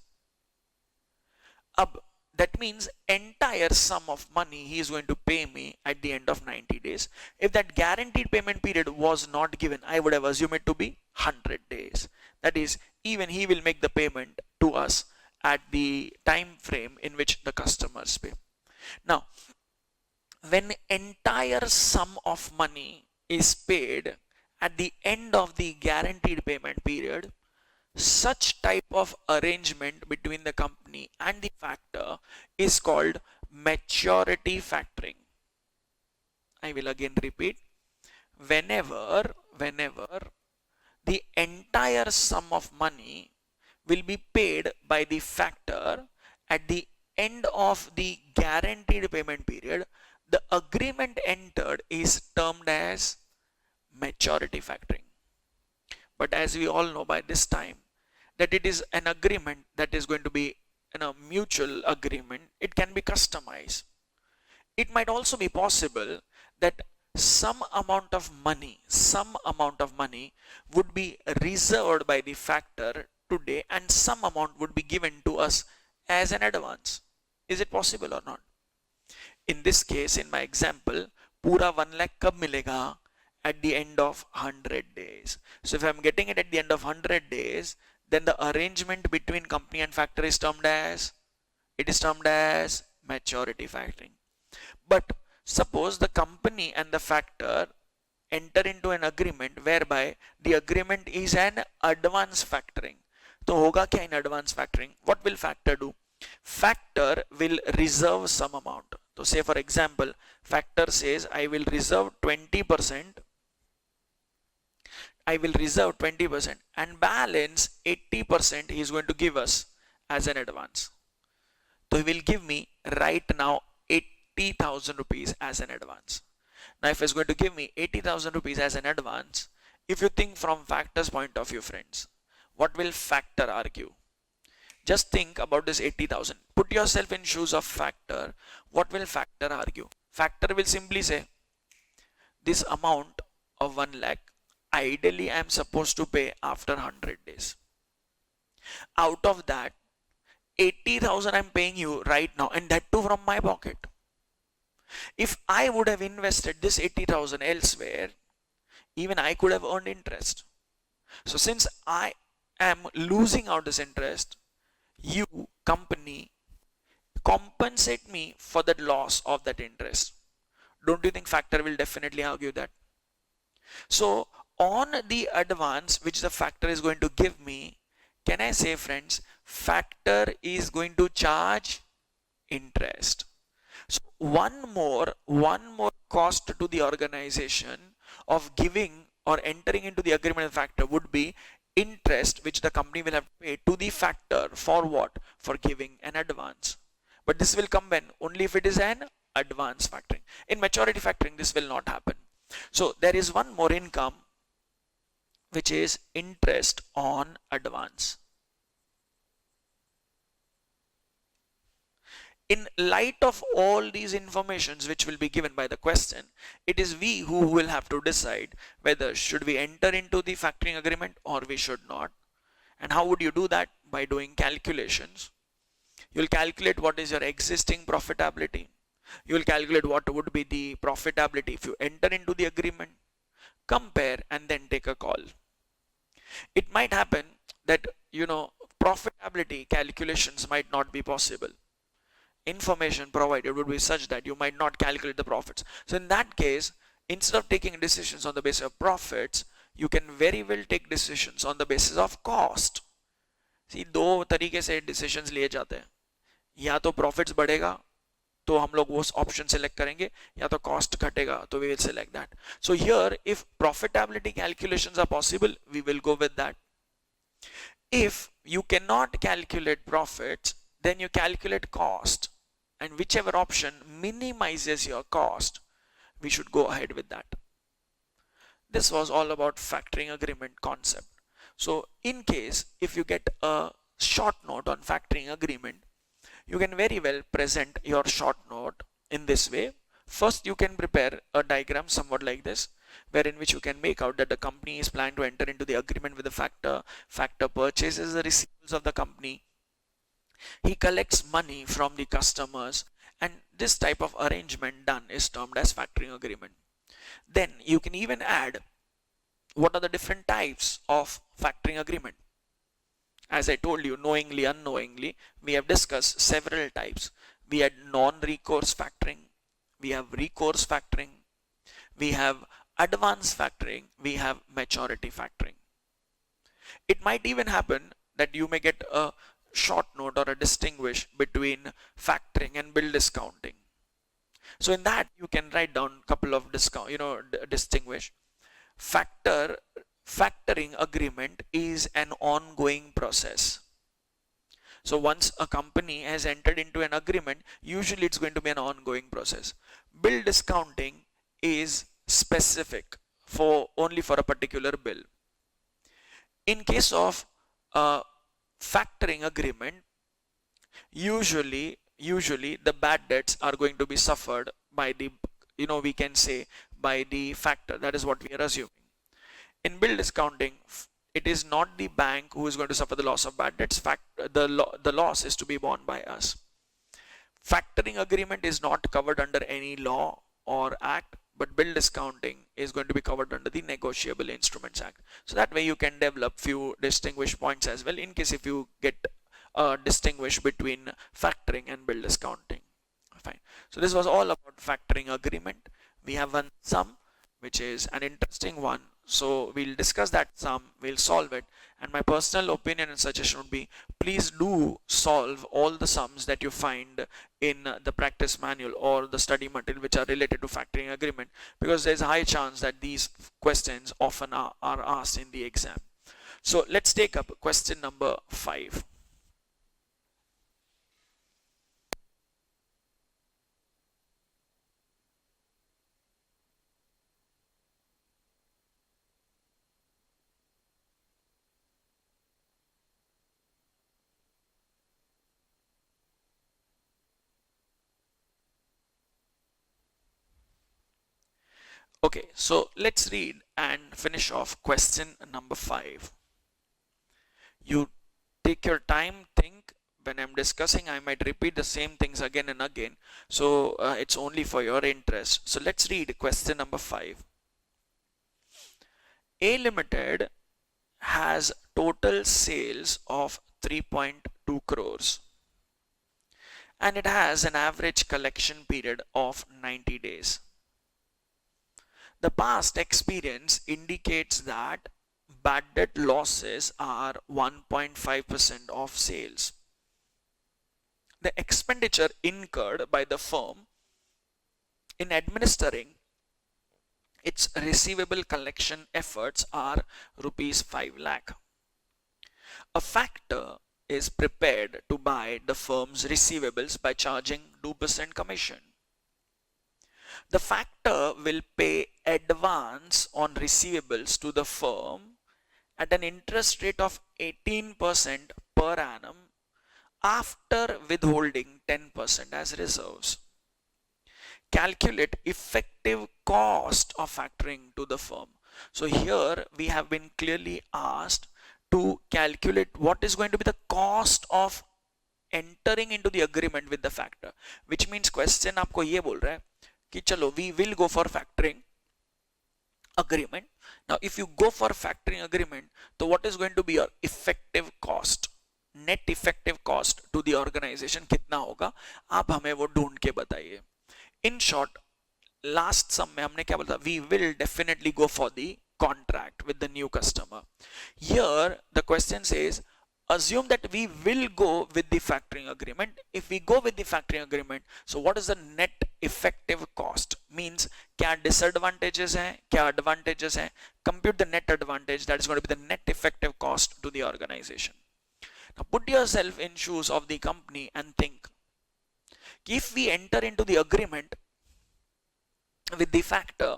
That means entire sum of money he is going to pay me at the end of 90 days. If that guaranteed payment period was not given, I would have assumed it to be 100 days. That is, even he will make the payment to us at the time frame in which the customers pay. Now, when entire sum of money is paid at the end of the guaranteed payment period, such type of arrangement between the company and the factor is called maturity factoring. I will again repeat. Whenever the entire sum of money will be paid by the factor at the end of the guaranteed payment period, the agreement entered is termed as maturity factoring. But as we all know by this time, that it is an agreement that is going to be a mutual agreement. It can be customized. It might also be possible that some amount of money would be reserved by the factor today and some amount would be given to us as an advance. Is it possible or not? In this case, in my example, pura 1 lakh kab milega? At the end of 100 days. So if I'm getting it at the end of 100 days, then the arrangement between company and factor is termed as maturity factoring. But suppose the company and the factor enter into an agreement whereby the agreement is an advance factoring. So hoga kya in advance factoring? What will factor do? Factor will reserve some amount. So say for example, factor says I will reserve 20%. I will reserve 20% and balance 80% he is going to give us as an advance. So he will give me right now 80,000 rupees as an advance. Now if he is going to give me 80,000 rupees as an advance, if you think from factor's point of view, friends, what will factor argue? Just think about this 80,000. Put yourself in shoes of factor. What will factor argue? Factor will simply say, this amount of 1 lakh, ideally I am supposed to pay after 100 days. Out of that, 80,000 I am paying you right now, and that too from my pocket. If I would have invested this 80,000 elsewhere, even I could have earned interest. So since I am losing out this interest, you, company, compensate me for the loss of that interest. Don't you think factor will definitely argue that? So on the advance which the factor is going to give me, can I say, friends, factor is going to charge interest. So one more cost to the organization of giving or entering into the agreement with factor would be interest which the company will have to pay to the factor for what? For giving an advance. But this will come when? Only if it is an advance factoring. In maturity factoring, this will not happen. So there is one more income which is interest on advance. In light of all these informations which will be given by the question, it is we who will have to decide whether should we enter into the factoring agreement or we should not. And how would you do that? By doing calculations. You'll calculate what is your existing profitability. You will calculate what would be the profitability if you enter into the agreement, compare, and then take a call. It might happen that, profitability calculations might not be possible. Information provided would be such that you might not calculate the profits. So in that case, instead of taking decisions on the basis of profits, you can very well take decisions on the basis of cost. See, दो तरीके से decisions लिए जाते हैं. या तो profits बढ़ेगा तो हम लोग वो ऑप्शन सेलेक्ट करेंगे, या तो कॉस्ट घटेगा तो we will select that. So here if profitability calculations are possible, we will go with that. If you cannot calculate profits, then you calculate cost, and whichever option minimizes your cost, we should go ahead with that. This was all about factoring agreement concept. So in case if you get a short note on factoring agreement, you can very well present your short note in this way. First, you can prepare a diagram somewhat like this, wherein which you can make out that the company is planning to enter into the agreement with the factor. Factor purchases the receivables of the company. He collects money from the customers, and this type of arrangement done is termed as factoring agreement. Then you can even add what are the different types of factoring agreement. As I told you, knowingly, unknowingly, we have discussed several types. We had non-recourse factoring, we have recourse factoring, we have advance factoring, we have maturity factoring. It might even happen that you may get a short note or a distinguish between factoring and bill discounting. So in that you can write down a couple of distinguish. Factoring agreement is an ongoing process. So once a company has entered into an agreement, usually it's going to be an ongoing process. Bill discounting is specific for only for a particular bill. In case of factoring agreement, usually the bad debts are going to be suffered by the, we can say by the factor. That is what we are assuming. In bill discounting, it is not the bank who is going to suffer the loss of bad debts. The loss is to be borne by us. Factoring agreement is not covered under any law or act, but bill discounting is going to be covered under the Negotiable Instruments Act. So that way you can develop few distinguished points as well, in case if you get distinguish between factoring and bill discounting. Fine. So this was all about factoring agreement. We have one sum which is an interesting one. So we'll discuss that sum, we'll solve it, and my personal opinion and suggestion would be, please do solve all the sums that you find in the practice manual or the study material which are related to factoring agreement, because there's a high chance that these questions often are asked in the exam. So let's take up question number 5. Okay, so let's read and finish off question number 5. You take your time, think. When I'm discussing, I might repeat the same things again and again. So it's only for your interest. So let's read question number 5. A Limited has total sales of 3.2 crores. And it has an average collection period of 90 days. The past experience indicates that bad debt losses are 1.5% of sales. The expenditure incurred by the firm in administering its receivable collection efforts are rupees 5 lakh. A factor is prepared to buy the firm's receivables by charging 2% commission. The factor will pay advance on receivables to the firm at an interest rate of 18% per annum after withholding 10% as reserves. Calculate effective cost of factoring to the firm. So here we have been clearly asked to calculate what is going to be the cost of entering into the agreement with the factor, which means question आपको ये बोल रहा है कि चलो we will go for factoring agreement. Now if you go for factoring agreement, so what is going to be your effective cost, net effective cost to the organization कितना होगा, आप हमें वो ढूंढ के बताइए. In short, last sum में हमने क्या बोला, we will definitely go for the contract with the new customer. Here the question says assume that we will go with the factoring agreement. If we go with the factoring agreement, so what is the net effective cost? Means क्या disadvantages हैं, क्या advantages हैं, compute the net advantage, that is going to be the net effective cost to the organization. Now put yourself in shoes of the company and think, if we enter into the agreement with the factor,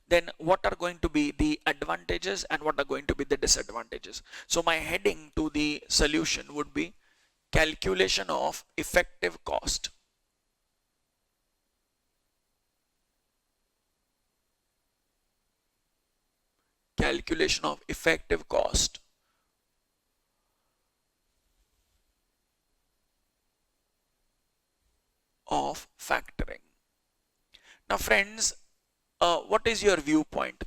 then what are going to be the advantages and what are going to be the disadvantages? So my heading to the solution would be calculation of effective cost. Calculation of effective cost of factoring. Now friends, what is your viewpoint?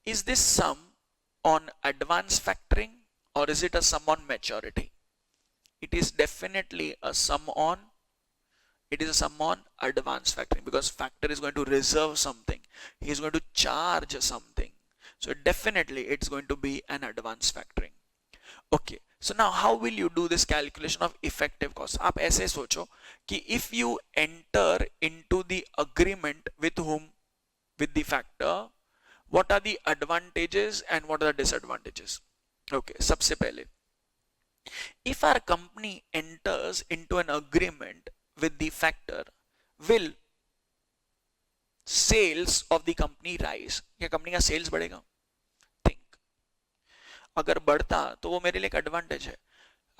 Is this sum on advanced factoring or is it a sum on maturity? It is definitely a sum on, advanced factoring, because factor is going to reserve something, he is going to charge something, so definitely it's going to be an advanced factoring. Okay, so now how will you do this calculation of effective cost? आप ऐसे सोचो कि if you enter into the agreement with whom, with the factor, what are the advantages and what are the disadvantages? Okay, सबसे पहले, if our company enters into an agreement with the factor, will sales of the company rise? क्या company का sales बढ़ेगा? Think. अगर बढ़ता तो वो मेरे लिए एक एडवांटेज है,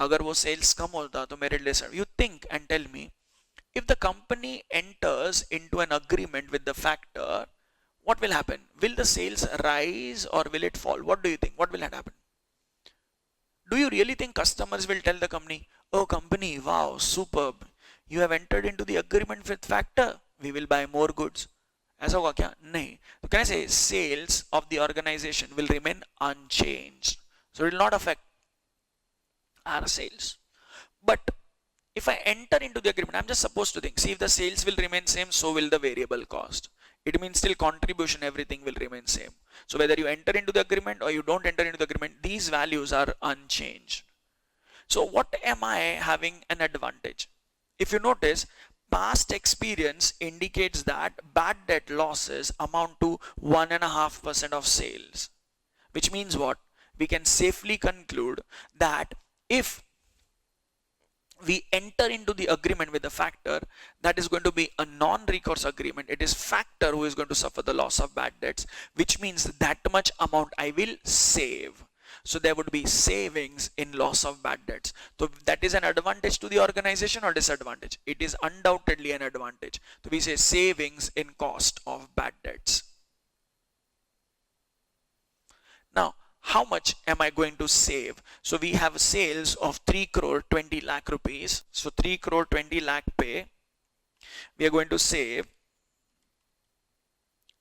अगर वो सेल्स कम होता तो मेरे लिए disadvantage. You think and tell me, if the company enters into an agreement with the factor, what will happen? Will the sales rise or will it fall? What do you think? What will happen? Do you really think customers will tell the company, oh company, wow, superb, you have entered into the agreement with factor, we will buy more goods? ऐसा होगा क्या? नहीं. So can I say sales of the organization will remain unchanged, so it will not affect our sales. But if I enter into the agreement, I'm just supposed to think, see, if the sales will remain same, so will the variable cost. It means still contribution, everything will remain same. So whether you enter into the agreement or you don't enter into the agreement, these values are unchanged. So what am I having an advantage? If you notice, past experience indicates that bad debt losses amount to 1.5% of sales, which means what? We can safely conclude that if we enter into the agreement with the factor, that is going to be a non-recourse agreement. It is factor who is going to suffer the loss of bad debts, which means that much amount I will save. So there would be savings in loss of bad debts. So that is an advantage to the organization or disadvantage? It is undoubtedly an advantage. So we say savings in cost of bad debts. Now, how much am I going to save? So we have sales of 3 crore 20 lakh rupees. So 3 crore 20 lakh pay. We are going to save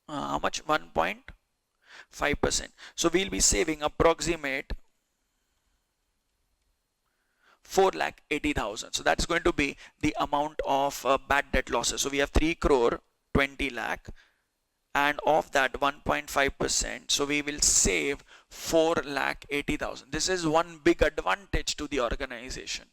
how much? 1.5%. So we'll be saving approximate 4,80,000. So that's going to be the amount of bad debt losses. So we have 3 crore 20 lakh. And of that 1.5%, so we will save 4,80,000. This is one big advantage to the organization.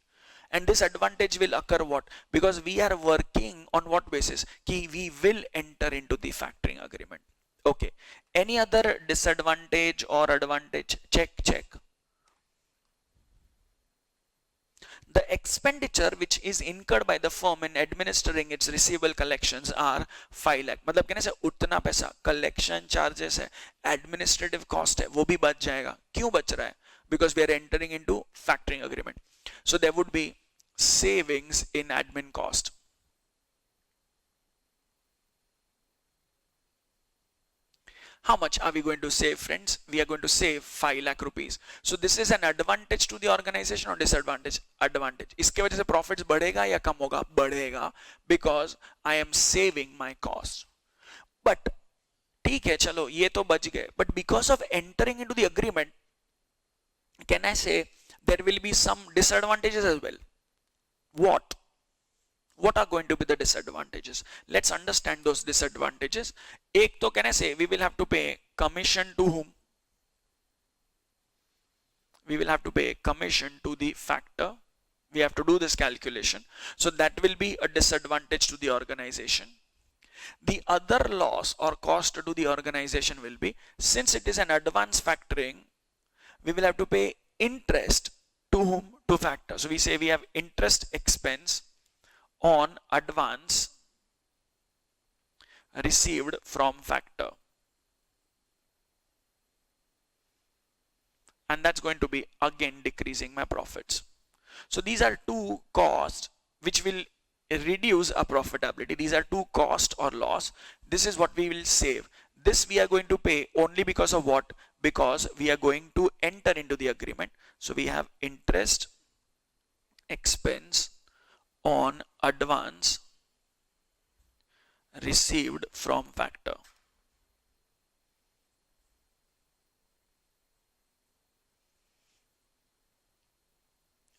And this advantage will occur what? Because we are working on what basis? Ki we will enter into the factoring agreement. Okay. Any other disadvantage or advantage? Check. The expenditure which is incurred by the firm in administering its receivable collections are 5 lakh. मतलब कहने से उतना पैसा collection charges है, administrative cost है, वो भी बच जाएगा. क्यों बच रहा है? Because we are entering into factoring agreement. So there would be savings in admin cost. How much are we going to save, friends? We are going to save 5 lakh rupees. So this is an advantage to the organization or disadvantage? Advantage. इसके वजह से profits बढ़ेगा या कम होगा? बढ़ेगा, because I am saving my cost. But ठीक है, चलो ये तो बच गए. But because of entering into the agreement, can I say there will be some disadvantages as well? What? What are going to be the disadvantages? Let's understand those disadvantages. Ek to can I say we will have to pay commission to whom? We will have to pay commission to the factor. We have to do this calculation. So that will be a disadvantage to the organization. The other loss or cost to the organization will be, since it is an advance factoring, we will have to pay interest to whom? To factor. So we say we have interest expense on advance received from factor, and that's going to be again decreasing my profits. So these are two costs which will reduce our profitability. These are two cost or loss. This is what we will save. This we are going to pay only because of what? Because we are going to enter into the agreement. So we have interest expense on advance received from factor.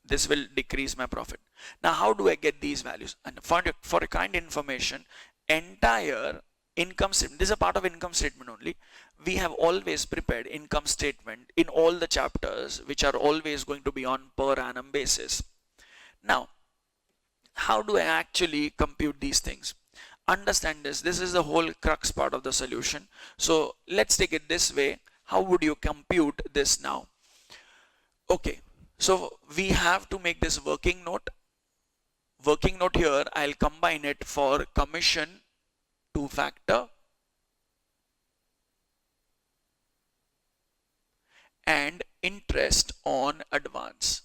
This will decrease my profit. Now how do I get these values? And for a kind information, entire income statement, this is a part of income statement only. We have always prepared income statement in all the chapters, which are always going to be on per annum basis. Now how do I actually compute these things? Understand this. This is the whole crux part of the solution. So let's take it this way. How would you compute this now? Okay, so we have to make this working note. Working note here, I'll combine it for commission to factor and interest on advance.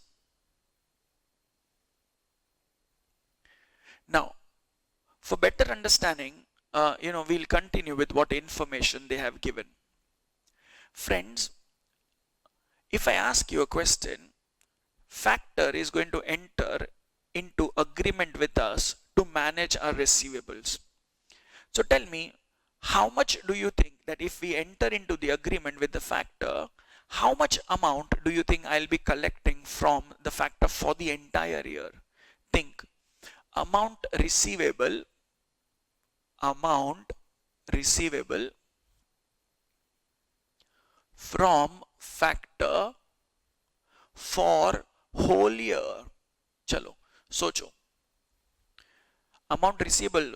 Now, for better understanding, we'll continue with what information they have given. Friends, if I ask you a question, factor is going to enter into agreement with us to manage our receivables. So tell me, how much do you think that if we enter into the agreement with the factor, how much amount do you think I'll be collecting from the factor for the entire year? Think. Amount receivable from factor for whole year. Chalo, socho. Amount receivable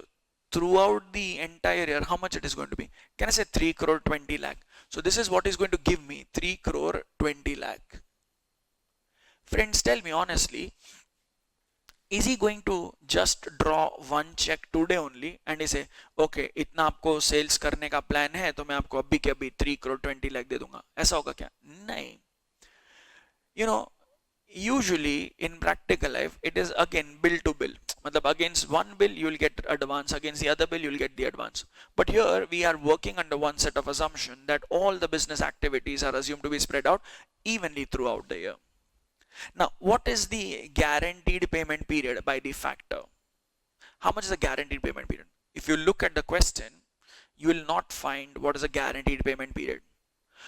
throughout the entire year, how much it is going to be? Can I say 3 crore 20 lakh? So this is what is going to give me 3 crore 20 lakh. Friends, tell me honestly, is he going to just draw one check today only and he say, okay, इतना आपको sales करने का plan है तो मैं आपको अभी के अभी 3 crore 20 lakh दे दूंगा? ऐसा होगा क्या? नहीं. Usually in practical life, it is again bill to bill. Matlab against one bill you will get advance, against the other bill you will get the advance. But here we are working under one set of assumption that all the business activities are assumed to be spread out evenly throughout the year. Now, what is the guaranteed payment period by the factor? How much is the guaranteed payment period? If you look at the question, you will not find what is a guaranteed payment period.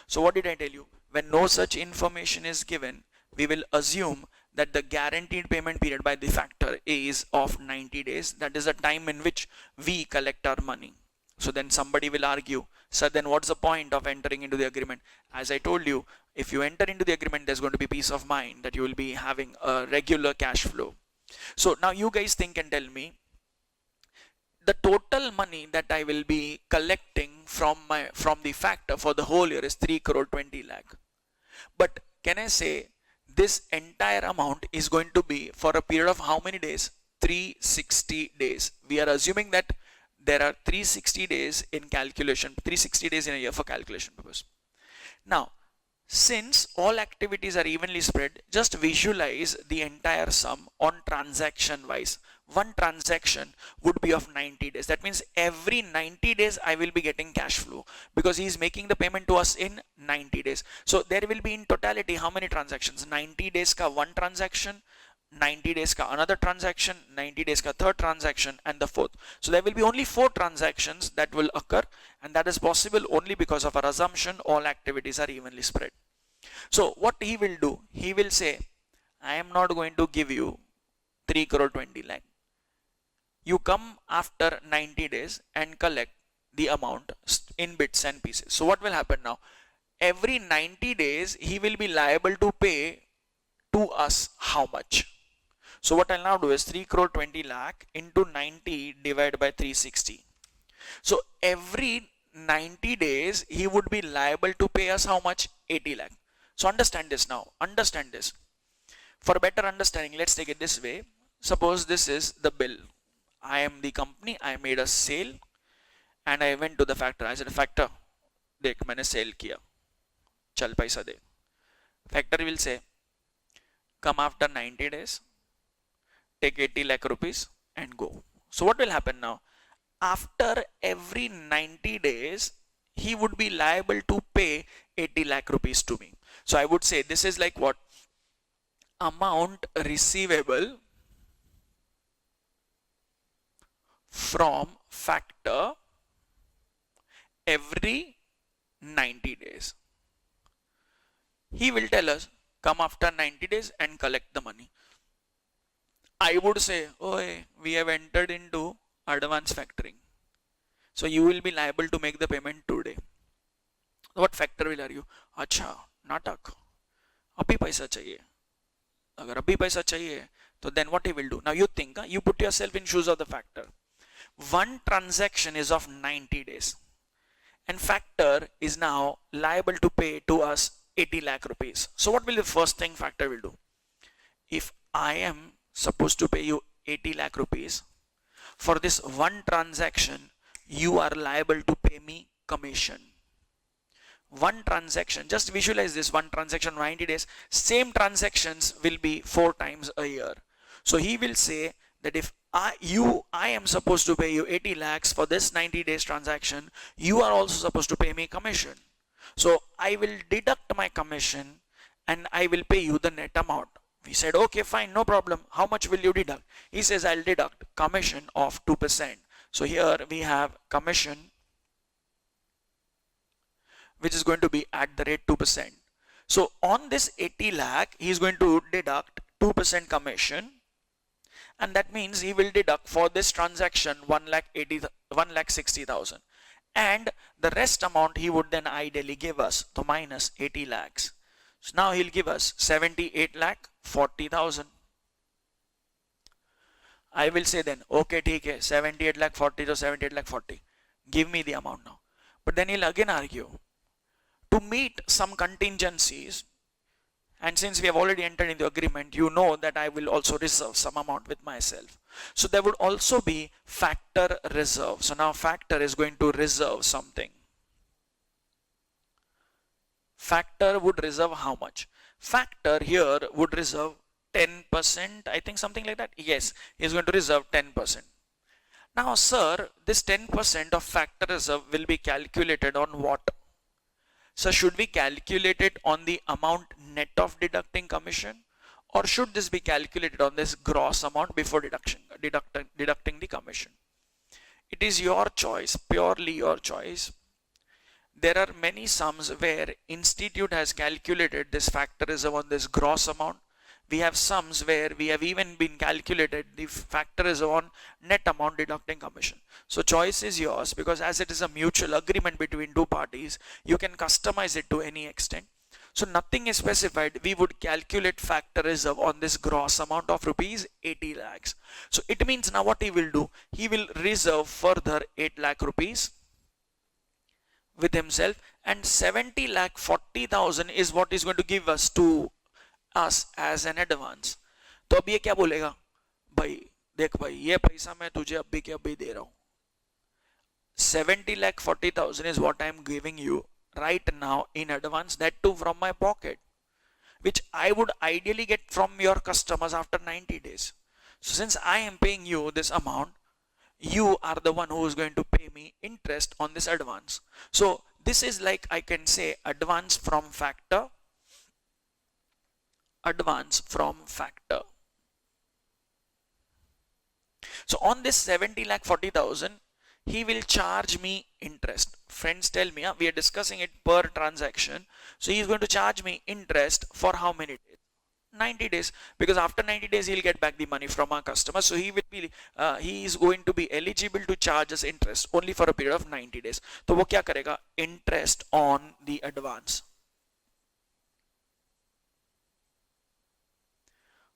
So what did I tell you? When no such information is given, we will assume that the guaranteed payment period by the factor is of 90 days. That is the time in which we collect our money. So then somebody will argue, sir, then what's the point of entering into the agreement? As I told you, if you enter into the agreement, there's going to be peace of mind that you will be having a regular cash flow. So now you guys think and tell me, the total money that I will be collecting from the factor for the whole year is 3 crore 20 lakh. But can I say this entire amount is going to be for a period of how many days? 360 days. We are assuming that there are 360 days in calculation, 360 days in a year for calculation purpose. Now, Since all activities are evenly spread, just visualize the entire sum on transaction wise. One transaction would be of 90 days. That means every 90 days I will be getting cash flow because he is making the payment to us in 90 days. So there will be in totality how many transactions? 90 days ka one transaction, 90 days ka another transaction, 90 days ka third transaction, and the fourth. So there will be only 4 transactions that will occur, and that is possible only because of our assumption all activities are evenly spread. So what he will do, he will say, I am not going to give you 3 crore 20 lakh. You come after 90 days and collect the amount in bits and pieces. So what will happen now? Every 90 days he will be liable to pay to us how much? So what I'll now do is 3 crore 20 lakh into 90 divided by 360. So every 90 days he would be liable to pay us how much? 80 lakh. So understand this now. Understand this. For better understanding, let's take it this way. Suppose this is the bill. I am the company. I made a sale and I went to the factor. I said, factor, देख मैंने sale किया. चल पैसा दे. Factor will say, come after 90 days, take 80 lakh rupees and go. So what will happen now? After every 90 days, he would be liable to pay 80 lakh rupees to me. So I would say this is like what? Amount receivable from factor every 90 days. He will tell us, come after 90 days and collect the money. I would say, oh, we have entered into advance factoring. So you will be liable to make the payment today. What factor will argue? अच्छा नाटक अभी पैसा चाहिए. अगर अभी पैसा चाहिए तो then what he will do? Now you think, you put yourself in shoes of the factor. One transaction is of 90 days and factor is now liable to pay to us 80 lakh rupees. So what will the first thing factor will do? If I am supposed to pay you 80 lakh rupees, for this one transaction you are liable to pay me commission. One transaction, just visualize this, one transaction 90 days, same transactions will be 4 times a year. So he will say that if I am supposed to pay you 80 lakhs for this 90 days transaction, you are also supposed to pay me commission. So I will deduct my commission and I will pay you the net amount. We said, okay, fine, no problem. How much will you deduct? He says, I'll deduct commission of 2%. So here we have commission, which is going to be at the rate 2%. So on this 80 lakh, he is going to deduct 2% commission. And that means he will deduct for this transaction 1,60,000. And the rest amount he would then ideally give us, so minus 80 lakhs. So now he'll give us 78 lakh 40,000. I will say then, okay, ठीक है, 78 lakh 40 to 78 lakh 40. Give me the amount now. But then he'll again argue, to meet some contingencies, and since we have already entered into agreement, you know that I will also reserve some amount with myself. So there would also be factor reserve. So now factor is going to reserve something. Factor would reserve how much? Factor here would reserve 10%, I think something like that. Yes, he is going to reserve 10%. Now, sir, this 10% of factor reserve will be calculated on what? So should we calculate it on the amount net of deducting commission, or should this be calculated on this gross amount before deducting the commission? It is your choice, purely your choice. There are many sums where institute has calculated this factor reserve on this gross amount. We have sums where we have even been calculated the factor reserve on net amount deducting commission. So choice is yours, because as it is a mutual agreement between two parties, you can customize it to any extent. So nothing is specified. We would calculate factor reserve on this gross amount of rupees 80 lakhs. So it means now what he will do, he will reserve further 8 lakh rupees with himself, and 70 lakh 40,000 is what he's going to give us to us as an advance. तो अब ये क्या बोलेगा, भाई देख भाई ये पैसा मैं तुझे अभी के अभी दे रहा हूँ. 70 lakh 40,000 is what I am giving you right now in advance, that too from my pocket, which I would ideally get from your customers after 90 days. So since I am paying you this amount, you are the one who is going to pay me interest on this advance. So this is like, I can say, advance from factor. So on this 70 lakh 40,000, he will charge me interest. Friends tell me, we are discussing it per transaction. So he is going to charge me interest for how many days? 90 days, because after 90 days he'll get back the money from our customer. So he is going to be eligible to charge us interest only for a period of 90 days. So वो क्या करेगा? Interest on the advance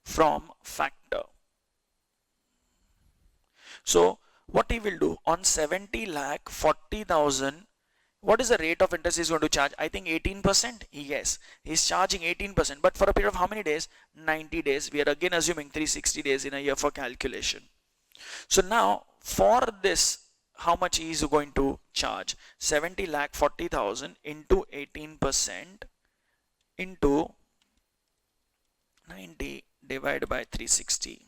from factor. So what he will do on 70 lakh 40,000, what is the rate of interest he's going to charge? I think 18%. Yes, he's charging 18%, but for a period of how many days? 90 days. We are again assuming 360 days in a year for calculation. So now for this, how much he is going to charge? 70 lakh 40,000 into 18% into 90 divided by 360.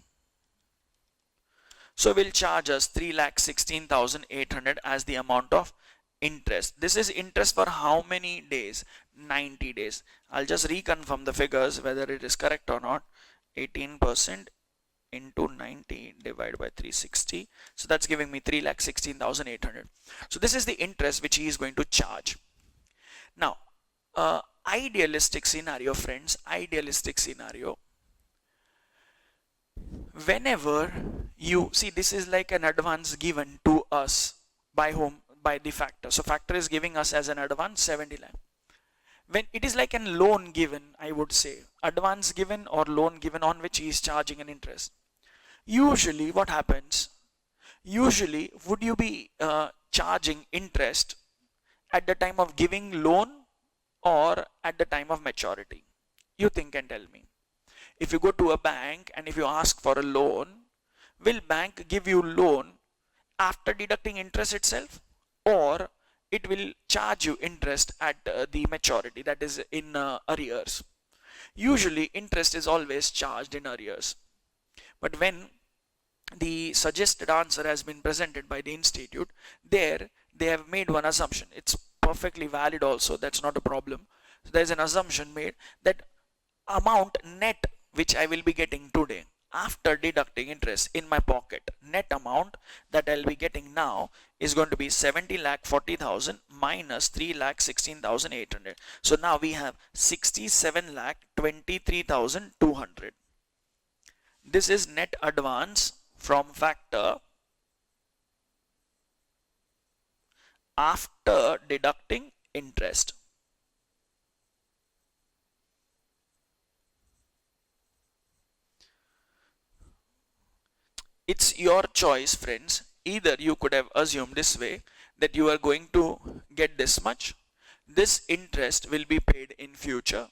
So will charge us 3,16,800 as the amount of interest. This is interest for how many days? 90 days. I'll just reconfirm the figures whether it is correct or not. 18% into 90 divided by 360. So that's giving me 3,16,800. So this is the interest which he is going to charge. Now, idealistic scenario, friends, idealistic scenario. Whenever you see, this is like an advance given to us by whom? By the factor. So factor is giving us as an advance 70 lakh. When it is like a loan given, I would say advance given or loan given on which he is charging an interest. Usually what happens? Usually would you be charging interest at the time of giving loan or at the time of maturity? You think and tell me. If you go to a bank and if you ask for a loan, will bank give you loan after deducting interest itself, or it will charge you interest at the maturity, that is in arrears? Usually interest is always charged in arrears. But when the suggested answer has been presented by the institute, there they have made one assumption. It's perfectly valid also, that's not a problem. So there's an assumption made that amount net which I will be getting today after deducting interest in my pocket, net amount that I'll be getting now is going to be 70 lakh 40,000 minus 3 lakh 16,800. So now we have 67 lakh 23,200. This is net advance from factor after deducting interest. It's your choice, friends. Either you could have assumed this way, that you are going to get this much, this interest will be paid in future,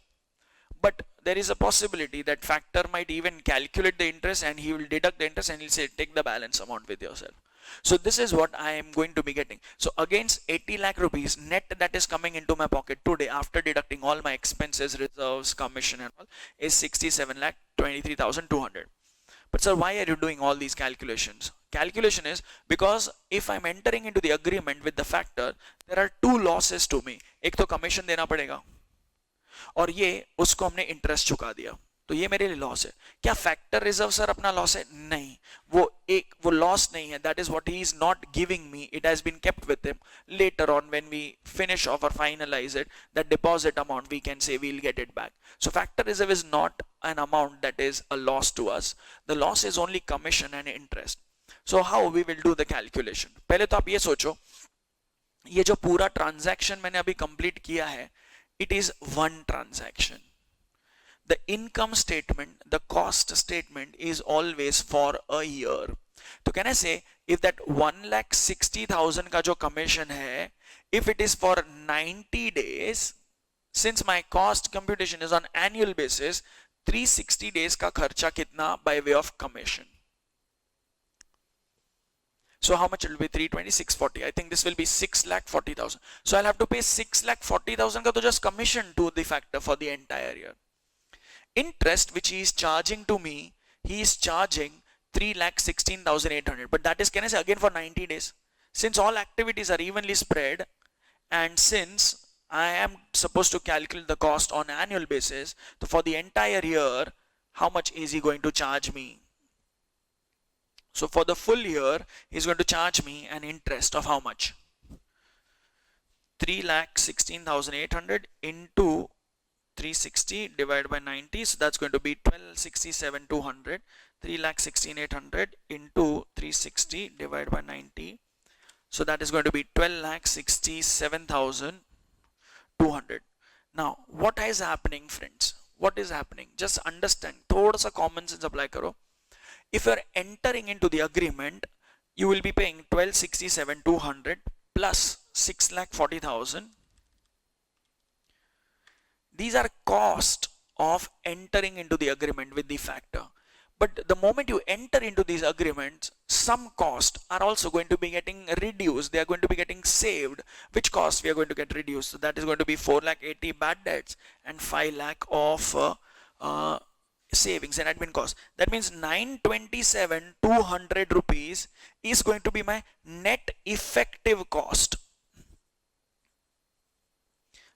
but there is a possibility that factor might even calculate the interest and he will deduct the interest and he'll say take the balance amount with yourself. So this is what I am going to be getting. So against 80 lakh rupees net that is coming into my pocket today after deducting all my expenses, reserves, commission and all, is 67 lakh 23,200. But sir, why are you doing all these calculations? Calculation is because if I'm entering into the agreement with the factor, there are two losses to me. एक तो commission देना पड़ेगा और ये उसको हमने interest चुका दिया, तो ये मेरे लिए लॉस है. क्या फैक्टर रिजर्व सर अपना लॉस है? नहीं, वो लॉस नहीं है. That is what he is not giving me. It has been kept with him. Later on when we finish off or finalize it, that deposit amount we can say we will get it back. So factor reserve is not an amount that is a loss to us. The loss is only commission and interest. So how we will do the calculation? पहले तो आप ये सोचो, ये जो पूरा transaction मैंने अभी कंप्लीट किया है, it is one transaction. The income statement, the cost statement is always for a year. तो can I say, if that 1,60,000 का जो commission है, if it is for 90 days, since my cost computation is on annual basis, 360 days का खर्चा कितना by way of commission. So how much it will be? 320, 640. I think this will be 6,40,000. So I'll have to pay 6,40,000 ka to just commission to the factor for the entire year. Interest which he is charging to me, he is charging 3,16,800. But that is, can I say, again for 90 days. Since all activities are evenly spread, and since I am supposed to calculate the cost on annual basis, so for the entire year, how much is he going to charge me? So for the full year, he's going to charge me an interest of how much? 3,16,800 into 360 divided by 90. So that's going to be 12,67,200. 3,16,800 into 360 divided by 90. So that is going to be 12,67,200. Now, what is happening, friends? What is happening? Just understand. थोड़ा सा common sense apply करो. If you are entering into the agreement, you will be paying 12,67,200 plus 6,40,000. These are cost of entering into the agreement with the factor. But the moment you enter into these agreements, some costs are also going to be getting reduced. They are going to be getting saved. Which cost we are going to get reduced? So that is going to be 4,80,000 bad debts and 5,00,000 of savings and admin costs. That means 927,200 rupees is going to be my net effective cost.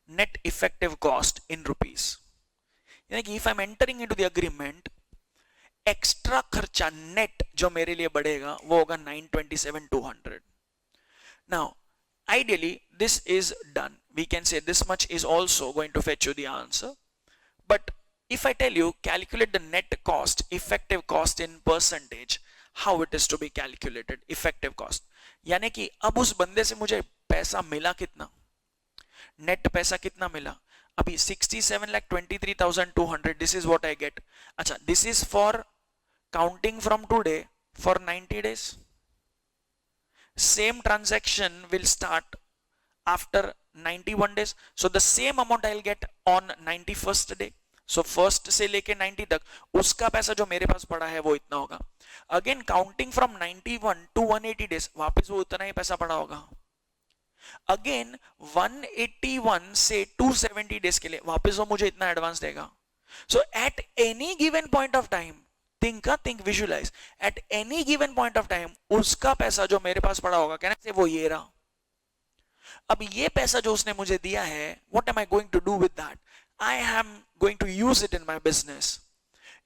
Net effective cost in rupees. Like if I'm entering into the agreement, extra खर्चा net जो मेरे लिए बढ़ेगा वो होगा 927,200. Now, ideally, this is done. We can say this much is also going to fetch you the answer. But if I tell you calculate the net cost, effective cost in percentage, how it is to be calculated, effective cost. यानी कि अब उस बंदे से मुझे पैसा मिला कितना, नेट पैसा कितना मिला, अभी 67,23,200. This is what I get. अच्छा, this is for counting from today for 90 days. Same transaction will start after 91 days. So the same amount I'll get on 91st day. So first से लेके 90 तक उसका पैसा जो मेरे पास पड़ा है वो इतना होगा. Again counting from 91 to 180 days वापस वो उतना ही पैसा पड़ा होगा. Again 181 से 270 days के लिए वापस वो मुझे इतना एडवांस देगा. So at any given point of time, think, visualize. At any given point of time, उसका पैसा जो मेरे पास पड़ा होगा, कहना से वो ये रहा. अब ये पैसा जो उसने मुझे दिया है, what am I going to do with that? I am going to use it in my business.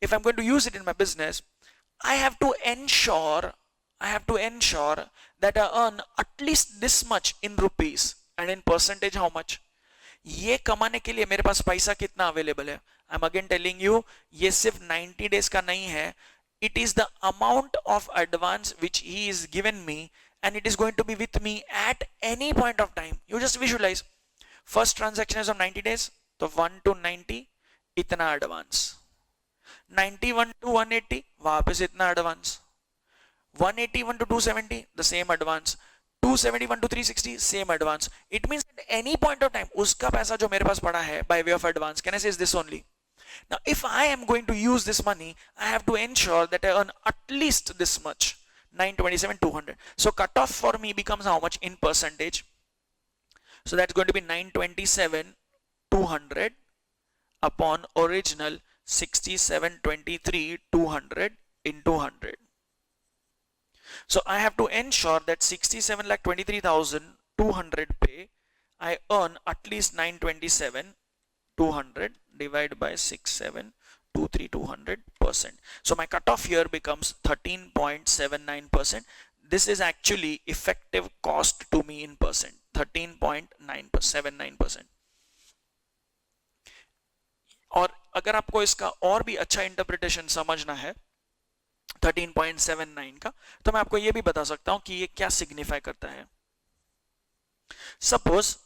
If I'm going to use it in my business, I have to ensure that I earn at least this much in rupees and in percentage how much. ये कमाने के लिए मेरे पास पैसा कितना available है. I am again telling you, ये सिर्फ 90 डेज का नहीं है. It is the amount of advance which he is given me and it is going to be with me at any point of time. You just visualise. First transaction is of 90 days, तो 1 to 90 इतना advance, 91 to 180 वापस इतना advance, 181 to 270 the same advance, 271 to 360 same advance. It means at any point of time उसका पैसा जो मेरे पास पड़ा है by way of advance, can I say is this only. Now if I am going to use this money, I have to ensure that I earn at least this much, 927,200. So cutoff for me becomes how much in percentage. So that's going to be 927,200 upon original 67,23,200 in 200. So I have to ensure that 67,23,200 pay, I earn at least 927,200 divided by 67,23,200%. So my cutoff here becomes 13.79%. This is actually effective cost to me in percent, 13.79%. और अगर आपको इसका और भी अच्छा interpretation समझना है 13.79 का, तो मैं आपको ये भी बता सकता हूं कि ये क्या सिग्निफाई करता है. Suppose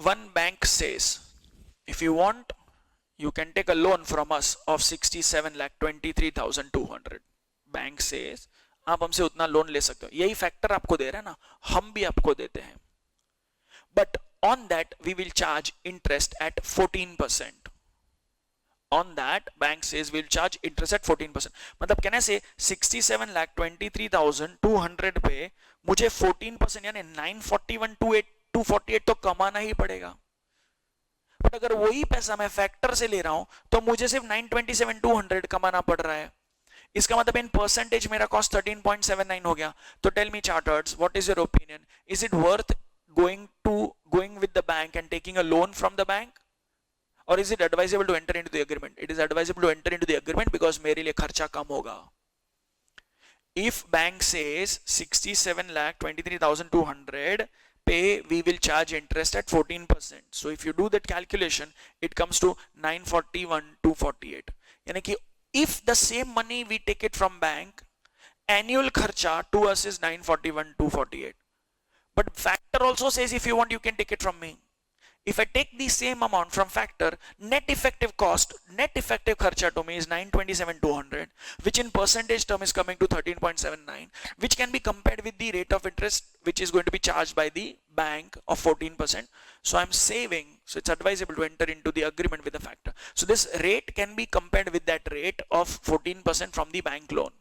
one bank says if you want you can take a loan from us of 67,23,200. Bank says आप हमसे उतना लोन ले सकते हो. यही फैक्टर आपको दे रहा है ना, हम भी आपको देते हैं. But on that we will charge interest at 14%. on that bank says we'll charge interest at 14%. मतलब can I say 67,23,200 पे मुझे 14% यानी 941,248 तो कमाना ही पड़ेगा. बट अगर वही पैसा मैं फैक्टर से ले रहा हूं तो मुझे सिर्फ 927,200 कमाना पड़ रहा है. इसका मतलब इन परसेंटेज मेरा कॉस्ट 13.79 हो गया. तो tell me charters, what is your opinion? Is it worth going with the bank and taking a loan from the bank, or is it advisable to enter into the agreement? It is advisable to enter into the agreement because मेरे लिए खर्चा कम होगा. If bank says 67,23,200 pay, we will charge interest at 14%. So if you do that calculation, it comes to 941,248. यानी कि if the same money we take it from bank, annual kharcha to us is 941,248. But factor also says if you want you can take it from me. If I take the same amount from factor, net effective cost, net effective kharcha to me is 927,200, which in percentage term is coming to 13.79, which can be compared with the rate of interest which is going to be charged by the bank of 14%. So I'm saving. So it's advisable to enter into the agreement with the factor. So this rate can be compared with that rate of 14% from the bank loan.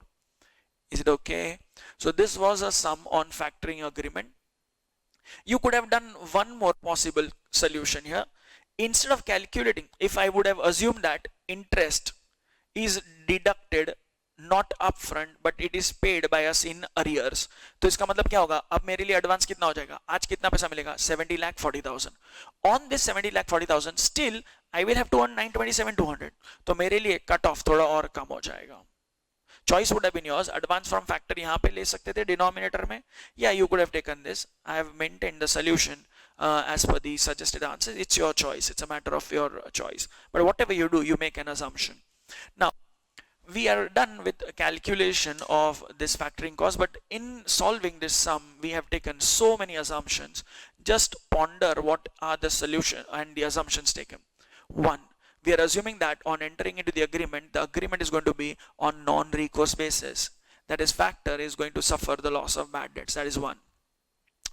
Is it okay? So this was a sum on factoring agreement. You could have done one more possible solution here. Instead of calculating, if I would have assumed that interest is deducted not upfront but it is paid by us in arrears, तो इसका मतलब क्या होगा? अब मेरे लिए advance कितना हो जाएगा? आज कितना पैसा मिलेगा? 70,40,000. On this 70,40,000 still I will have to earn 927,200. तो मेरे लिए कट ऑफ थोड़ा और कम हो जाएगा. Choice would have been yours. Advance from factor यहाँ पे ले सकते थे denominator में. Yeah, you could have taken this. I have maintained the solution as per the suggested answers. It's your choice. It's a matter of your choice. But whatever you do, you make an assumption. Now, we are done with calculation of this factoring cost, but in solving this sum, we have taken so many assumptions. Just ponder what are the solution and the assumptions taken. One, we are assuming that on entering into the agreement is going to be on non-recourse basis. That is, factor is going to suffer the loss of bad debts. That is one.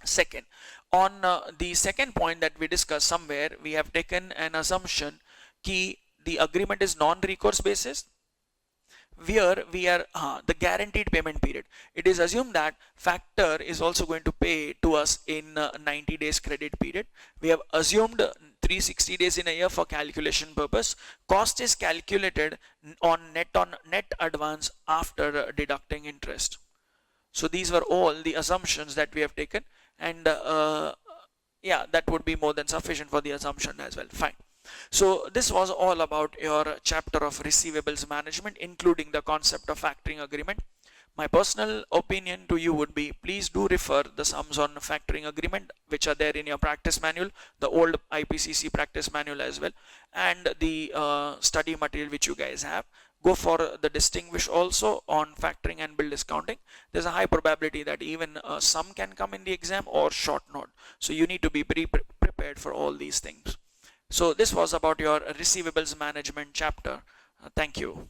Second, on the second point that we discussed somewhere, we have taken an assumption that the agreement is non-recourse basis, where we are the guaranteed payment period. It is assumed that factor is also going to pay to us in 90 days credit period. We have assumed 360 days in a year for calculation purpose. Cost is calculated on net advance after deducting interest. So these were all the assumptions that we have taken, and yeah, that would be more than sufficient for the assumption as well. Fine. So this was all about your chapter of receivables management, including the concept of factoring agreement. My personal opinion to you would be, please do refer the sums on factoring agreement which are there in your practice manual, the old IPCC practice manual as well, and the study material which you guys have. Go for the distinguish also on factoring and bill discounting. There's a high probability that even some can come in the exam or short note. So you need to be prepared for all these things. So this was about your receivables management chapter. Thank you.